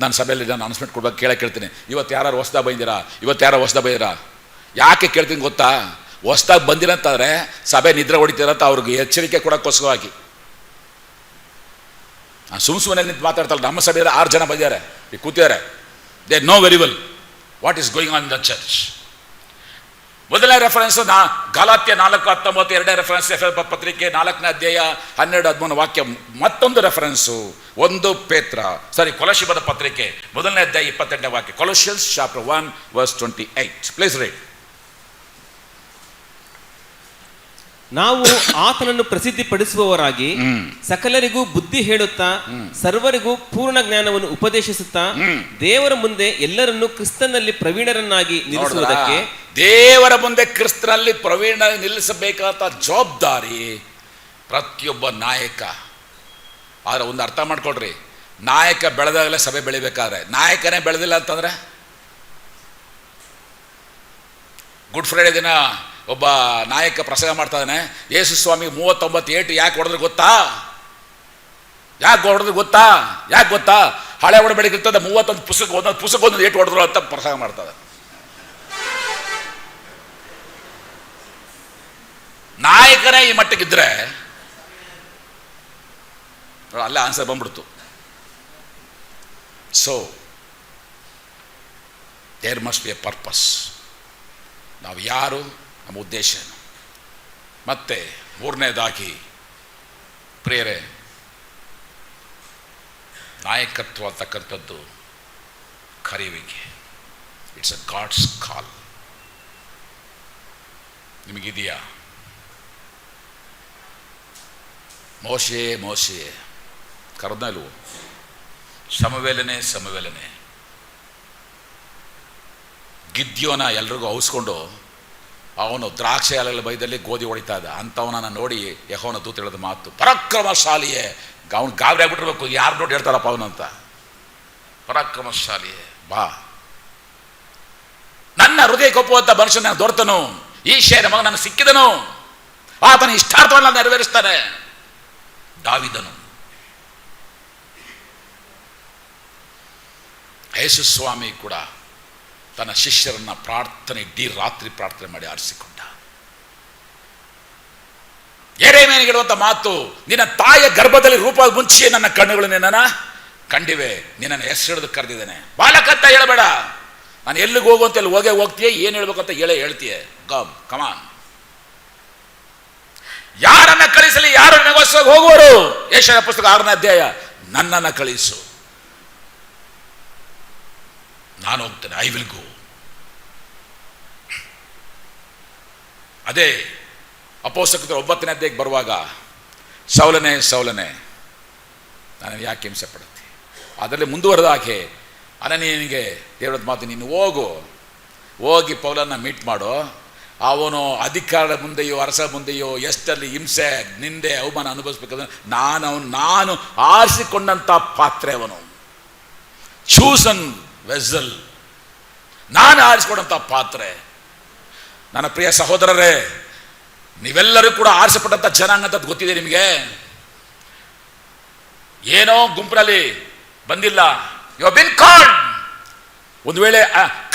ನಾನು ಸಭೆಯಲ್ಲಿ ನಾನು ಅನೌನ್ಸ್ಮೆಂಟ್ ಕೊಡ್ಬೇಕು, ಕೇಳ್ತೀನಿ, ಇವತ್ತು ಯಾರು ಹೊಸ್ದಾಗಿ ಬಂದಿರಾ? ಯಾಕೆ ಕೇಳ್ತೀನಿ ಗೊತ್ತಾ? ಹೊಸ್ದಾಗಿ ಬಂದಿರಂತಂದರೆ ಸಭೆ ನಿದ್ರೆ ಹೊಡಿತೀರಂತ ಅವ್ರಿಗೆ ಎಚ್ಚರಿಕೆ ಕೊಡೋಕ್ಕೋಸ್ಕರವಾಗಿ. ಸುಮ್ಮನೆ ನಿಂತು ಮಾತಾಡ್ತಾರೆ. ನಮ್ಮ ಸಭೆಯಲ್ಲಿ 6 ಜನ ಬಂದಿದ್ದಾರೆ, ಈಗ ಕೂತಿದ್ದಾರೆ. They know very well what is going on the church. ಮೊದಲನೇ ರೆಫರೆನ್ಸ್ ಗಲಾತ್ಯ 4:19, ಎರಡನೇ ರೆಫರೆನ್ಸ್ ಎಫೆಸ ಪತ್ರಿಕೆ 4ನೇ ಅಧ್ಯಾಯ 12-13 ವಾಕ್ಯ. ಮತ್ತೊಂದು ರೆಫರೆನ್ಸು ಕೊಲೊಸ್ಸೆ ಬರೆದ ಪತ್ರಿಕೆ 1ನೇ ಅಧ್ಯಾಯ 28ನೇ ವಾಕ್ಯ. ಕೊಲೊಸಿಯನ್ಸ್ ಚಾಪ್ಟರ್ 1:28. Please read. ನಾವು ಆತನನ್ನು ಪ್ರಸಿದ್ಧಿಪಡಿಸುವವರಾಗಿ ಸಕಲರಿಗೂ ಬುದ್ಧಿ ಹೇಳುತ್ತಾ ಸರ್ವರಿಗೂ ಪೂರ್ಣ ಜ್ಞಾನವನ್ನು ಉಪದೇಶಿಸುತ್ತಾ ದೇವರ ಮುಂದೆ ಎಲ್ಲರನ್ನು ಕ್ರಿಸ್ತನಲ್ಲಿ ಪ್ರವೀಣರನ್ನಾಗಿ ನಿಲ್ಲಿಸುವುದಕ್ಕೆ, ದೇವರ ಮುಂದೆ ಕ್ರಿಸ್ತನಲ್ಲಿ ಪ್ರವೀಣ ನಿಲ್ಲಿಸಬೇಕಾದ ಜವಾಬ್ದಾರಿ ಪ್ರತಿಯೊಬ್ಬ ನಾಯಕ. ಆದ್ರೆ ಒಂದು ಅರ್ಥ ಮಾಡ್ಕೊಳ್ರಿ, ನಾಯಕ ಬೆಳೆದಾಗಲೇ ಸಭೆ ಬೆಳಿಬೇಕಾದ್ರೆ, ನಾಯಕನೇ ಬೆಳೆದಿಲ್ಲ ಅಂತಂದ್ರೆ. ಗುಡ್ ಫ್ರೈಡೆ ದಿನ ಒಬ್ಬ ನಾಯಕ ಪ್ರಸಂಗ ಮಾಡ್ತಾ ಇದ್ದಾನೆ. ಯೇಸು ಸ್ವಾಮಿ 39 ಏಟು ಯಾಕೆ ಹೊಡೆದ್ರು ಗೊತ್ತಾ? ಯಾಕೆ ಗೊತ್ತಾ? ಹಳೆ ಒಡಂಬಡಿಕೆ 31 ಪುಸ್ತಕ, ಒಂದೊಂದು ಪುಸ್ತಕ ಒಂದೊಂದು ಏಟು ಹೊಡೆದ್ರು ಅಂತ ಪ್ರಸಂಗ ಮಾಡ್ತಾರೆ. ನಾಯಕನೇ ಈ ಮಟ್ಟಕ್ಕಿದ್ರೆ ಅಲ್ಲೇ ಆನ್ಸರ್ ಬಂದ್ಬಿಡ್ತು. So there must be a purpose. ನಾವು ಯಾರು, ನಮ್ಮ ಉದ್ದೇಶ. ಮತ್ತೆ ಮೂರನೇದಾಗಿ ಪ್ರಿಯರೇ, ನಾಯಕತ್ವ ಅಂತಕ್ಕಂಥದ್ದು ಕರೆಯುವಿಕೆ. ಇಟ್ಸ್ ಅ ಗಾಡ್ಸ್ ಕಾಲ್. ನಿಮಗಿದೆಯಾ? ಮೋಶೆ ಕರೆದಲ್ವು? ಸಮವೇಲನೆ ಗಿದ್ಯೋನ ಎಲ್ರಿಗೂ ಔಸ್ಕೊಂಡು ಅವನು ದ್ರಾಕ್ಷಿ ಅಲೆಗಳ ಬೈದಲ್ಲಿ ಗೋಧಿ ಹೊಡಿತಾ ಇದ್ದ. ಅಂಥವನನ್ನು ನೋಡಿ ಯೆಹೋವನ ದೂತ ಹೇಳಿದ ಮಾತು, ಪರಾಕ್ರಮಶಾಲಿಯೇ. ಅವನು ಗಾಬರಿ ಆಗ್ಬಿಟ್ಟಿರ್ಬೇಕು, ಯಾರು ನೋಡಿ ಹೇಳ್ತಾರಪ್ಪ ಅವನಂತ. ಪರಾಕ್ರಮಶಾಲಿಯೇ, ಬಾ, ನನ್ನ ಹೃದಯಕ್ಕೆ ಒಪ್ಪುವಂಥ ಮನುಷ್ಯನ ದೊರೆತನು, ಈ ಶೇರ ಮಗ ನನಗೆ ಸಿಕ್ಕಿದನು, ಆತನ ಇಷ್ಟಾರ್ಥವನ್ನು ನೆರವೇರಿಸ್ತಾನೆ. ದಾವಿದನು. ಯೇಸು ಸ್ವಾಮಿ ಕೂಡ ತನ್ನ ಶಿಷ್ಯರನ್ನ ಇಡೀ ರಾತ್ರಿ ಪ್ರಾರ್ಥನೆ ಮಾಡಿ ಆರಿಸಿಕೊಂಡ. ಯೆರೆಮೀಯನಿಗಿರುವಂಥ ಮಾತು, ನಿನ್ನ ತಾಯಿಯ ಗರ್ಭದಲ್ಲಿ ರೂಪ ಮುಂಚೆ ನನ್ನ ಕಣ್ಣುಗಳು ನಿನ್ನನ್ನು ಕಂಡಿವೆ, ನಿನ್ನನ್ನು ಹೆಸರು ಹಿಡಿದು ಕರೆದಿದ್ದೇನೆ. ಬಾಲಕಂತ ಹೇಳಬೇಡ, ನಾನು ಎಲ್ಲಿಗೆ ಹೋಗುವಂತ ಎಲ್ಲಿ ಹೋಗ್ತೀಯ, ಏನು ಹೇಳ್ಬೇಕಂತ ಹೇಳ್ತೀಯ. ಕಮಾನ್. ಯಾರನ್ನ ಕಳಿಸಲಿ, ಯಾರು ನೆಗೋಸ್ವಾಗಿ ಹೋಗುವರು? ಯೆಶಾಯ ಪುಸ್ತಕ 6ನೇ ಅಧ್ಯಾಯ, ನನ್ನನ್ನು ಕಳಿಸು, ನಾನು ಹೋಗ್ತೇನೆ, ಐ ವಿಲ್ ಗೋ. ಅದೇ ಅಪೊಸ್ತಲರ 9ನೇ ಅಧ್ಯಾಯಕ್ಕೆ ಬರುವಾಗ, ಸೌಲನೇ ನಾನು ಯಾಕೆ ಹಿಂಸೆ ಪಡುತ್ತೆ? ಅದರಲ್ಲಿ ಮುಂದುವರೆದ ಹಾಗೆ ಅನನೀಯನಿಗೆ ದೇವರ ಮಾತು, ನೀನು ಹೋಗಿ ಪೌಲನ್ನ ಮೀಟ್ ಮಾಡು. ಅವನು ಅಧಿಕಾರದ ಮುಂದೆಯೋ ಅರಸ ಮುಂದೆಯೋ ಎಷ್ಟಲ್ಲಿ ಹಿಂಸೆ, ನಿಂದೆ, ಅವಮಾನ ಅನುಭವಿಸ್ಬೇಕಂದ್ರೆ ನಾನು ಆರಿಸಿಕೊಂಡಂಥ ಪಾತ್ರೆ ಅವನು, ಚೂಸನ್ ವೆಸಲ್, ನಾನು ಆರಿಸಿಕೊಂಡಂಥ ಪಾತ್ರೆ. ನನ್ನ ಪ್ರಿಯ ಸಹೋದರರೇ, ನೀವೆಲ್ಲರೂ ಕೂಡ ಆರಿಸಪಟ್ಟಂಥ ಜನಾಂಗ ಅಂತ ಗೊತ್ತಿದೆ ನಿಮಗೆ. ಏನೋ ಗುಂಪಿನಲ್ಲಿ ಬಂದಿಲ್ಲ, ಯು ಹ್ಯಾವ್ ಬೀನ್ ಕಾಲ್ಡ್. ಒಂದು ವೇಳೆ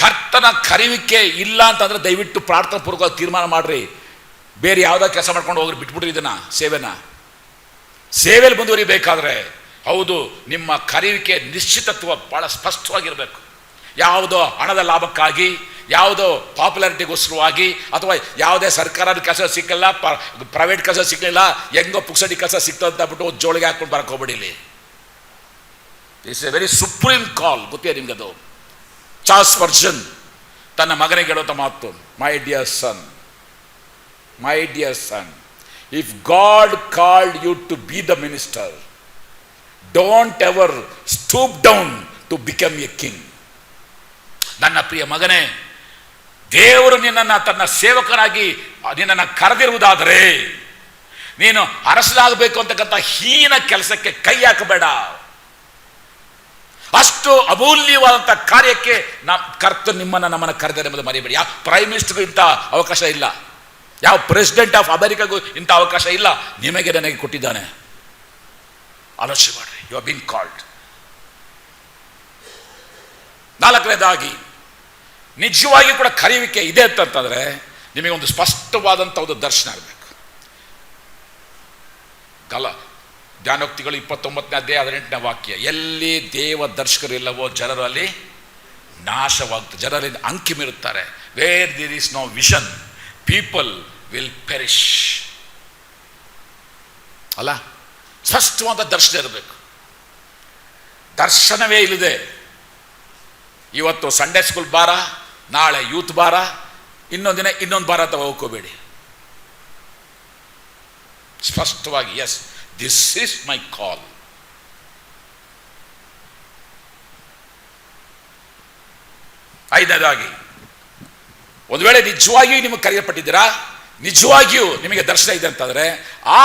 ಕರ್ತನ ಕರೆಯುವಿಕೆ ಇಲ್ಲ ಅಂತಂದ್ರೆ ದಯವಿಟ್ಟು ಪ್ರಾರ್ಥನಾ ಪೂರ್ವಕವಾಗಿ ತೀರ್ಮಾನ ಮಾಡ್ರಿ, ಬೇರೆ ಯಾವುದೋ ಕೆಲಸ ಮಾಡ್ಕೊಂಡು ಹೋಗ್ರಿ, ಬಿಟ್ಬಿಡ್ರಿ ಇದನ್ನ ಸೇವೆಯಲ್ಲಿ ಮುಂದುವರಿಬೇಕಾದ್ರೆ. ಹೌದು, ನಿಮ್ಮ ಕರೆಯುವಿಕೆ ನಿಶ್ಚಿತತ್ವ ಬಹಳ ಸ್ಪಷ್ಟವಾಗಿರಬೇಕು. ಯಾವುದೋ ಹಣದ ಲಾಭಕ್ಕಾಗಿ, ಯಾವುದೋ ಪಾಪ್ಯುಲಾರಿಟಿಗೋಸ್ಕರವಾಗಿ, ಅಥವಾ ಯಾವುದೇ ಸರ್ಕಾರದ ಕೆಲಸ ಸಿಕ್ಕಲ್ಲ, ಪ್ರೈವೇಟ್ ಕೆಲಸ ಸಿಕ್ಕಲಿಲ್ಲ, ಹೆಂಗೋ ಪುಕ್ಸಟಿ ಕೆಲಸ ಸಿಕ್ತಂತ ಬಿಟ್ಟು ಜೋಳಿಗೆ ಹಾಕೊಂಡು ಬರಕ್ಕೆ ಹೋಗ್ಬಿಡಿಲಿ. It's a very supreme call. ಗೊತ್ತೇ ನಿಮ್ಗೆ ಅದು? ಚಾರ್ಲ್ಸ್ ಸ್ಪರ್ಜನ್ ತನ್ನ ಮಗನಿಗೆ ಹೇಳುವಂಥ ಮಾತು, my dear son, my dear son, if God called you to be the minister, don't ever stoop down to become a king. ನನ್ನ ಪ್ರಿಯ ಮಗನೇ, ದೇವರು ನಿನ್ನನ್ನು ತನ್ನ ಸೇವಕನಾಗಿ ನಿನ್ನನ್ನು ಕರೆದಿರುವುದಾದರೆ ನೀನು ಅರಸನಾಗಬೇಕು ಅಂತಕ್ಕಂಥ ಹೀನ ಕೆಲಸಕ್ಕೆ ಕೈ ಹಾಕಬೇಡ. ಅಷ್ಟು ಅಮೂಲ್ಯವಾದಂಥ ಕಾರ್ಯಕ್ಕೆ ಕರ್ತನು ನಮ್ಮನ್ನು ಕರೆದರೆ ಎಂಬುದು ಮರಿಬೇಡಿ. ಯಾವ ಪ್ರೈಮ್ ಮಿನಿಸ್ಟರ್ಗೂ ಇಂಥ ಅವಕಾಶ ಇಲ್ಲ, ಯಾವ ಪ್ರೆಸಿಡೆಂಟ್ ಆಫ್ ಅಮೆರಿಕಾಗೂ ಇಂಥ ಅವಕಾಶ ಇಲ್ಲ. ನಿಮಗೆ ನನಗೆ ಕೊಟ್ಟಿದ್ದಾನೆ. ಆಲೋಚನೆ ಮಾಡ್ರಿ, ಯು ಆರ್ ಬೀನ್ ಕಾಲ್ಡ್. ನಾಲ್ಕನೇದಾಗಿ, ನಿಜವಾಗಿ ಕೂಡ ಕರೆಯುವಿಕೆ ಇದೆ ಅಂತಂತಂದ್ರೆ ನಿಮಗೆ ಒಂದು ಸ್ಪಷ್ಟವಾದಂಥ ಒಂದು ದರ್ಶನ ಆಗಬೇಕು. ಜ್ಞಾನೋಕ್ತಿಗಳು 29ನೇ ಅಧ್ಯಾಯ 18ನೇ ವಾಕ್ಯ, ಎಲ್ಲಿ ದೇವ ದರ್ಶಕರು ಇಲ್ಲವೋ ಜನರು ಅಲ್ಲಿ ನಾಶವಾಗ್ತದೆ, ಜನರಲ್ಲಿ ಅಂಕಿ ಮೀರುತ್ತಾರೆ. Where there is no vision people will perish. ಅಲ್ಲ, ಸ್ಪಷ್ಟವಾದ ದರ್ಶನ ಇರಬೇಕು. ದರ್ಶನವೇ ಇಲ್ಲದೆ ಇವತ್ತು ಸಂಡೇ ಸ್ಕೂಲ್ ಬಾರ, ನಾಳೆ ಯೂತ್ ಬಾರ, ಇನ್ನೊಂದು ದಿನ ಇನ್ನೊಂದು ಬಾರ ಅಂತ ಹೋಗ್ಕೋಬೇಡಿ. ಸ್ಪಷ್ಟವಾಗಿ, ಎಸ್, ದಿಸ್ ಈಸ್ ಮೈ ಕಾಲ್. ಐದನೇದಾಗಿ, ಒಂದು ವೇಳೆ ನಿಜವಾಗಿಯೂ ನಿಮಗೆ ಕರೆಯಲ್ಪಟ್ಟಿದ್ದೀರಾ, ನಿಜವಾಗಿಯೂ ನಿಮಗೆ ದರ್ಶನ ಇದೆ ಅಂತಂದರೆ ಆ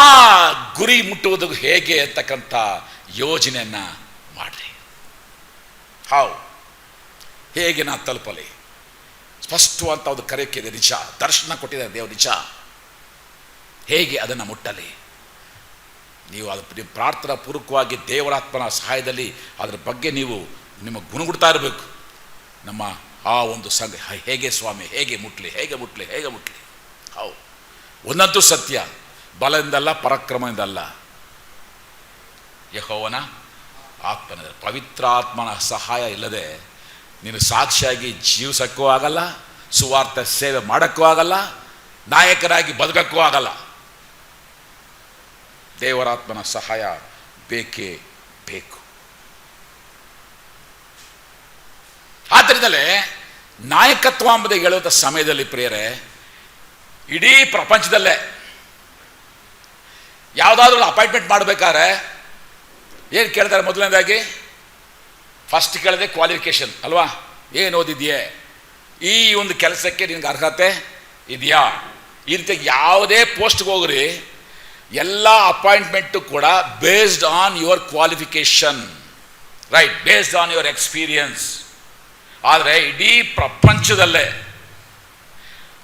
ಗುರಿ ಮುಟ್ಟುವುದು ಹೇಗೆ ಅಂತಕ್ಕಂಥ ಯೋಜನೆಯನ್ನ ಮಾಡ್ರಿ. ಹೇಗೆ ನಾ ತಲುಪಲಿ? ಸ್ಪಷ್ಟವಾದ ಒಂದು ಕರೆಯೋಕೆ ಇದೆ, ನಿಜ. ದರ್ಶನ ಕೊಟ್ಟಿದ್ದಾರೆ ದೇವರು, ನಿಜ. ಹೇಗೆ ಅದನ್ನು ಮುಟ್ಟಲಿ? ನೀವು ಅದು ಪ್ರಾರ್ಥನಾ ಪೂರ್ವಕವಾಗಿ ದೇವರಾತ್ಮನ ಸಹಾಯದಲ್ಲಿ ಅದರ ಬಗ್ಗೆ ನೀವು ನಿಮಗೆ ಗುಣಗುಡ್ತಾ ಇರಬೇಕು. ನಮ್ಮ ಆ ಒಂದು ಸಂಘ ಹೇಗೆ ಸ್ವಾಮಿ, ಹೇಗೆ ಮುಟ್ಲಿ, ಹೇಗೆ ಮುಟ್ಲಿ, ಹೇಗೆ ಮುಟ್ಲಿ. ಹೌದು, ಒಂದಂತೂ ಸತ್ಯ, ಬಲದಿಂದಲ್ಲ ಪರಾಕ್ರಮದಿಂದಲ್ಲ, ಯೆಹೋವನ ಆತ್ಮನ, ಪವಿತ್ರ ಆತ್ಮನ ಸಹಾಯ ಇಲ್ಲದೆ ನೀನು ಸಾಕ್ಷಿಯಾಗಿ ಜೀವಿಸಕ್ಕೂ ಆಗಲ್ಲ, ಸುವಾರ್ಥ ಸೇವೆ ಮಾಡೋಕ್ಕೂ ಆಗಲ್ಲ, ನಾಯಕರಾಗಿ ಬದುಕಕ್ಕೂ ಆಗಲ್ಲ. ದೇವರಾತ್ಮನ ಸಹಾಯ ಬೇಕೇ ಬೇಕು. ಆದ್ದರಿಂದಲೇ ನಾಯಕತ್ವ ಎಂಬುದು ಹೇಳುವಂಥ ಸಮಯದಲ್ಲಿ ಪ್ರಿಯರೇ, ಇಡೀ ಪ್ರಪಂಚದಲ್ಲೇ ಯಾವುದಾದ್ರೂ ಅಪಾಯಿಂಟ್ಮೆಂಟ್ ಮಾಡಬೇಕಾದ್ರೆ ಏನು ಕೇಳ್ತಾರೆ? ಮೊದಲನೇದಾಗಿ ಫಸ್ಟ್ ಕೇಳಿದೆ ಕ್ವಾಲಿಫಿಕೇಶನ್ ಅಲ್ವಾ? ಏನು ಓದಿದೆಯೇ? ಈ ಒಂದು ಕೆಲಸಕ್ಕೆ ನಿನಗೆ ಅರ್ಹತೆ ಇದೆಯಾ? ಈ ರೀತಿ ಯಾವುದೇ ಪೋಸ್ಟ್ಗೆ ಹೋಗ್ರಿ, ಎಲ್ಲ ಅಪಾಯಿಂಟ್ಮೆಂಟು ಕೂಡ based on your qualification, right, based on your experience. ಆದರೆ ಇಡೀ ಪ್ರಪಂಚದಲ್ಲೇ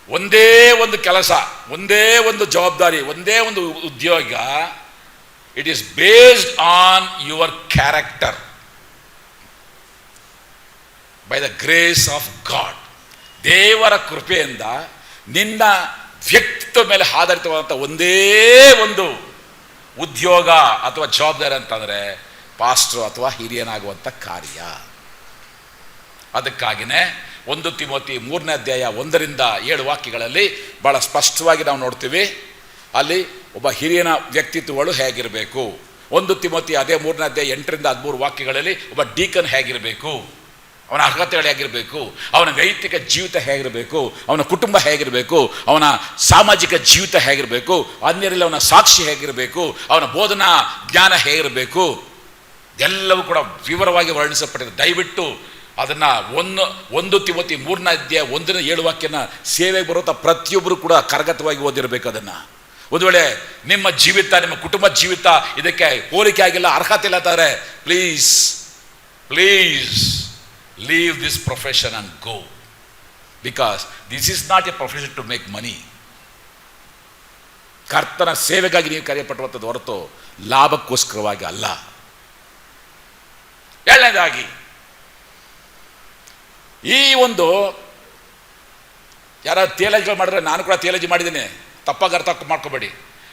ಒಂದೇ ಒಂದು ಕೆಲಸ, ಒಂದೇ ಒಂದು ಜವಾಬ್ದಾರಿ, ಒಂದೇ ಒಂದು ಉದ್ಯೋಗ, it is based on your character by the grace of god. ದೇವರ ಕೃಪೆಯಿಂದ ನಿನ್ನ ವ್ಯಕ್ತಿತ್ವ ಮೇಲೆ ಆಧಾರಿತವಾದಂಥ ಒಂದೇ ಒಂದು ಉದ್ಯೋಗ ಅಥವಾ ಜವಾಬ್ದಾರಿ ಅಂತಂದರೆ ಪಾಸ್ಟ್ರು ಅಥವಾ ಹಿರಿಯನಾಗುವಂಥ ಕಾರ್ಯ. ಅದಕ್ಕಾಗಿಯೇ 1 ತಿಮೋತಿ 3ನೇ ಅಧ್ಯಾಯ 1-7 ವಾಕ್ಯಗಳಲ್ಲಿ ಬಹಳ ಸ್ಪಷ್ಟವಾಗಿ ನಾವು ನೋಡ್ತೀವಿ. ಅಲ್ಲಿ ಒಬ್ಬ ಹಿರಿಯನ ವ್ಯಕ್ತಿತ್ವಗಳು ಹೇಗಿರಬೇಕು. 1 ತಿಮೋತಿ ಅದೇ 3ನೇ ಅಧ್ಯಾಯ 8-13 ವಾಕ್ಯಗಳಲ್ಲಿ ಒಬ್ಬ ಡೀಕನ್ ಹೇಗಿರಬೇಕು, ಅವನ ಅರ್ಹತೆಗಳು ಹೇಗಿರಬೇಕು, ಅವನ ನೈತಿಕ ಜೀವಿತ ಹೇಗಿರಬೇಕು, ಅವನ ಕುಟುಂಬ ಹೇಗಿರಬೇಕು, ಅವನ ಸಾಮಾಜಿಕ ಜೀವಿತ ಹೇಗಿರಬೇಕು, ಅನ್ಯರಲ್ಲಿ ಅವನ ಸಾಕ್ಷಿ ಹೇಗಿರಬೇಕು, ಅವನ ಬೋಧನಾ ಜ್ಞಾನ ಹೇಗಿರಬೇಕು, ಎಲ್ಲವೂ ಕೂಡ ವಿವರವಾಗಿ ವರ್ಣಿಸಲ್ಪಟ್ಟಿದೆ. ದಯವಿಟ್ಟು ಅದನ್ನು 1 ತಿಮೋತಿ 3ನೇ ಅಧ್ಯಾಯ 1-7 ವಾಕ್ಯನ ಸೇವೆಗೆ ಬರುವಂಥ ಪ್ರತಿಯೊಬ್ಬರು ಕೂಡ ಕರಗತವಾಗಿ ಓದಿರಬೇಕು. ಅದನ್ನು ಒಂದು ವೇಳೆ ನಿಮ್ಮ ಜೀವಿತ, ನಿಮ್ಮ ಕುಟುಂಬ ಜೀವಿತ ಇದಕ್ಕೆ ಹೋಲಿಕೆ ಆಗಿಲ್ಲ, ಅರ್ಹತೆ ಇಲ್ಲ ಅಂತಾರೆ, please leave this profession and go, because this is not a profession to make money. ಕರ್ತನ ಸೇವೆಗಾಗಿ ನೀವು ಕರೆಯಲ್ಪಟ್ಟಂಥದ್ದು ಹೊರತು ಲಾಭಕ್ಕೋಸ್ಕರವಾಗಿ ಅಲ್ಲ. ಎರಡನೇದಾಗಿ, ಈ ಒಂದು ಯಾರು ಥಿಯಾಲಜಿಗಳು ಮಾಡಿದ್ರೆ, ನಾನು ಕೂಡ ಥಿಯಾಲಜಿ ಮಾಡಿದ್ದೀನಿ, ತಪ್ಪಾಗಿ ಅರ್ಥ ಮಾಡ್ಕೋಬೇಡಿ.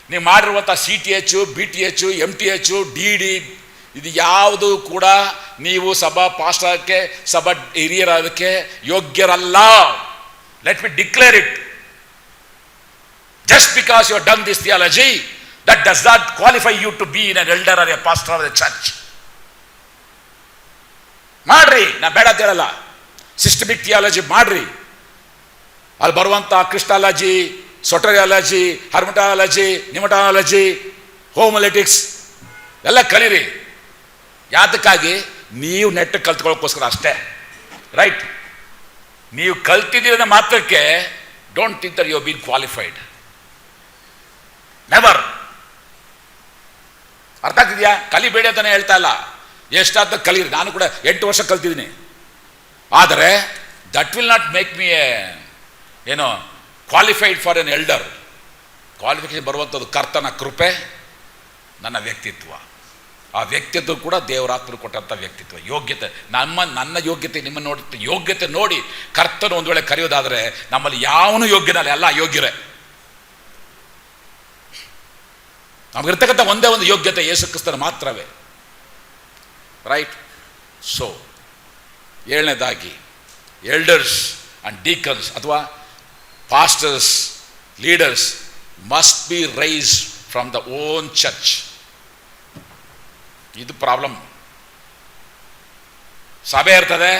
ನೀವು ಮಾಡಿರುವಂಥ CTH, BTH, MTH, DD ಇದು ಯಾವುದು ಕೂಡ ನೀವು ಸಭಾ ಪಾಸ್ಟರ್ಗೆ, ಸಭಾ ಹಿರಿಯರಾದಕ್ಕೆ ಯೋಗ್ಯರಲ್ಲ. Let me declare it. Just because you have done this theology, that does not qualify you to be in an elder or a pastor of the church. ಮಾಡ್ರಿ, ನಾ ಬೇಡ ಅಂತ ಹೇಳಲ್ಲ. ಸಿಸ್ಟಮಿಕ್ ಥಿಯಾಲಜಿ ಮಾಡ್ರಿ. ಅಲ್ಲಿ ಬರುವಂಥ ಕ್ರಿಸ್ಟಾಲಜಿ, ಸೊಟರಿಯಾಲಜಿ, ಹರ್ಮಟಾಲಜಿ, ನಿಮಟಾಲಜಿ, ಹೋಮಲೆಟಿಕ್ಸ್ ಎಲ್ಲ ಕಲೀರಿ. ಯಾತಕ್ಕಾಗಿ? ನೀವು ನೆಟ್ ಕಲ್ತ್ಕೊಳ್ಳೋಕ್ಕೋಸ್ಕರ ಅಷ್ಟೇ. ರೈಟ್? ನೀವು ಕಲ್ತಿದ್ದೀರ ಮಾತ್ರಕ್ಕೆ don't think that you have been qualified. Never. ಅರ್ಥ ಆಗ್ತಿದ್ಯಾ? ಕಲಿಬೇಡಿ ಅಂತಾನೆ ಹೇಳ್ತಾ ಇಲ್ಲ, ಎಷ್ಟಾದ ಕಲೀರಿ. ನಾನು ಕೂಡ 8 ವರ್ಷ ಕಲ್ತಿದ್ದೀನಿ. ಆದರೆ that will not make me ಏನೋ qualified for an elder. Qualification ಬರುವಂಥದ್ದು ಕರ್ತನ ಕೃಪೆ, ನನ್ನ ವ್ಯಕ್ತಿತ್ವ. ಆ ವ್ಯಕ್ತಿತ್ವ ಕೂಡ ದೇವರಾತ್ಮರು ಕೊಟ್ಟಂಥ ವ್ಯಕ್ತಿತ್ವ, ಯೋಗ್ಯತೆ. ನನ್ನ ಯೋಗ್ಯತೆ ನಿಮ್ಮ ನೋಡಿ ಯೋಗ್ಯತೆ ನೋಡಿ ಕರ್ತನು ಒಂದು ವೇಳೆ ಕರೆಯೋದಾದರೆ ನಮ್ಮಲ್ಲಿ ಯಾವನು ಯೋಗ್ಯನಲ್ಲ, ಎಲ್ಲ ಯೋಗ್ಯರೇ. ನಮಗಿರ್ತಕ್ಕಂಥ ಒಂದೇ ಒಂದು ಯೋಗ್ಯತೆ ಯೇಸು ಕ್ರಿಸ್ತನ ಮಾತ್ರವೇ. ರೈಟ್? ಸೊ 7ನೇದಾಗಿ ಎಲ್ಡರ್ಸ್ ಅಂಡ್ ಡೀಕನ್ಸ್ ಅಥವಾ pastors, leaders must be rise from the own church. ಇದು ಪ್ರಾಬ್ಲಮ್. ಸಭೆ ಇರ್ತದೆ,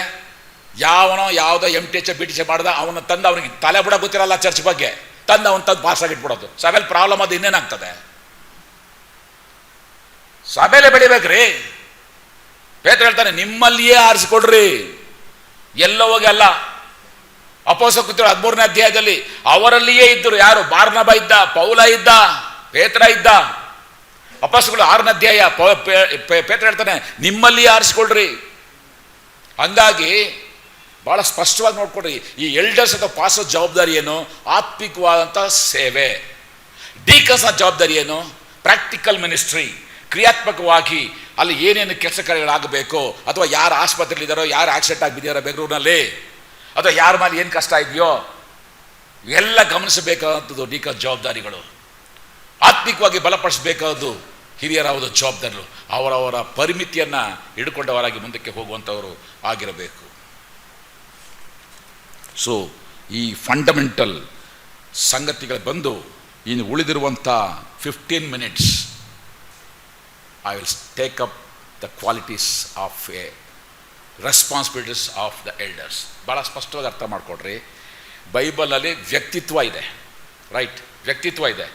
ಯಾವನೋ ಯಾವುದೋ MTH BTH ಮಾಡ್ದ ಅವನ ತಂದು, ಅವನಿಗೆ ತಲೆ ಬಿಡ ಗೊತ್ತಿರಲ್ಲ ಚರ್ಚ್ ಬಗ್ಗೆ, ತಂದು ಅವನ ತಂದು ಪಾಸ್ ಆಗಿಟ್ಬಿಡೋದು. ಸಭೆಯಲ್ಲಿ ಪ್ರಾಬ್ಲಮ್. ಅದು ಇನ್ನೇನಾಗ್ತದೆ? ಸಭೆಯಲ್ಲೇ ಬೆಳಿಬೇಕ್ರಿ. ಪೇತ್ರ ಹೇಳ್ತಾನೆ, ನಿಮ್ಮಲ್ಲಿಯೇ ಆರಿಸಿಕೊಡ್ರಿ, ಎಲ್ಲೋ ಹೋಗಿ ಅಲ್ಲ. ಅಪೊಸ್ತಲರ ಕೃತ್ಯಗಳು 13ನೇ ಅಧ್ಯಾಯದಲ್ಲಿ ಅವರಲ್ಲಿಯೇ ಇದ್ದರು. ಯಾರು? ಬಾರ್ನಬ ಇದ್ದ, ಪೌಲ ಇದ್ದ, ಪೇತ್ರ ಇದ್ದ. ಅಪೊಸ್ತಲರು 6ನೇ ಅಧ್ಯಾಯ ಪೇತ್ರ ಹೇಳ್ತಾನೆ, ನಿಮ್ಮಲ್ಲಿಯೇ ಆರಿಸಿಕೊಳ್ರಿ. ಹಂಗಾಗಿ ಬಹಳ ಸ್ಪಷ್ಟವಾಗಿ ನೋಡ್ಕೊಡ್ರಿ. ಈ ಎಲ್ಡರ್ಸ್ ಅಥವಾ ಪಾಸ್ಟರ್ ಜವಾಬ್ದಾರಿ ಏನು? ಆತ್ಮಿಕವಾದಂಥ ಸೇವೆ. ಡೀಕನ್ಸ್ ಜವಾಬ್ದಾರಿ ಏನು? Practical ministry. ಕ್ರಿಯಾತ್ಮಕವಾಗಿ ಅಲ್ಲಿ ಏನೇನು ಕೆಲಸ ಕಾರ್ಯಗಳಾಗಬೇಕು, ಅಥವಾ ಯಾರು ಆಸ್ಪತ್ರೆಯಲ್ಲಿದ್ದಾರೋ, ಯಾರು ಆಕ್ಸಿಡೆಂಟ್ ಆಗಿ ಬಿದ್ದಾರೋ ಬೆಂಗಳೂರಿನಲ್ಲಿ, ಅಥವಾ ಯಾರ ಮೇಲೆ ಏನು ಕಷ್ಟ ಇದೆಯೋ ಎಲ್ಲ ಗಮನಿಸಬೇಕಾದಂಥದ್ದು ಡೀಕನ್ ಜವಾಬ್ದಾರಿಗಳು. ಆತ್ಮಿಕವಾಗಿ ಬಲಪಡಿಸಬೇಕಾದ್ದು ಹಿರಿಯರ ಜವಾಬ್ದಾರಿಗಳು. ಅವರವರ ಪರಿಮಿತಿಯನ್ನು ಹಿಡ್ಕೊಂಡವರಾಗಿ ಮುಂದಕ್ಕೆ ಹೋಗುವಂಥವರು ಆಗಿರಬೇಕು. ಸೊ ಈ ಫಂಡಮೆಂಟಲ್ ಸಂಗತಿಗಳು ಬಂದು ಇನ್ನು ಉಳಿದಿರುವಂಥ 15 minutes I will take up the qualities of a responsibilities of the elders. ಭಾಳ ಸ್ಪಷ್ಟವಾಗಿ ಅರ್ಥ ಮಾಡಿಕೊಡ್ರಿ. ಬೈಬಲಲ್ಲಿ ವ್ಯಕ್ತಿತ್ವ ಇದೆ. ರೈಟ್? ವ್ಯಕ್ತಿತ್ವ ಇದೆ.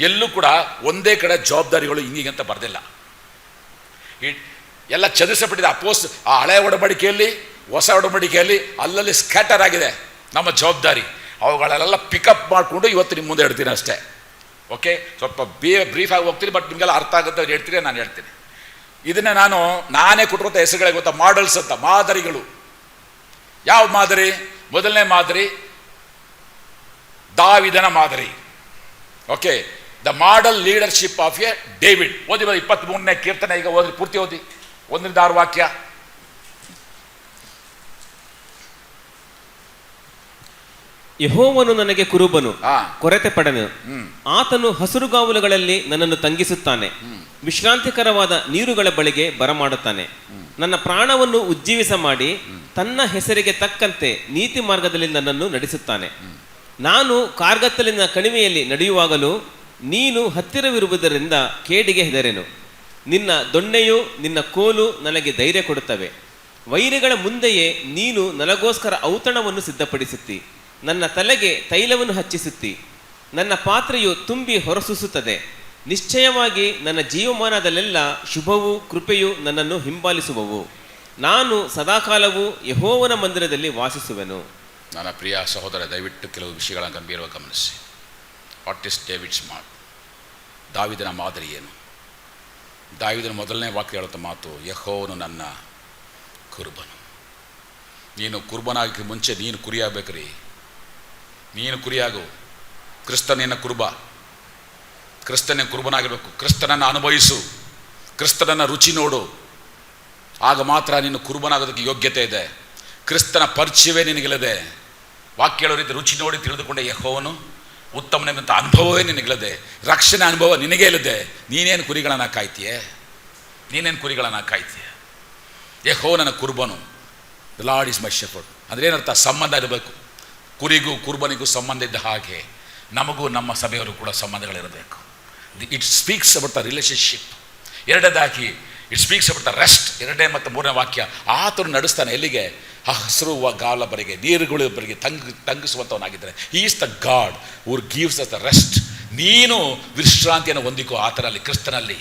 ಎಲ್ಲೂ ಕೂಡ ಒಂದೇ ಕಡೆ ಜವಾಬ್ದಾರಿಗಳು ಹಿಂಗೀಗಂತ ಬರೆದಿಲ್ಲ. ಎಲ್ಲ ಚದುರಿಸಲ್ಪಟ್ಟಿದೆ. ಆ ಹಳೆ ಒಡಂಬಡಿಕೆಯಲ್ಲಿ, ಹೊಸ ಒಡಂಬಡಿಕೆಯಲ್ಲಿ ಅಲ್ಲಲ್ಲಿ ಸ್ಕ್ಯಾಟರ್ ಆಗಿದೆ ನಮ್ಮ ಜವಾಬ್ದಾರಿ. ಅವುಗಳೆಲ್ಲ ಪಿಕಪ್ ಮಾಡಿಕೊಂಡು ಇವತ್ತು ನಿಮ್ಮ ಮುಂದೆ ಇಡ್ತೀನಿ ಅಷ್ಟೇ. ಓಕೆ? ಸ್ವಲ್ಪ ಬ್ರೀಫ್ ಆಗಿ ಹೋಗ್ತೀನಿ, ಬಟ್ ನಿಮಗೆಲ್ಲ ಅರ್ಥ ಆಗುತ್ತೆ ಹೇಳ್ತೀರಿ, ನಾನು ಹೇಳ್ತೀನಿ. ಇದನ್ನೇ ನಾನೇ ಕೊಟ್ಟಿರುವಂಥ ಹೆಸರುಗಳೇ ಗೊತ್ತಾ? ಮಾಡಲ್ಸ್ ಅಂತ, ಮಾದರಿಗಳು. ಯಾವ ಮಾದರಿ? ಮೊದಲನೇ ಮಾದರಿ ದಾವಿದನ ಮಾದರಿ. Okay? The model leadership of A David. ಓದಿ 23ನೇ ಕೀರ್ತನೆ, ಈಗ ಓದಿ, ಪೂರ್ತಿ ಓದಿ, 1-6 ವಾಕ್ಯ. ಯೆಹೋವನು ನನಗೆ ಕುರುಬನು, ಕೊರತೆ ಪಡನು. ಆತನು ಹಸುರುಗಾವಲುಗಳಲ್ಲಿ ನನ್ನನ್ನು ತಂಗಿಸುತ್ತಾನೆ, ವಿಶ್ರಾಂತಿಕರವಾದ ನೀರುಗಳ ಬಳಿಗೆ ಬರಮಾಡುತ್ತಾನೆ. ನನ್ನ ಪ್ರಾಣವನ್ನು ಉಜ್ಜೀವಿಸ ಮಾಡಿ ತನ್ನ ಹೆಸರಿಗೆ ತಕ್ಕಂತೆ ನೀತಿ ಮಾರ್ಗದಲ್ಲಿ ನನ್ನನ್ನು ನಡೆಸುತ್ತಾನೆ. ನಾನು ಕಾರ್ಗತ್ತಲಿನ ಕಣಿವೆಯಲ್ಲಿ ನಡೆಯುವಾಗಲೂ ನೀನು ಹತ್ತಿರವಿರುವುದರಿಂದ ಕೇಡಿಗೆ ಹೆದರೆನು. ನಿನ್ನ ದೊಣ್ಣೆಯು ನಿನ್ನ ಕೋಲು ನನಗೆ ಧೈರ್ಯ ಕೊಡುತ್ತವೆ. ವೈರಿಗಳ ಮುಂದೆಯೇ ನೀನು ನನಗೋಸ್ಕರ ಔತಣವನ್ನು ಸಿದ್ಧಪಡಿಸುತ್ತಿ. ನನ್ನ ತಲೆಗೆ ತೈಲವನ್ನು ಹಚ್ಚಿಸುತ್ತಿ. ನನ್ನ ಪಾತ್ರೆಯು ತುಂಬಿ ಹೊರಸೂಸುತ್ತದೆ. ನಿಶ್ಚಯವಾಗಿ ನನ್ನ ಜೀವಮಾನದಲ್ಲೆಲ್ಲ ಶುಭವೂ ಕೃಪೆಯು ನನ್ನನ್ನು ಹಿಂಬಾಲಿಸುವವು. ನಾನು ಸದಾಕಾಲವೂ ಯೆಹೋವನ ಮಂದಿರದಲ್ಲಿ ವಾಸಿಸುವೆನು. ನನ್ನ ಪ್ರಿಯ ಸಹೋದರ, ದಯವಿಟ್ಟು ಕೆಲವು ವಿಷಯಗಳನ್ನು ಗಂಭೀರವಾಗಿ ಗಮನಿಸಿ. What is Davids mark? ದಾವಿದನ ಮಾದರಿ ಏನು? ದಾವಿದನ ಮೊದಲನೇ ವಾಕ್ಯ ಹೇಳುತ್ತ ಮಾತು, ಯೆಹೋವನು ನನ್ನ ಕುರುಬನು. ನೀನು ಕುರುಬನಾಗಿ ಮುಂಚೆ ನೀನು ಕುರಿಯಾಗಬೇಕ್ರಿ. ನೀನು ಕುರಿಯಾಗು. ಕ್ರಿಸ್ತನಿನ ಕುರುಬ, ಕ್ರಿಸ್ತನ ಕುರುಬನಾಗಿರಬೇಕು. ಕ್ರಿಸ್ತನನ್ನು ಅನುಭವಿಸು, ಕ್ರಿಸ್ತನನ್ನು ರುಚಿ ನೋಡು. ಆಗ ಮಾತ್ರ ನೀನು ಕುರುಬನಾಗೋದಕ್ಕೆ ಯೋಗ್ಯತೆ ಇದೆ. ಕ್ರಿಸ್ತನ ಪರಿಚಯವೇ ನಿನಗಿಲ್ಲದೆ, ವಾಕ್ಯ ಹೇಳೋ ರೀತಿ ರುಚಿ ನೋಡಿ ತಿಳಿದುಕೊಂಡೆ ಯೆಹೋವನು ಉತ್ತಮನೆಂಬಂಥ ಅನುಭವವೇ ನಿನಗಿಲ್ಲದೆ, ರಕ್ಷಣೆ ಅನುಭವ ನಿನಗೇ ಇಲ್ಲದೆ, ನೀನೇನು ಕುರಿಗಳನ್ನು ಕಾಯ್ತೀಯೇ? ನೀನೇನು ಕುರಿಗಳನ್ನು ಕಾಯ್ತೀಯ? ಯೆಹೋವನ ಕುರುಬನು, the Lord is my shepherd. ಅಂದರೆ ಏನರ್ಥ? ಸಂಬಂಧ ಇರಬೇಕು. ಕುರಿಗೂ ಕುರುಬನಿಗೂ ಸಂಬಂಧ ಇದ್ದ ಹಾಗೆ ನಮಗೂ ನಮ್ಮ ಸಭೆಯವರು ಕೂಡ ಸಂಬಂಧಗಳಿರಬೇಕು. It speaks about the relationship. ಎರಡನೇದಾಗಿ it speaks about the rest. 2 ಮತ್ತು 3ನೇ ವಾಕ್ಯ, ಆತನು ನಡೆಸ್ತಾನೆ ಎಲ್ಲಿಗೆ? ಹಸಿರು ಗಾಲಬರಿಗೆ, ನೀರುಗಳವರೆಗೆ ತಂಗಿಸುವಂಥವನಾಗಿದ್ದಾನೆ. He is the God who gives us the rest. ನೀನು ವಿಶ್ರಾಂತಿಯನ್ನು ಹೊಂದಿಕೋ ಆತನಲ್ಲಿ, ಕ್ರಿಸ್ತನಲ್ಲಿ.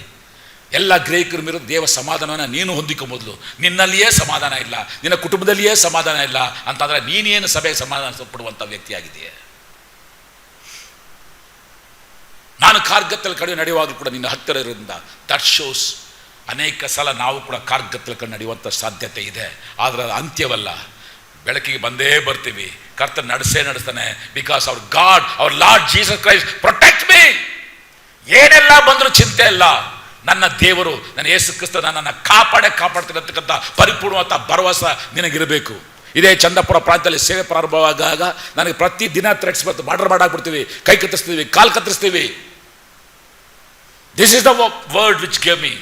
ಎಲ್ಲ ಗ್ರೇಕರ ಮೇಲೂ ದೇವ ಸಮಾಧಾನವನ್ನು ನೀನು ಹೊಂದಿಕೋ ಮೊದಲು. ನಿನ್ನಲ್ಲಿಯೇ ಸಮಾಧಾನ ಇಲ್ಲ, ನಿನ್ನ ಕುಟುಂಬದಲ್ಲಿಯೇ ಸಮಾಧಾನ ಇಲ್ಲ ಅಂತಂದರೆ ನೀನೇನು ಸಭೆಗೆ ಸಮಾಧಾನ ಪಡುವಂಥ ವ್ಯಕ್ತಿಯಾಗಿದೆಯೇ? ನಾನು ಕಾರ್ಗತ್ತಲ ಕಡೆ ನಡೆಯುವಾಗಲೂ ಕೂಡ ನಿನ್ನ ಹತ್ತಿರ ಇರೋದ್ರಿಂದ ದಟ್ ಶೋಸ್. ಅನೇಕ ಸಲ ನಾವು ಕೂಡ ಕಾರ್ಗತ್ತಲ ಕಡೆ ನಡೆಯುವಂಥ ಸಾಧ್ಯತೆ ಇದೆ, ಆದರೆ ಅದು ಅಂತ್ಯವಲ್ಲ. ಬೆಳಕಿಗೆ ಬಂದೇ ಬರ್ತೀವಿ, ಕರ್ತನ ನಡೆಸ್ತಾನೆ. Because our God, our Lord Jesus Christ protect me. ಏನೆಲ್ಲ ಬಂದರೂ ಚಿಂತೆ ಇಲ್ಲ, ನನ್ನ ದೇವರು, ನನ್ನ ಯೇಸು ಕ್ರಿಸ್ತ ನನ್ನನ್ನು ಕಾಪಾಡ್ತಿರತಕ್ಕಂಥ ಪರಿಪೂರ್ಣವಾದ ಭರವಸೆ ನಿನಗಿರಬೇಕು. ಇದೇ ಚಂದಪುರ ಪ್ರಾಂತ್ಯದಲ್ಲಿ ಸೇವೆ ಪ್ರಾರಂಭವಾದಾಗ ನನಗೆ ಪ್ರತಿ ದಿನ ಥ್ರೆಟ್ಸ್ ಬರ್ತು. ಮರ್ಡರ್ ಮಾಡಾಕ್ಬಿಡ್ತೀವಿ, ಕೈ ಕತ್ತರಿಸ್ತೀವಿ, ಕಾಲು ಕತ್ತರಿಸ್ತೀವಿ. This is the word which gave me,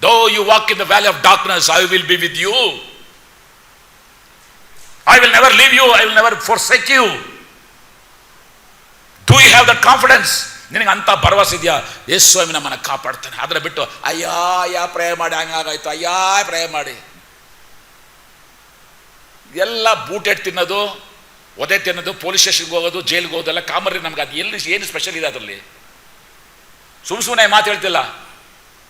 though you walk in the valley of darkness, I will be with you. I will never leave you, I will never forsake you. Do you have that confidence? ನಿನಗೆ ಅಂಥ ಭರವಸೆ ಇದೆಯಾ? ಯೇಸು ಸ್ವಾಮಿ ನಮ್ಮನ್ನು ಕಾಪಾಡ್ತಾನೆ. ಅದರ ಬಿಟ್ಟು ಅಯ್ಯ pray ಮಾಡಿ ಹಂಗಾಗಾಯ್ತು, pray ಮಾಡಿ ಎಲ್ಲ ಬೂಟೆಟ್ ತಿನ್ನೋದು, ಒದೆ ತಿನ್ನೋದು, ಪೊಲೀಸ್ ಸ್ಟೇಷನ್ಗೆ ಹೋಗೋದು, ಜೈಲಿಗೆ ಹೋಗೋದೆಲ್ಲ ಕಾಮರ್ರಿ. ನಮ್ಗೆ ಅದು ಎಲ್ಲಿ ಏನು ಸ್ಪೆಷಲ್ ಇದೆ ಅದರಲ್ಲಿ? ಸುಮ್ಮನೆ ಮಾತು ಹೇಳ್ತಿಲ್ಲ.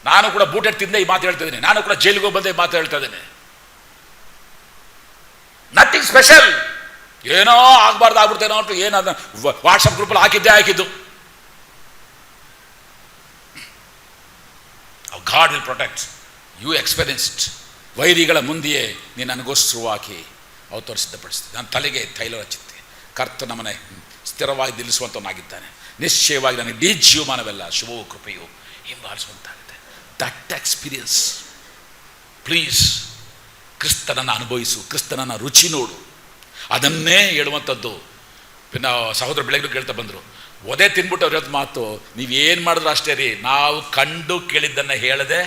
ನಾನು ಕೂಡ ಬೂಟೆಟ್ ತಿಂದೆ ಈ ಮಾತು ಹೇಳ್ತಿದ್ದೀನಿ, ನಾನು ಕೂಡ ಜೈಲಿಗೆ ಹೋಗಿ ಬಂದೆ ಈ ಮಾತು ಹೇಳ್ತಾ ಇದ್ದೀನಿ. Nothing special. ಏನೋ ಆಗ್ಬಾರ್ದು ಆಗ್ಬಿಡ್ತೇನೋ ಅಂತ ಏನದ ವಾಟ್ಸಪ್ ಗ್ರೂಪಲ್ಲಿ ಹಾಕಿದ್ದು. God will protect you. Experienced ವೈರಿಗಳ ಮುಂದೆಯೇ ನೀನು ನನಗೋಸ್ಕರವಾಗಿ ಅವತರು ಸಿದ್ಧಪಡಿಸ್ತೀನಿ. ನನ್ನ ತಲೆಗೆ ತೈಲ ಹಚ್ಚುತ್ತೆ. ಕರ್ತ ನಮ್ಮನೆ ಸ್ಥಿರವಾಗಿ ನಿಲ್ಲಿಸುವಂಥವನಾಗಿದ್ದಾನೆ. ನಿಶ್ಚಯವಾಗಿ ನನಗೆ ಈ ಜೀವಮಾನವೆಲ್ಲ ಶುಭವೂ ಕೃಪೆಯು ಹಿಂಬಾಲಿಸುವಂತಾಗುತ್ತೆ. ದಟ್ ಎಕ್ಸ್ಪೀರಿಯನ್ಸ್ ಪ್ಲೀಸ್, ಕ್ರಿಸ್ತನನ್ನು ಅನುಭವಿಸು, ಕ್ರಿಸ್ತನನ್ನು ರುಚಿ ನೋಡು. ಅದನ್ನೇ ಹೇಳುವಂಥದ್ದು. ಸಹೋದರ ಬೆಳಗ್ಗೆ ಕೇಳ್ತಾ ಬಂದರು, ಒದೆ ತಿನ್ಬಿಟ್ಟು ಅವ್ರ ಮಾತು, ನೀವೇನು ಮಾಡಿದ್ರು ಅಷ್ಟೇ ರೀ, ನಾವು ಕಂಡು ಕೇಳಿದ್ದನ್ನು ಹೇಳದೆ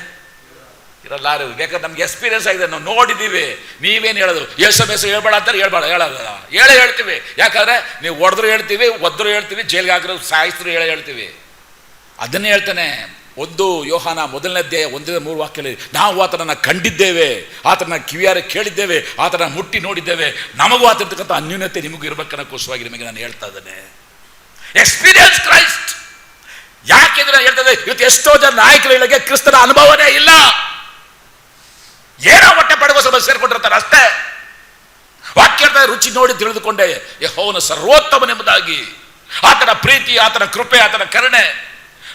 ಇರಲ್ಲ. ಬೇಕಾದ್ರೆ ನಮ್ಗೆ ಎಕ್ಸ್ಪೀರಿಯನ್ಸ್ ಆಗಿದೆ, ನಾವು ನೋಡಿದ್ದೀವಿ. ನೀವೇನು ಹೇಳೋದು? ಯೇಸು ಹೇಳ್ಬೇಡ ಅಂತಾರೆ, ಹೇಳ್ತೀವಿ. ಯಾಕಂದರೆ ನೀವು ಹೊಡೆದ್ರು ಹೇಳ್ತೀವಿ, ಒದ್ರು ಹೇಳ್ತೀವಿ, ಜೈಲಿಗೆ ಹಾಕಿದ್ರು ಸಾಯಿಸಿದ್ರು ಹೇಳ್ತೀವಿ. ಅದನ್ನೇ ಹೇಳ್ತಾನೆ. 1 ಯೋಹಾನ 1ನೇ ಅಧ್ಯಾಯ 1-3 ವಾಕ್ಯದಲ್ಲಿ, ನಾವು ಆತನನ್ನು ಕಂಡಿದ್ದೇವೆ, ಆತನ ಕಿವಿಯಾರೆ ಕೇಳಿದ್ದೇವೆ, ಆತನ ಮುಟ್ಟಿ ನೋಡಿದ್ದೇವೆ. ನಮಗೂ ಆತರ್ತಕ್ಕಂಥ ಅನ್ಯೂನ್ಯತೆ ನಿಮಗೂ ಇರಬೇಕನ್ನೋಕ್ಕೋಸ್ಕರವಾಗಿ ನಿಮಗೆ ನಾನು ಹೇಳ್ತಾ ಇದ್ದೇನೆ. Experience Christ. ಯಾಕೆಂದ್ರೆ ಹೇಳ್ತದೆ, ಇವತ್ತು ಎಷ್ಟೋ ಜನ ನಾಯಕರುಗಳಿಗೆ ಕ್ರಿಸ್ತನ ಅನುಭವನೇ ಇಲ್ಲ. ಏನೋ ಹೊಟ್ಟೆ ಪಡೆಗೋಸ್ಕರ ಸೇರ್ಕೊಂಡಿರ್ತಾರೆ ಅಷ್ಟೇ. ವಾಕ್ಯ ರುಚಿ ನೋಡಿ ತಿಳಿದುಕೊಂಡೆ ಯೆಹೋವನು ಸರ್ವೋತ್ತಮನೆಂಬುದಾಗಿ, ಆತನ ಪ್ರೀತಿ, ಆತನ ಕೃಪೆ, ಆತನ ಕರುಣೆ.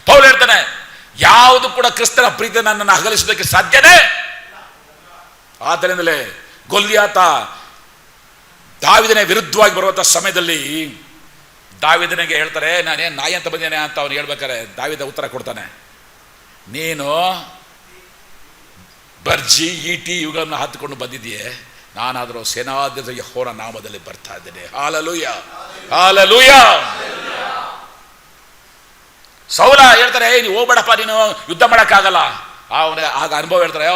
ಪೌಲ್ ಹೇಳ್ತಾನೆ, ಯಾವುದು ಕೂಡ ಕ್ರಿಸ್ತನ ಪ್ರೀತಿ ನನ್ನನ್ನು ಅಗಲಿಸೋದಕ್ಕೆ ಸಾಧ್ಯನೇ. ಆದ್ದರಿಂದಲೇ ಗೊಲ್ಯಾತ ದಾವೀದನ ವಿರುದ್ಧವಾಗಿ ಬರುವಂಥ ಸಮಯದಲ್ಲಿ ದಾವೀದನಿಗೆ ಹೇಳ್ತಾರೆ, ನಾನೇನು ನಾಯಿ ಅಂತ ಬಂದೇನೆ ಅಂತ ಅವನು ಹೇಳ್ಬೇಕಾರೆ ದಾವೀದ ಉತ್ತರ ಕೊಡ್ತಾನೆ, ನೀನು ಬರ್ಜಿ ಈಟಿ ಇವುಗಳನ್ನು ಹತ್ತುಕೊಂಡು ಬಂದಿದೆಯೇ, ನಾನಾದರೂ ಸೇನಾಧ್ಯಕ್ಷ ಯೆಹೋವನ ನಾಮದಲ್ಲಿ ಬರ್ತಾ ಇದ್ದೇನೆ. Hallelujah, hallelujah. ಸೌಲ ಹೇಳ್ತಾರೆ, ನೀವು ಹೋಗ್ಬೇಡಪ್ಪ, ನೀನು ಯುದ್ಧ ಮಾಡೋಕ್ಕಾಗಲ್ಲ. ಆಗ ಅನುಭವ ಹೇಳ್ತಾರೆ,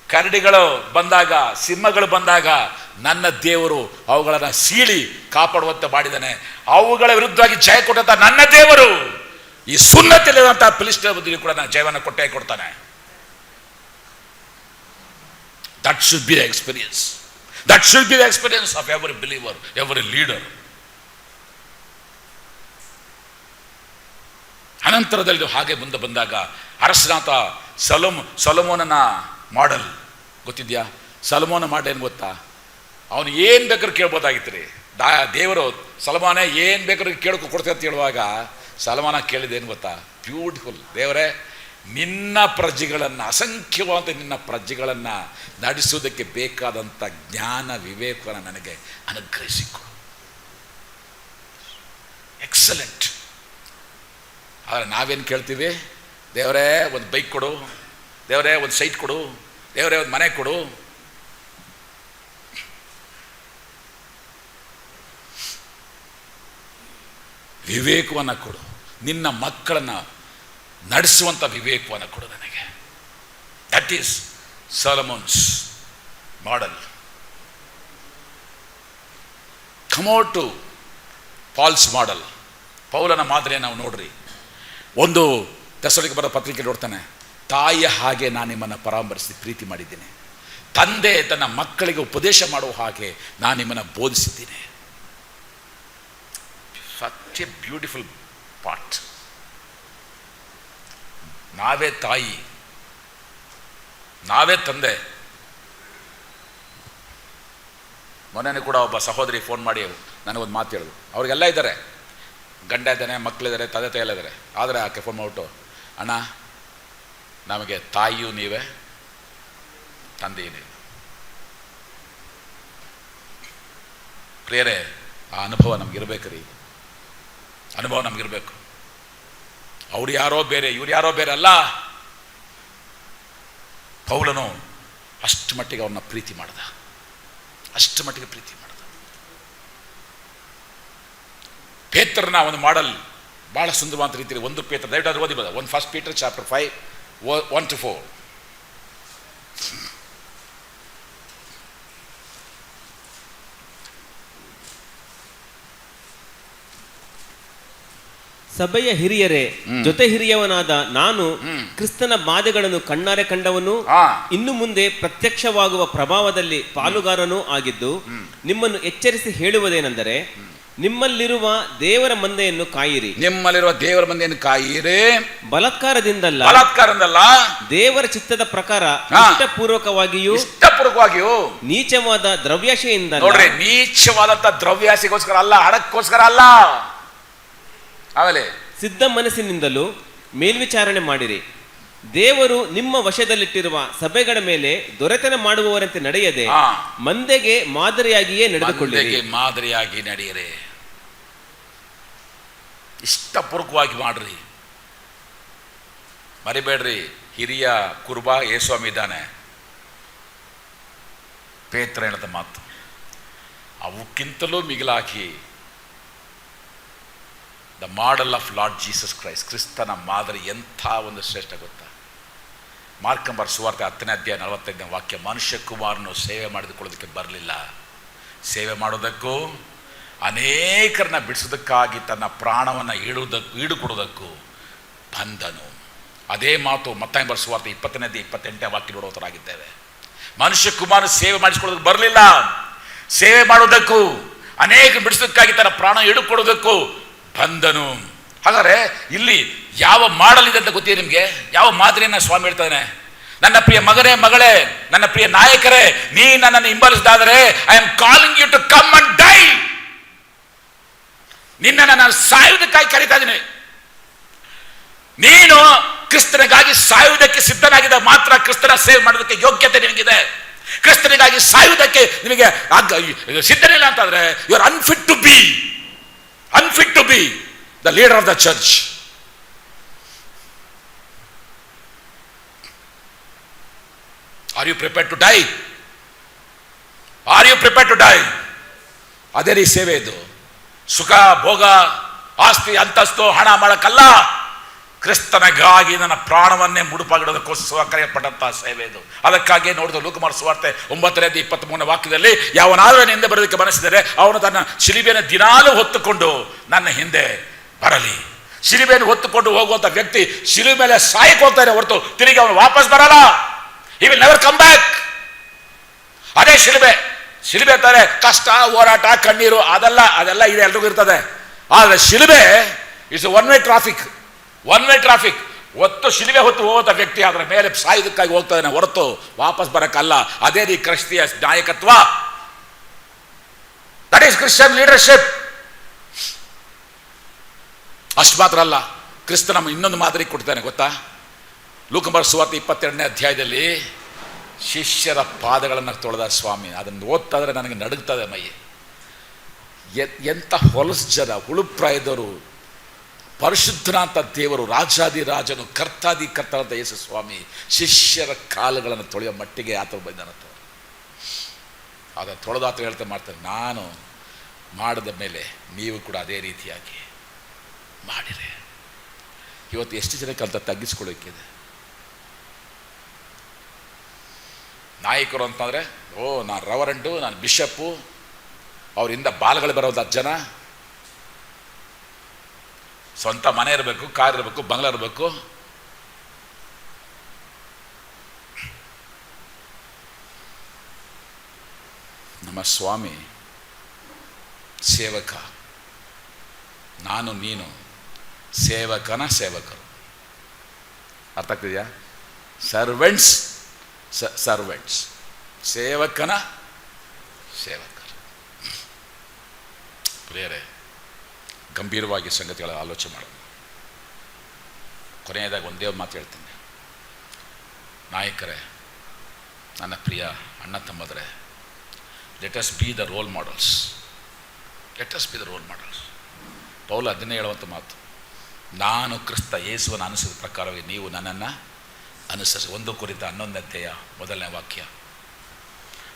ಕರಡಿಗಳು ಬಂದಾಗ, ಸಿಂಹಗಳು ಬಂದಾಗ ನನ್ನ ದೇವರು ಅವುಗಳನ್ನು ಸೀಳಿ ಕಾಪಾಡುವಂತೆ ಮಾಡಿದ್ದಾನೆ. ಅವುಗಳ ವಿರುದ್ಧವಾಗಿ ಜಯ ಕೊಟ್ಟಂತ ನನ್ನ ದೇವರು ಈ ಸುನ್ನತಿರುವಂಥ ಫಿಲಿಸ್ಟಿಯರ ಬುದ್ಧಿಗೆ ಕೂಡ ನಾನು ಜಯವನ್ನು ಕೊಡ್ತಾನೆ. That should be the experience. That should be the experience of every believer, every leader. ಅನಂತರದಲ್ಲಿ ಹಾಗೆ ಮುಂದೆ ಬಂದಾಗ ಅರಸನಾಥ ಸೊಲೊಮೋನನ ಮಾಡೆಲ್ ಗೊತ್ತಿದ್ಯಾ? ಸೊಲೊಮೋನ ಮಾಡೆಲ್ ಏನು ಗೊತ್ತಾ? ಅವನು ಏನು ಬೇಕಾದ್ರೂ ಕೇಳ್ಬೋದಾಗಿತ್ತು ರೀ. ದೇವರು ಸೊಲೊಮೋನೇ ಏನು ಬೇಕಾದ್ರೂ ಕೊಡ್ತೇವೆ ಅಂತ ಹೇಳುವಾಗ ಸೊಲೊಮೋನ ಕೇಳಿದ್ದೇನು ಗೊತ್ತಾ? ಬ್ಯೂಟಿಫುಲ್. ದೇವರೇ, ನಿನ್ನ ಪ್ರಜೆಗಳನ್ನು, ಅಸಂಖ್ಯವಾದ ನಿನ್ನ ಪ್ರಜೆಗಳನ್ನು ನಡೆಸುವುದಕ್ಕೆ ಬೇಕಾದಂಥ ಜ್ಞಾನ ವಿವೇಕವನ್ನು ನನಗೆ ಅನುಗ್ರಹಿಸಿಕೊಡು. ಎಕ್ಸಲೆಂಟ್. ಆದರೆ ನಾವೇನು ಕೇಳ್ತೀವಿ? ದೇವರೇ ಒಂದು ಬೈಕ್ ಕೊಡು, ದೇವರೇ ಒಂದು ಸೈಟ್ ಕೊಡು, ದೇವರೇ ಒಂದು ಮನೆ ಕೊಡು. ವಿವೇಕವನ್ನು ಕೊಡು, ನಿನ್ನ ಮಕ್ಕಳನ್ನು ನಡೆಸುವಂಥ ವಿವೇಕವನ್ನು ಕೊಡು ನನಗೆ. That is Solomon's model. Come out to Paul's model. ಪೌಲನ ಮಾದರಿಯನ್ನು ನಾವು ನೋಡ್ರಿ. 1 ತೆಸಲೋನಿಕರ ಪತ್ರಿಕೆ ನೋಡ್ತಾನೆ, ತಾಯಿಯ ಹಾಗೆ ನಾನು ನಿಮ್ಮನ್ನು ಪರಾಮರ್ಶಿಸಿ ಪ್ರೀತಿ ಮಾಡಿದ್ದೇನೆ. ತಂದೆ ತನ್ನ ಮಕ್ಕಳಿಗೆ ಉಪದೇಶ ಮಾಡುವ ಹಾಗೆ ನಾನು ನಿಮ್ಮನ್ನು ಬೋಧಿಸಿದ್ದೇನೆ. Such a beautiful part. ನಾವೇ ತಾಯಿ, ನಾವೇ ತಂದೆ. ಮೊನ್ನೆ ಕೂಡ ಒಬ್ಬ ಸಹೋದರಿ ಫೋನ್ ಮಾಡಿ ನನಗೊಂದು ಮಾತು ಹೇಳಿದ್ರು. ಅವ್ರಿಗೆಲ್ಲ ಇದ್ದಾರೆ, ಗಂಡ ಇದ್ದಾನೆ, ಮಕ್ಕಳಿದ್ದಾರೆ, ತಂದೆ ತಾಯಿ ಎಲ್ಲ ಇದ್ದಾರೆ. ಆದರೆ ಆಕೆ ಫೋನ್ ಮಾಡಿಬಿಟ್ಟು, ಅಣ್ಣ ನಮಗೆ ತಾಯಿಯೂ ನೀವೇ, ತಂದೆಯೂ ನೀವೇ. ಪ್ರಿಯರೇ, ಆ ಅನುಭವ ನಮಗಿರ್ಬೇಕು ರೀ, ಅನುಭವ ನಮಗಿರ್ಬೇಕು. ಅವ್ರು ಯಾರೋ ಬೇರೆ, ಇವ್ರು ಯಾರೋ ಬೇರೆ ಅಲ್ಲ. ಪೌಲನು ಅಷ್ಟು ಮಟ್ಟಿಗೆ ಅವನ್ನ ಪ್ರೀತಿ ಮಾಡ್ದ, ಅಷ್ಟು ಮಟ್ಟಿಗೆ ಪ್ರೀತಿ ಮಾಡ್ದ. ಪೇತ್ರನ ಒಂದು ಮಾಡಲ್ ಬಹಳ ಸುಂದರವಾದ ರೀತಿಯಲ್ಲಿ 1 ಪೇತ್ರ, ದಯವಿಟ್ಟು ಓದಿಬೋದ, 1 Peter chapter 5 1-4. ಸಭೆಯ ಹಿರಿಯರೇ, ಜೊತೆ ಹಿರಿಯವನಾದ ನಾನು ಕ್ರಿಸ್ತನ ಬಾಧೆಗಳನ್ನು ಕಣ್ಣಾರೆ ಕಂಡವನು, ಇನ್ನು ಮುಂದೆ ಪ್ರತ್ಯಕ್ಷವಾಗುವ ಪ್ರಭಾವದಲ್ಲಿ ಪಾಲುಗಾರನೂ ಆಗಿದ್ದು, ನಿಮ್ಮನ್ನು ಎಚ್ಚರಿಸಿ ಹೇಳುವುದೇನೆಂದರೆ, ನಿಮ್ಮಲ್ಲಿರುವ ದೇವರ ಮಂದೆಯನ್ನು ಕಾಯಿರಿ. ನಿಮ್ಮಲ್ಲಿರುವ ದೇವರ ಮಂದೆಯನ್ನು ಕಾಯಿರಿ, ಬಲಾತ್ಕಾರದಿಂದಲ್ಲ, ದೇವರ ಚಿತ್ತದ ಪ್ರಕಾರ ಇಷ್ಟಪೂರ್ವಕವಾಗಿಯೂ ನೀಚವಾದ ದ್ರವ್ಯಾಶೆಯಿಂದ. ನೋಡ್ರಿ, ನೀಚವಾದಂತ ದ್ರವ್ಯಾಶೆಗೋಸ್ಕರ ಅಲ್ಲ, ಹಣಕ್ಕೋಸ್ಕರ ಅಲ್ಲ, ಆಮೇಲೆ ಸಿದ್ಧ ಮನಸ್ಸಿನಿಂದಲೂ ಮೇಲ್ವಿಚಾರಣೆ ಮಾಡಿರಿ. ದೇವರು ನಿಮ್ಮ ವಶದಲ್ಲಿಟ್ಟಿರುವ ಸಭೆಗಳ ಮೇಲೆ ದೊರೆತನ ಮಾಡುವವರಂತೆ ನಡೆಯದೆ ಮಂದೆಗೆ ಮಾದರಿಯಾಗಿಯೇ ನಡೆದುಕೊಳ್ಳಿರಿ. ಮಾದರಿಯಾಗಿ ನಡೆಯಿರಿ, ಇಷ್ಟಪೂರ್ವಕವಾಗಿ ಮಾಡ್ರಿ. ಮರಿಬೇಡ್ರಿ, ಹಿರಿಯ ಕುರುಬ ಯೇಸ್ವಾಮಿ ಇದ್ದಾನೆ. ಪೇತ್ರ ಹೇಳದ ಮಾತು, ಅವಕ್ಕಿಂತಲೂ ಮಿಗಿಲಾಗಿ the model of lord Jesus Christ, ಕ್ರಿಸ್ತನ ಮಾದರಿ ಎಂಥ ಒಂದು ಶ್ರೇಷ್ಠ ಗೊತ್ತಾ? ಮಾರ್ಕಂಬರ ಸುವಾರ್ತೆ 10ನೇ ಅಧ್ಯಾಯ 45ನೇ ವಾಕ್ಯ, ಮನುಷ್ಯ ಕುಮಾರನು ಸೇವೆ ಮಾಡಿದುಕೊಳ್ಳೋದಕ್ಕೆ ಬರಲಿಲ್ಲ, ಸೇವೆ ಮಾಡೋದಕ್ಕೂ ಅನೇಕರನ್ನ ಬಿಡಿಸೋದಕ್ಕಾಗಿ ತನ್ನ ಪ್ರಾಣವನ್ನು ಈಡುಕೊಡೋದಕ್ಕೂ ಬಂದನು. ಅದೇ ಮಾತು ಮತ್ತಾಯ ಸುವಾರ್ತೆ 20ನೇ ಅಧ್ಯಾಯ 28ನೇ ವಾಕ್ಯ ನೋಡುವಂತರಾಗಿದ್ದೇವೆ. ಮನುಷ್ಯ ಕುಮಾರನು ಸೇವೆ ಮಾಡಿಸ್ಕೊಳ್ಳೋದಕ್ಕೆ ಬರಲಿಲ್ಲ, ಸೇವೆ ಮಾಡೋದಕ್ಕೂ ಅನೇಕ ಬಿಡಿಸೋದಕ್ಕಾಗಿ ತನ್ನ ಪ್ರಾಣ ಈಡುಕೊಡೋದಕ್ಕೂ ಬಂದನು. ಹಾಗಾದ್ರೆ ಇಲ್ಲಿ ಯಾವ ಮಾಡಲ್ ಇದೆ ಅಂತ ಗೊತ್ತಿದೆ ನಿಮಗೆ? ಯಾವ ಮಾದರಿಯನ್ನ ಸ್ವಾಮಿ ಹೇಳ್ತಾನೆ? ನನ್ನ ಪ್ರಿಯ ಮಗನೇ, ಮಗಳೇ, ನನ್ನ ಪ್ರಿಯ ನಾಯಕರೇ, ನೀ ನನ್ನನ್ನು ಹಿಂಬಾಲಿಸಿದಾದರೆ I am calling you to come and die. ನಿನ್ನನ್ನು ನಾನು ಸಾಯುವುದಕ್ಕಾಗಿ ಕರೀತಾ ಇದ್ದೀನಿ. ನೀನು ಕ್ರಿಸ್ತನಿಗಾಗಿ ಸಾಯುವುದಕ್ಕೆ ಸಿದ್ಧನಾಗಿದ್ದ ಮಾತ್ರ ಕ್ರಿಸ್ತನ ಸೇವೆ ಮಾಡೋದಕ್ಕೆ ಯೋಗ್ಯತೆ ನಿನಗಿದೆ. ಕ್ರಿಸ್ತನಿಗಾಗಿ ಸಾಯುವುದಕ್ಕೆ ನಿಮಗೆ ಸಿದ್ಧನಿಲ್ಲ ಅಂತಂದ್ರೆ you are unfit to be the leader of the church. Are you prepared to die? Are you prepared to die? ಅದೇ ರೀ ಸೇವೆ ಇದು. ಸುಖ, ಭೋಗ, ಆಸ್ತಿ, ಅಂತಸ್ತು, ಹಣ ಮಾಡಕ್ಕಲ್ಲ, ಕ್ರಿಸ್ತನಿಗಾಗಿ ನನ್ನ ಪ್ರಾಣವನ್ನೇ ಮುಡುಪಾಗಿಡೋದಕ್ಕೋಸ್ಕರ ಕರೆಯಲ್ಪಟ್ಟಂತಹ ಸೇವೆ ಇದು. ಅದಕ್ಕಾಗಿ ನೋಡಿದ ಲೂಕಮಾರ ಸುವಾರ್ತೆ 9ನೇ ಅಧ್ಯಾಯ 23ನೇ ವಾಕ್ಯದಲ್ಲಿ, ಯಾವನಾದರೂ ನನ್ನ ಹಿಂದೆ ಬರೋದಕ್ಕೆ ಮನಸ್ಸಿದರೆ ಅವನು ತನ್ನ ಶಿಲುಬೆಯನ್ನು ದಿನಾಲೂ ಹೊತ್ತುಕೊಂಡು ನನ್ನ ಹಿಂದೆ ಬರಲಿ. ಶಿಲುಬೆಯನ್ನು ಹೊತ್ತುಕೊಂಡು ಹೋಗುವಂತ ವ್ಯಕ್ತಿ ಶಿಲುಬೆ ಮೇಲೆ ಸಾಯಕ್ಕೆ ಹೋಗ್ತಾನೆ ಹೊರತು ತಿರುಗಿ ಅವನು ವಾಪಸ್ ಬರಲ್ಲ. He will never come back. ಅದೇ ಶಿಲುಬೆ ಅಂತಾರೆ ಕಷ್ಟ, ಹೋರಾಟ, ಕಣ್ಣೀರು, ಅದೆಲ್ಲ ಇದೆ, ಎಲ್ರಿಗೂ ಇರ್ತದೆ. ಆದರೆ ಶಿಲುಬೆ ಇಟ್ಸ್ ಒನ್ ವೇ ಟ್ರಾಫಿಕ್. ಹೊತ್ತು ಶಿಲುಬೆ ಹೊತ್ತು ಹೋಗುವಂತ ವ್ಯಕ್ತಿ ಅದರ ಮೇಲೆ ಸಾಯುವುದಕ್ಕಾಗಿ ಹೋಗ್ತಾನೆ ಹೊರತು ವಾಪಸ್ ಬರಕ್ಕಲ್ಲ. ಅದೇ ರೀ ಕ್ರಿಸ್ತಿಯ ನಾಯಕತ್ವ. That is Christian leadership. ಅಷ್ಟು ಮಾತ್ರ ಅಲ್ಲ, ಕ್ರಿಸ್ತ ನಮ್ಮ ಇನ್ನೊಂದು ಮಾದರಿ ಕೊಡ್ತಾನೆ ಗೊತ್ತಾ? ಲೂಕಮಾರ ಸುವಾರ್ತೆ 22ನೇ ಅಧ್ಯಾಯದಲ್ಲಿ ಶಿಷ್ಯರ ಪಾದಗಳನ್ನು ತೊಳೆದ ಸ್ವಾಮಿ. ಅದನ್ನು ಓದ್ತಾದ್ರೆ ನನಗೆ ನಡುಗ್ತದೆ ಮೈ. ಎಂಥ ಹೊಲಸು ಜನ, ಹುಳುಪ್ರಾಯದವರು, ಪರಿಶುದ್ಧನಾಂತ ದೇವರು, ರಾಜಾದಿರಾಜನು, ಕರ್ತಾದಿ ಕರ್ತನಾದ ಯೇಸು ಸ್ವಾಮಿ ಶಿಷ್ಯರ ಕಾಲುಗಳನ್ನು ತೊಳೆಯೋ ಮಟ್ಟಿಗೆ ಆತ ಬಂದನಂತ. ಅದನ್ನು ತೊಳೆದಾತ ಹೇಳ್ತಾ ಮಾಡ್ತಾರೆ, ನಾನು ಮಾಡಿದ ಮೇಲೆ ನೀವು ಕೂಡ ಅದೇ ರೀತಿಯಾಗಿ ಮಾಡಿರಿ. ಇವತ್ತು ಎಷ್ಟು ಜನಕ್ಕೆ ಅಂತ ತಗ್ಗಿಸ್ಕೊಳ್ಳೋಕ್ಕಿದೆ. ನಾಯಕರು ಅಂತಂದರೆ ನಾನು ರವರಂಡು, ನಾನು ಬಿಷಪ್ಪು, ಅವರಿಂದ ಬಾಲ್ಗಳು ಬರೋದು 10 ಜನ, ಸ್ವಂತ ಮನೆ ಇರಬೇಕು, ಕಾರ್ ಇರಬೇಕು, ಬಂಗ್ಲೆ ಇರಬೇಕು, ನಮ್ಮ ಸ್ವಾಮಿ ಸೇವಕ, ನಾನು ನೀನು ಸೇವಕನ ಸೇವಕರು. ಅರ್ಥ ಆಗ್ತಿದೆಯಾ? ಸರ್ವೆಂಟ್ಸ್ ಸರ್ವೆಂಟ್ಸ್, ಸೇವಕನ ಸೇವಕರು. ಪ್ರಿಯರೇ, ಗಂಭೀರವಾಗಿ ಸಂಗತಿಗಳ ಆಲೋಚನೆ ಮಾಡೋಣ. ಕೊನೆಯದಾಗಿ ಒಂದೇ ಮಾತು ಹೇಳ್ತೀನಿ. ನಾಯಕರೇ, ನನ್ನ ಪ್ರಿಯ ಅಣ್ಣ ತಮ್ಮದರೆ, let us be the role models. Let us be the role models. ಪೌಲ ಅದನ್ನೇ ಹೇಳುವಂಥ ಮಾತು, ನಾನು ಕ್ರಿಸ್ತ ಯೇಸುವನ್ನು ಅನುಸರಿಸಿದ ಪ್ರಕಾರವೇ ನೀವು ನನ್ನನ್ನು ಅನುಸರಿಸಿ. 1 ಕೊರಿಂಥ 11ನೇ ಅಧ್ಯಾಯ 1ನೇ ವಾಕ್ಯ.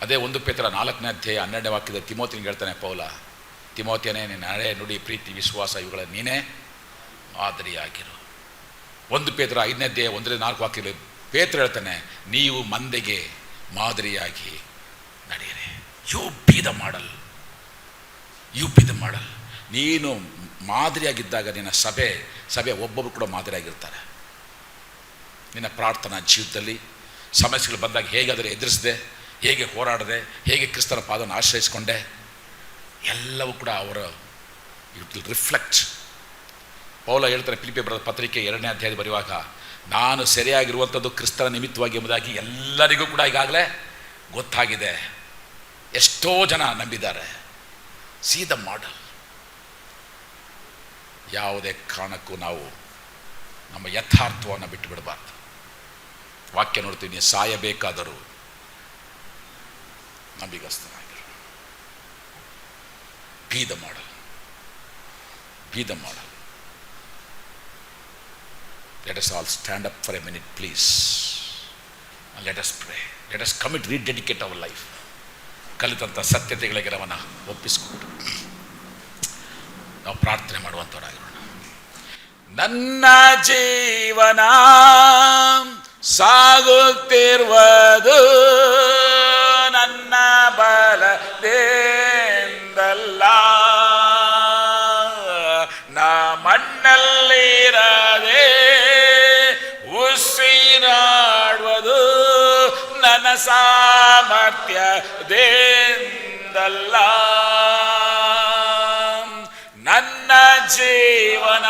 ಅದೇ 1 ಪೇತ್ರ 4ನೇ ಅಧ್ಯಾಯ 12ನೇ ವಾಕ್ಯದ ತಿಮೋತಿನಿಗೆ ಹೇಳ್ತಾನೆ ಪೌಲ, ತಿಮೋತಿಯನೇ, ನಿನ್ನ ನಡೆ, ನುಡಿ, ಪ್ರೀತಿ, ವಿಶ್ವಾಸ ಇವುಗಳ ನೀನೇ ಮಾದರಿಯಾಗಿರು. 1 ಪೇತ್ರ 5ನೇ ಅಧ್ಯಾಯ 1-4 ವಾಕ್ಯದಲ್ಲಿ ಪೇತ್ರ ಹೇಳ್ತಾನೆ, ನೀವು ಮಂದೆಗೆ ಮಾದರಿಯಾಗಿ ನಡೆಯಿರಿ. You be the model, you be the model. ನೀನು ಮಾದರಿಯಾಗಿದ್ದಾಗ ನಿನ್ನ ಸಭೆ ಒಬ್ಬೊಬ್ಬರು ಕೂಡ ಮಾದರಿಯಾಗಿರ್ತಾರೆ. ನಿನ್ನ ಪ್ರಾರ್ಥನಾ ಜೀವಿತದಲ್ಲಿ ಸಮಸ್ಯೆಗಳು ಬಂದಾಗ ಹೇಗಾದರೆ ಎದುರಿಸಿದೆ, ಹೇಗೆ ಹೋರಾಡದೆ, ಹೇಗೆ ಕ್ರಿಸ್ತನ ಪಾದವನ್ನು ಆಶ್ರಯಿಸಿಕೊಂಡೆ, ಎಲ್ಲವೂ ಕೂಡ ಅವರ ಇಟ್ ವಿಲ್ ರಿಫ್ಲೆಕ್ಟ್. ಪೌಲ ಹೇಳ್ತಾರೆ ಫಿಲಿಪ್ಪಿ ಬರೆದ ಪತ್ರಿಕೆ 2ನೇ ಅಧ್ಯಾಯ ಬರೆಯುವಾಗ, ನಾನು ಸರಿಯಾಗಿರುವಂಥದ್ದು ಕ್ರಿಸ್ತನ ನಿಮಿತ್ತವಾಗಿ ಎಂಬುದಾಗಿ ಎಲ್ಲರಿಗೂ ಕೂಡ ಈಗಾಗಲೇ ಗೊತ್ತಾಗಿದೆ. ಎಷ್ಟೋ ಜನ ನಂಬಿದ್ದಾರೆ. C the model. ಯಾವುದೇ ಕಾರಣಕ್ಕೂ ನಾವು ನಮ್ಮ ಯಥಾರ್ಥವನ್ನು ಬಿಟ್ಟು ಬಿಡಬಾರ್ದು. ವಾಕ್ಯ ನೋಡ್ತೀವಿ, ನೀವು ಸಾಯಬೇಕಾದರೂ ನಂಬಿಗಸ್ತನಾಗಿರು. Be the model, be the model. Let us all stand up for a minute, please, and let us pray. Let us commit, rededicate our life. ಕಲಿತಂಥ ಸತ್ಯತೆಗಳಿಗೆ ನಾವನ್ನು ಒಪ್ಪಿಸಿಕೊಂಡು ನಾವು ಪ್ರಾರ್ಥನೆ ಮಾಡುವಂಥವರಾಗಿರೋಣ. ನನ್ನ ಜೀವನ ಸಾಗುತ್ತಿರುವುದು ನನ್ನ ಬಲದಿಂದಲ್ಲ, ನಾ ಮಣ್ಣಲ್ಲಿರದೆ ಉಸಿರಾಡುವುದು ನನ್ನ ಸಾಮರ್ಥ್ಯದಿಂದಲ್ಲ. ನನ್ನ ಜೀವನ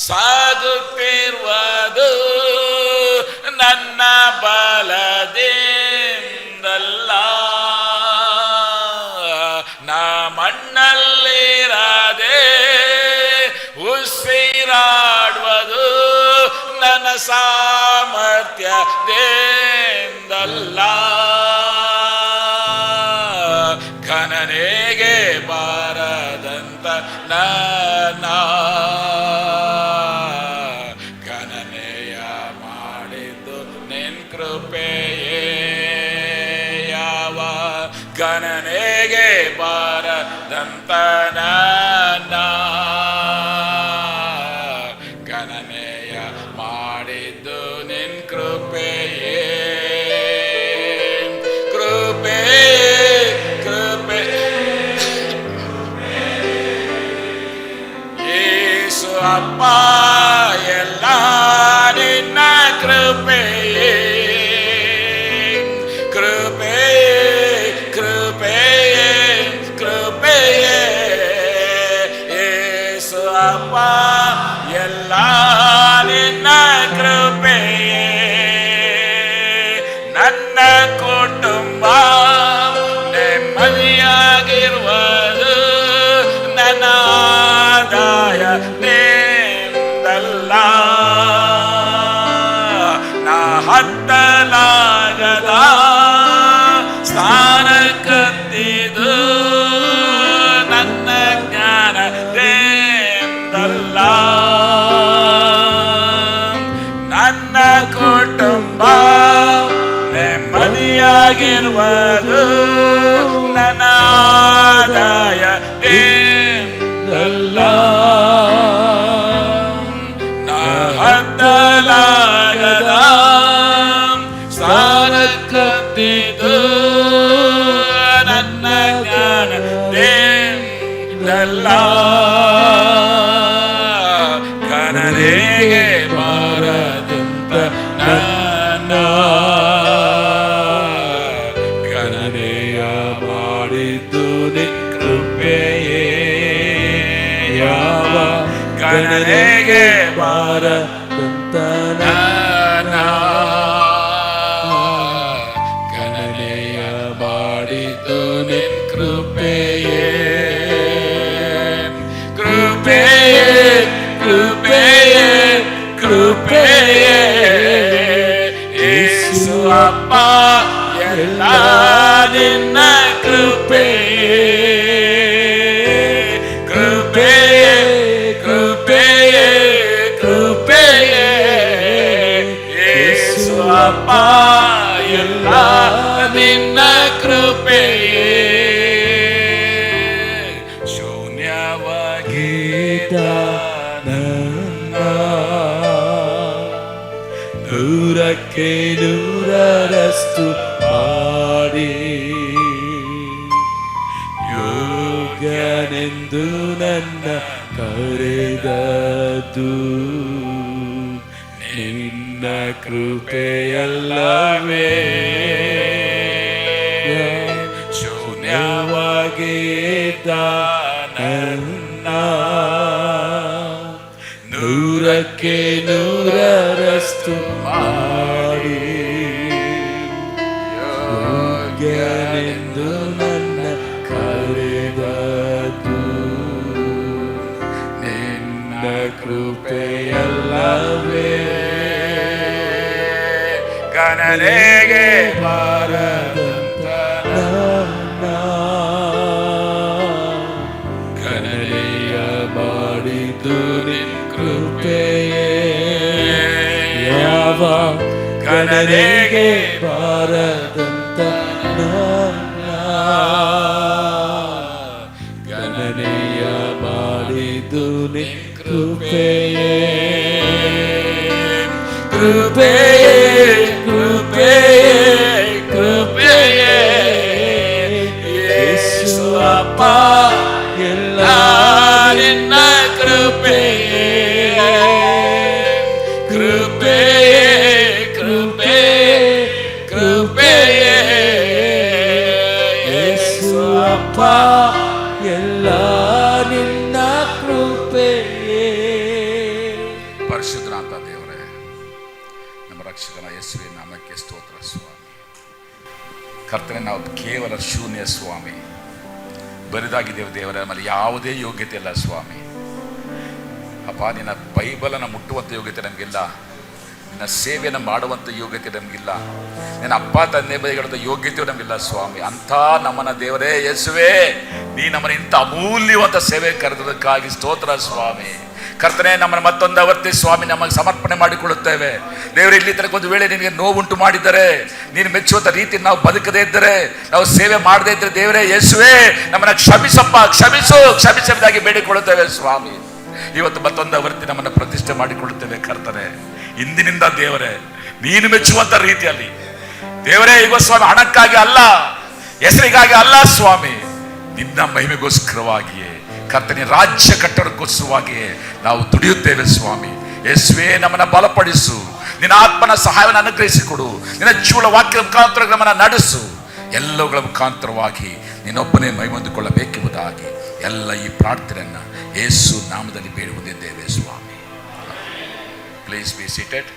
ಸಾಗುತ್ತಿರುವುದು ನನ್ನ ಬಲದಿಂದಲ್ಲ, ನಾ ಮಣ್ಣಲ್ಲಿರದೆ ಉಸಿರಾಡುವುದು ನನ್ನ ಸಾಮರ್ಥ್ಯದಿಂದಲ್ಲ. ಗಣನೆಗೆ ಬಾರದಂತ ನನ್ನ ಗಣನೆಯ ಮಾಡಿದ್ದು ನಿನ್ ಕೃಪೆಯೇ. ಯಾವ ಗಣನೆಗೆ ಬಾರದಂತ ನನ್ನ ಗಣನೆಯ ಮಾಡಿದ್ದು ನಿನ್ ಕೃಪೆಯೇ. ಕೃಪೆ ಕೃಪೆ ಯೇಸು ಅಪ್ಪ, ಎಲ್ಲ ನಿನ್ನ ಕೃಪೆಯೇ. ಕೃಪೆಯೇ ಕೃಪೆಯೇ ಕೃಪೆಯೇ ಯೇಸು ಅಪ್ಪ, ಎಲ್ಲ ನಿನ್ನ ಕೃಪೆಯೇ. ನನ್ನ ಕುಟುಂಬ ನೆಮ್ಮದಿಯಾಗಿರುವುದು ನನ್ನ ಆದಾಯ ನಿಂದಲ್ಲ, ನಾ ಹತ್ತಲಾಗದ ಸ್ಥಾನ ಕತ್ತಿದು ನನ್ನ ಜ್ಞಾನದಿಂದಲ್ಲ. ನನ್ನ ಕುಟುಂಬ ನೆಮ್ಮದಿಯಾಗಿರುವುದು ನನ್ನ ಆದಾಯದಿಂದಲ್ಲ, ನಾ ಹತ್ತಲಾಗದ ಸ್ಥಾನ ಕತ್ತಿದು ನನ್ನ ಜ್ಞಾನದಿಂದಲ್ಲ. ಗಣನೆಗೆ ಬಾರದಂತ ನನ್ನ ಗಣನೆಯ ಗಣನೆಗೆ ಬಾರದಂತ ಗಣನೆಯ ಮಾಡಿದ್ದು ನಿನ್ ಕೃಪೆಯೇ ಕೃಪೆಯೇ ಕೃಪೆಯೇ ಕೃಪೆಯೇ ಯೇಸು ಅಪ್ಪ ಎಲ್ಲ ನಿನ್ನ ಕೃಪೆಯೇ ಕೃಪೆಯೇ ಕೃಪೆಯೇ ಕೃಪೆಯೇ ಯೇಸು ಅಪ್ಪ ಎಲ್ಲ ನಿನ್ನ ಕೃಪೆಯೇ ಶೂನ್ಯವಾಗಿದ್ದ ನನ್ನ ನೂರಕ್ಕೆ ನೂರರಷ್ಟು ಮಾಡಿ ಯೋಗ್ಯನೆಂದು ನನ್ನ ಕರೆದದ್ದು ನಿನ್ನ ಕೃಪೆಯಲ್ಲವೇ ಶೂನ್ಯವಾಗಿದ್ದ ನನ್ನ ನೂರಕ್ಕೆ ನೂರರಷ್ಟು ಮಾಡಿ ಯೋಗ್ಯನೆಂದು ನನ್ನ ಕರೆದದ್ದು ನಿನ್ನ ಕೃಪೆಯಲ್ಲವೇ ಗಣನೆಗೆ ಬಾರದಂತ ಗಣನೆಯ ಮಾಡಿದ್ದು ನಿನ್ನ ಕೃಪೆಯೇ ಯಾವ ಗಣನೆಗೆ ಬಾರದಂತ ಗಣನೆಯ ಮಾಡಿದ್ದು ನಿನ್ನ ಕೃಪೆಯೇ ಕೃಪೆಯೇ ಕೃಪೆಯೇ ಕೃಪೆಯೇ ಯೇಸು ಅಪ್ಪ ಎಲ್ಲ ನಿನ್ನ ಕೃಪೆಯೇ ಕೃಪೆಯೇ ಕೃಪೆಯೇ ಕೃಪೆಯೇ ಯೇಸು ಅಪ್ಪ ಎಲ್ಲ ನಿನ್ನ ಕೃಪೆಯೇ. ಪರಿಶುದ್ಧನಾದ ದೇವರೇ, ನಮ್ಮ ರಕ್ಷಕನ ಯೇಸುವಿನ ನಾಮಕ್ಕೆ ಸ್ತೋತ್ರ ಸ್ವಾಮಿ. ಕರ್ತನೆ, ನಾವು ಕೇವಲ ಶೂನ್ಯ ಸ್ವಾಮಿ, ಬರಿದಾಗಿದ್ದೇವೆ ದೇವರೇ. ನಮ್ಮಲ್ಲಿ ಯಾವುದೇ ಯೋಗ್ಯತೆ ಇಲ್ಲ ಸ್ವಾಮಿ. ಅಪ್ಪ, ನಿನ್ನ ಬೈಬಲನ್ನು ಮುಟ್ಟುವಂಥ ಯೋಗ್ಯತೆ ನಮಗಿಲ್ಲ, ನಿನ್ನ ಸೇವೆಯನ್ನು ಮಾಡುವಂಥ ಯೋಗ್ಯತೆ ನಮಗಿಲ್ಲ, ನಿನ್ನ ಅಪ್ಪ ತಂದೆ ಬೈಗಳಂಥ ಯೋಗ್ಯತೆ ನಮಗಿಲ್ಲ ಸ್ವಾಮಿ. ಅಂಥ ನಮ್ಮನ್ನ ದೇವರೇ ಯೇಸುವೆ, ನೀ ನಮ್ಮನ್ನು ಇಂಥ ಅಮೂಲ್ಯವಂತ ಸೇವೆ ಕರೆದದಕ್ಕಾಗಿ ಸ್ತೋತ್ರ ಸ್ವಾಮಿ. ಕರ್ತನೆ, ನಮ್ಮನ್ನು ಮತ್ತೊಂದು ಅವರ್ತಿ ಸ್ವಾಮಿ ನಮಗೆ ಸಮರ್ಪಣೆ ಮಾಡಿಕೊಳ್ಳುತ್ತೇವೆ ದೇವರೇ. ಇಲ್ಲಿ ತನಕ ಒಂದು ವೇಳೆ ನಿನಗೆ ನೋವುಂಟು ಮಾಡಿದರೆ, ನೀನು ಮೆಚ್ಚುವಂಥ ರೀತಿ ನಾವು ಬದುಕದೇ ಇದ್ದರೆ, ನಾವು ಸೇವೆ ಮಾಡದೇ ಇದ್ದರೆ ದೇವರೇ ಯೇಸುವೆ, ನಮ್ಮನ್ನು ಕ್ಷಮಿಸಪ್ಪ, ಕ್ಷಮಿಸಬೇಕಾಗಿ ಬೇಡಿಕೊಳ್ಳುತ್ತೇವೆ ಸ್ವಾಮಿ. ಇವತ್ತು ಮತ್ತೊಂದು ಅವರ್ತಿ ನಮ್ಮನ್ನು ಪ್ರತಿಷ್ಠೆ ಮಾಡಿಕೊಳ್ಳುತ್ತೇವೆ ಕರ್ತನೆ. ಇಂದಿನಿಂದ ದೇವರೇ, ನೀನು ಮೆಚ್ಚುವಂಥ ರೀತಿಯಲ್ಲಿ ದೇವರೇ, ಈಗ ಸ್ವಾಮಿ ಹಣಕ್ಕಾಗಿ ಅಲ್ಲ, ಹೆಸರಿಗಾಗಿ ಅಲ್ಲ ಸ್ವಾಮಿ, ನಿನ್ನ ಮಹಿಮೆಗೋಸ್ಕರವಾಗಿಯೇ ಕರ್ತನೆ, ರಾಜ್ಯ ಕಟ್ಟಡಕ್ಕೋಸ್ಕರವಾಗಿಯೇ ನಾವು ದುಡಿಯುತ್ತೇವೆ ಸ್ವಾಮಿ. ಯೇಸುವೇ, ನಮ್ಮನ್ನು ಬಲಪಡಿಸು, ನಿನ್ನ ಆತ್ಮನ ಸಹಾಯವನ್ನು ಅನುಗ್ರಹಿಸಿಕೊಡು, ನಿನ್ನ ಜೀವನ ವಾಕ್ಯದ ಮುಖಾಂತರ ನಮ್ಮನ್ನು ನಡೆಸು. ಎಲ್ಲವುಗಳ ಮುಖಾಂತರವಾಗಿ ನೀನೊಬ್ಬನೇ ಮಹಿಮೊಂದಿಕೊಳ್ಳಬೇಕೆಂಬುದಾಗಿ ಎಲ್ಲ ಈ ಪ್ರಾರ್ಥನೆಯನ್ನು ಯೇಸು ನಾಮದಲ್ಲಿ ಬೇಡುವುದಿದ್ದೇವೆ ಸ್ವಾಮಿ. Please be seated.